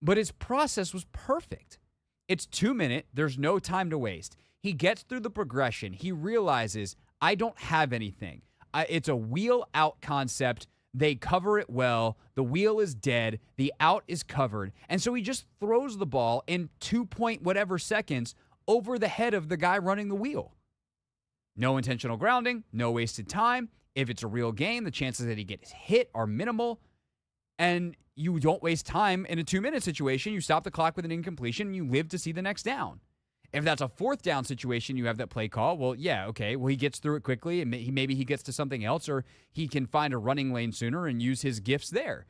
But his process was perfect. It's 2 minutes. There's no time to waste. He gets through the progression. He realizes, I don't have anything. It's a wheel out concept. They cover it well. The wheel is dead. The out is covered. And so he just throws the ball in 2-point-whatever seconds over the head of the guy running the wheel. No intentional grounding, no wasted time. If it's a real game, the chances that he gets hit are minimal. And you don't waste time in a 2-minute situation. You stop the clock with an incompletion, and you live to see the next down. If that's a 4th down situation, you have that play call. Well, yeah, okay. Well, he gets through it quickly, and maybe he gets to something else, or he can find a running lane sooner and use his gifts there.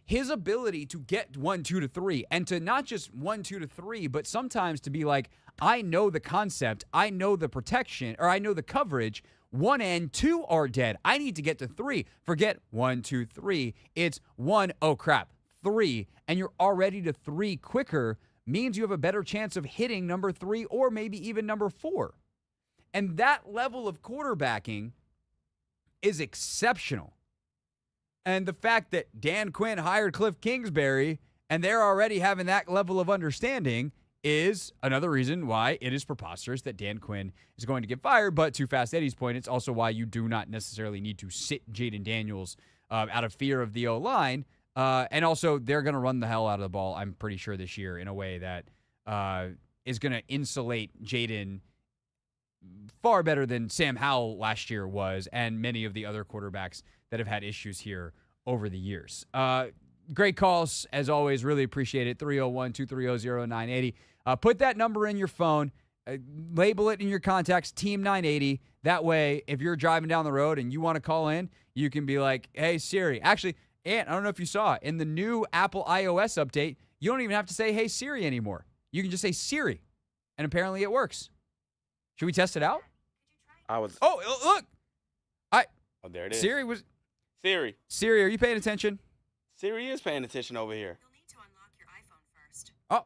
His ability to get 1, 2 to 3, and to not just 1, 2 to 3, but sometimes to be like, I know the concept, I know the protection, or I know the coverage. 1 and 2 are dead. I need to get to 3. Forget 1, 2, 3. It's 1, oh crap, 3, and you're already to 3 quicker. Means you have a better chance of hitting number 3 or maybe even number 4. And that level of quarterbacking is exceptional. And the fact that Dan Quinn hired Cliff Kingsbury and they're already having that level of understanding is another reason why it is preposterous that Dan Quinn is going to get fired. But to Fast Eddie's point, it's also why you do not necessarily need to sit Jaden Daniels out of fear of the O-line. And also, they're going to run the hell out of the ball, I'm pretty sure, this year in a way that is going to insulate Jaden far better than Sam Howell last year was and many of the other quarterbacks that have had issues here over the years. Great calls, as always. Really appreciate it. 301-230-0980. Put that number in your phone. Label it in your contacts, Team 980. That way, if you're driving down the road and you want to call in, you can be like, hey, Siri. Actually, Ant, I don't know if you saw, in the new Apple iOS update, you don't even have to say, hey, Siri anymore. You can just say Siri, and apparently it works. Should we test it out? Oh, look. Oh, there it is. Siri, are you paying attention? Siri is paying attention over here. You'll need to unlock your iPhone first. Oh.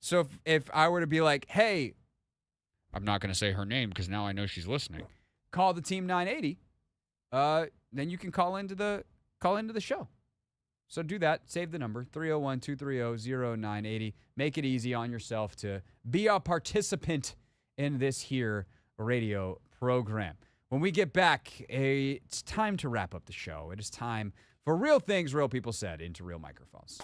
So if I were to be like, hey, I'm not going to say her name because now I know she's listening. Call the Team 980. Then you can call into the show. So do that. Save the number, 301-230-0980. Make it easy on yourself to be a participant in this here radio program. When we get back, it's time to wrap up the show. It is time for Real Things Real People Said into real microphones.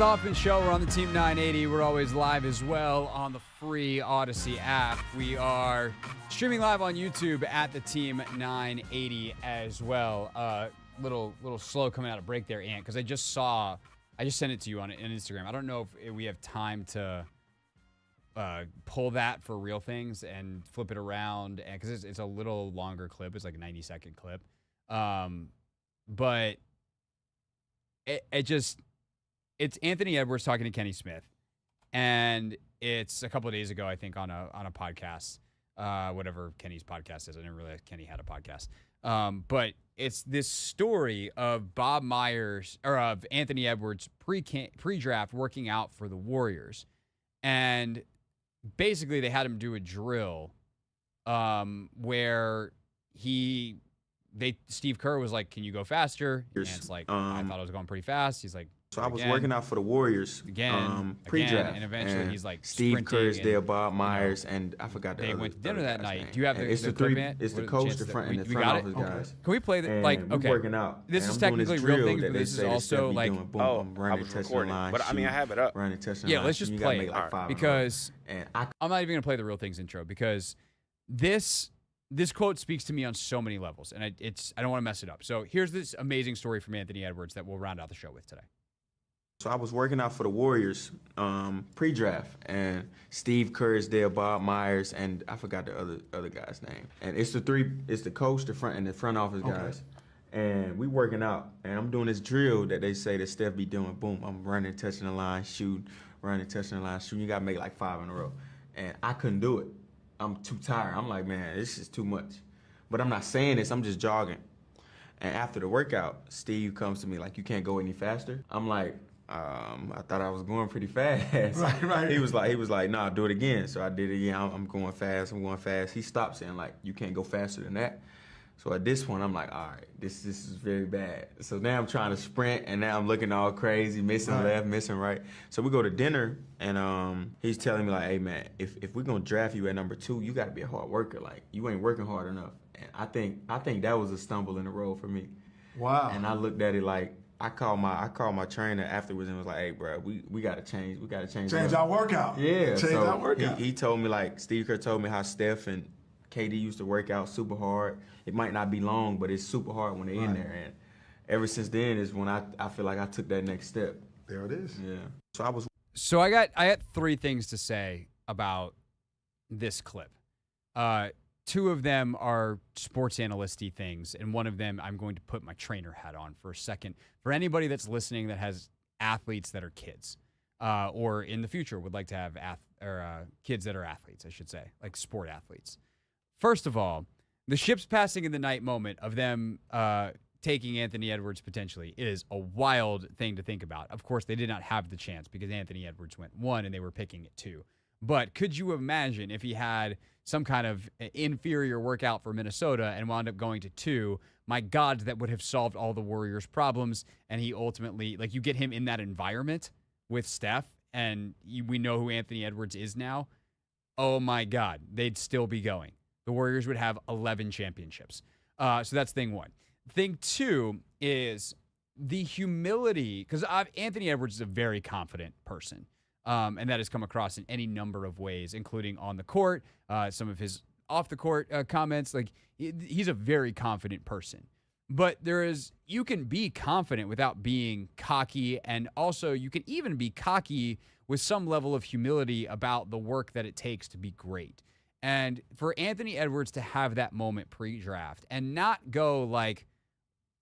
the Hoffman Show. We're on the Team 980. We're always live as well on the free Odyssey app. We are streaming live on YouTube at the Team 980 as well. Little slow coming out of break there, Ant, because I just sent it to you on Instagram. I don't know if we have time to pull that for real things and flip it around, and because it's a little longer clip. It's like a 90-second clip. But it's Anthony Edwards talking to Kenny Smith, and it's a couple of days ago, I think, on a podcast, whatever Kenny's podcast is. I didn't realize Kenny had a podcast. But it's this story of Bob Myers, or of Anthony Edwards pre-draft working out for the Warriors, and basically they had him do a drill, where Steve Kerr was like, "Can you go faster?" And it's like, I thought I was going pretty fast. He's like, so I was working out for the Warriors pre-draft, and eventually he's like Steve Kerr's there, Bob Myers, and I forgot the they other. went to dinner that night. Name. Do you have it's the three? clip, It's the coach, the front, and the front office guys. Can we play the We're working out. This and is I'm doing technically this real drill things, that but this they is say also Steph be like, doing. Boom, I running, was touching recording, line, but I mean, I have it up. Running, touching yeah, line, let's just you play gotta it make like 5 because and I'm not even gonna play the real things intro because this quote speaks to me on so many levels, and I don't want to mess it up. So here's this amazing story from Anthony Edwards that we'll round out the show with today. So I was working out for the Warriors pre-draft, and Steve Kerr's there, Bob Myers, and I forgot the other guy's name. And it's the coach, the front office guys. And we working out, and I'm doing this drill that they say that Steph be doing. Boom, I'm running, touching the line, shooting, running, touching the line, shooting. You gotta make like 5 in a row. And I couldn't do it. I'm too tired. I'm like, man, this is too much. But I'm not saying this, I'm just jogging. And after the workout, Steve comes to me like, you can't go any faster? I'm like, I thought I was going pretty fast. Right. He was like, nah, do it again. So I did it again. I'm going fast. He stopped saying like, you can't go faster than that. So at this point, I'm like, all right, this is very bad. So now I'm trying to sprint, and now I'm looking all crazy, missing left, missing right. So we go to dinner, and he's telling me like, hey man, if we're gonna draft you at number 2, you got to be a hard worker. Like you ain't working hard enough. And I think that was a stumble in the road for me. Wow. And I looked at it like. I called my trainer afterwards and was like, "Hey, bro, we gotta change. We gotta change our workout. Yeah, change our workout." He told me like Steve Kerr told me how Steph and KD used to work out super hard. It might not be long, but it's super hard when they're in there. And ever since then is when I feel like I took that next step. There it is. Yeah. So I got 3 things to say about this clip. 2 of them are sports analyst-y things, and one of them I'm going to put my trainer hat on for a second. For anybody that's listening that has athletes that are kids, or in the future would like to have kids that are athletes, I should say, like sport athletes. First of all, the ship's passing in the night moment of them taking Anthony Edwards potentially is a wild thing to think about. Of course, they did not have the chance because Anthony Edwards went 1 and they were picking it 2. But could you imagine if he had some kind of inferior workout for Minnesota and wound up going to 2? My God, that would have solved all the Warriors' problems. And he ultimately, like, you get him in that environment with Steph, and we know who Anthony Edwards is now. Oh my God, they'd still be going. The Warriors would have 11 championships. So that's thing 1. Thing 2 is the humility, because Anthony Edwards is a very confident person. And that has come across in any number of ways, including on the court, some of his off-the-court comments. Like, he's a very confident person. But you can be confident without being cocky, and also you can even be cocky with some level of humility about the work that it takes to be great. And for Anthony Edwards to have that moment pre-draft and not go like,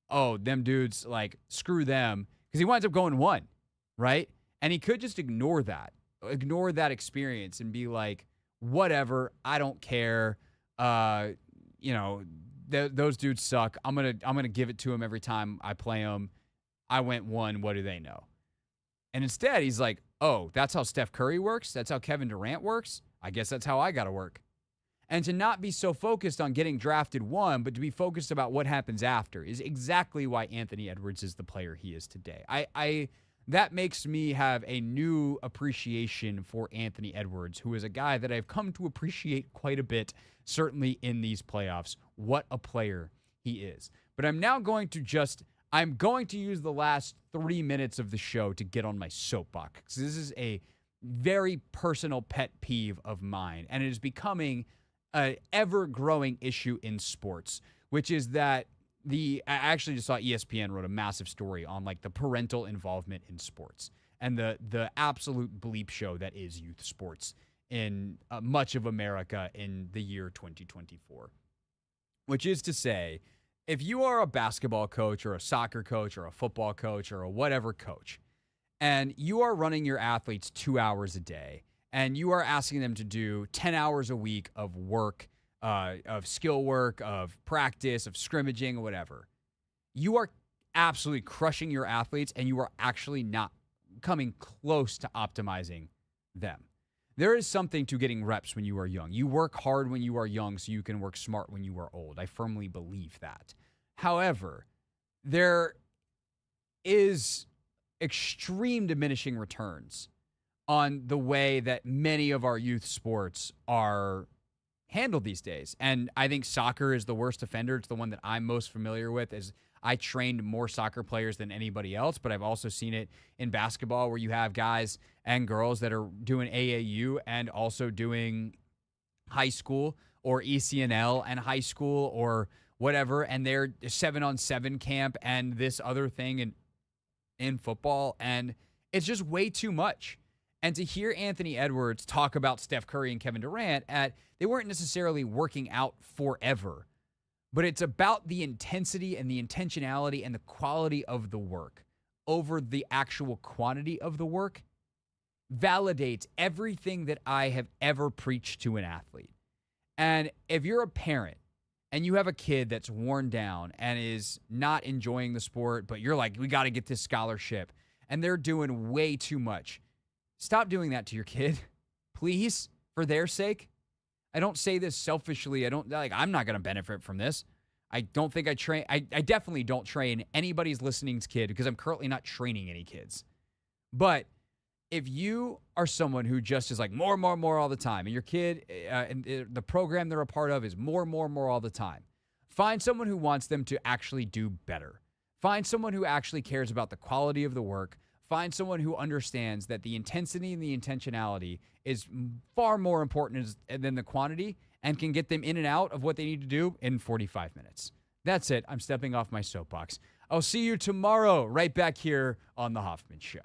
oh, them dudes, like, screw them, because he winds up going 1, right? And he could just ignore that experience and be like, whatever, I don't care. Those dudes suck. I'm gonna give it to him every time I play them. I went 1. What do they know? And instead, he's like, oh, that's how Steph Curry works. That's how Kevin Durant works. I guess that's how I gotta work. And to not be so focused on getting drafted 1, but to be focused about what happens after is exactly why Anthony Edwards is the player he is today. That makes me have a new appreciation for Anthony Edwards, who is a guy that I've come to appreciate quite a bit, certainly in these playoffs. What a player he is. But I'm now going to just I'm going to use the last 3 minutes of the show to get on my soapbox. This is a very personal pet peeve of mine, and it is becoming an ever-growing issue in sports, which is that I actually just saw ESPN wrote a massive story on like the parental involvement in sports and the absolute bleep show that is youth sports in much of America in the year 2024, which is to say, if you are a basketball coach or a soccer coach or a football coach or a whatever coach, and you are running your athletes 2 hours a day, and you are asking them to do 10 hours a week of work, of skill work, of practice, of scrimmaging, or whatever, you are absolutely crushing your athletes, and you are actually not coming close to optimizing them. There is something to getting reps when you are young. You work hard when you are young so you can work smart when you are old. I firmly believe that. However, there is extreme diminishing returns on the way that many of our youth sports are handled these days. And I think soccer is the worst offender. It's the one that I'm most familiar with, as I trained more soccer players than anybody else, but I've also seen it in basketball where you have guys and girls that are doing AAU and also doing high school or ECNL and high school or whatever, and they're 7-on-7 camp and this other thing in football, and it's just way too much. And to hear Anthony Edwards talk about Steph Curry and Kevin Durant, they weren't necessarily working out forever, but it's about the intensity and the intentionality and the quality of the work over the actual quantity of the work, validates everything that I have ever preached to an athlete. And if you're a parent and you have a kid that's worn down and is not enjoying the sport, but you're like, we got to get this scholarship, and they're doing way too much, stop doing that to your kid, please, for their sake. I don't say this selfishly. I'm not going to benefit from this. I don't think I definitely don't train anybody's listening's kid because I'm currently not training any kids. But if you are someone who just is like more all the time, and your kid and the program they're a part of is more all the time, find someone who wants them to actually do better. Find someone who actually cares about the quality of the work. Find someone who understands that the intensity and the intentionality is far more important than the quantity and can get them in and out of what they need to do in 45 minutes. That's it. I'm stepping off my soapbox. I'll see you tomorrow right back here on The Hoffman Show.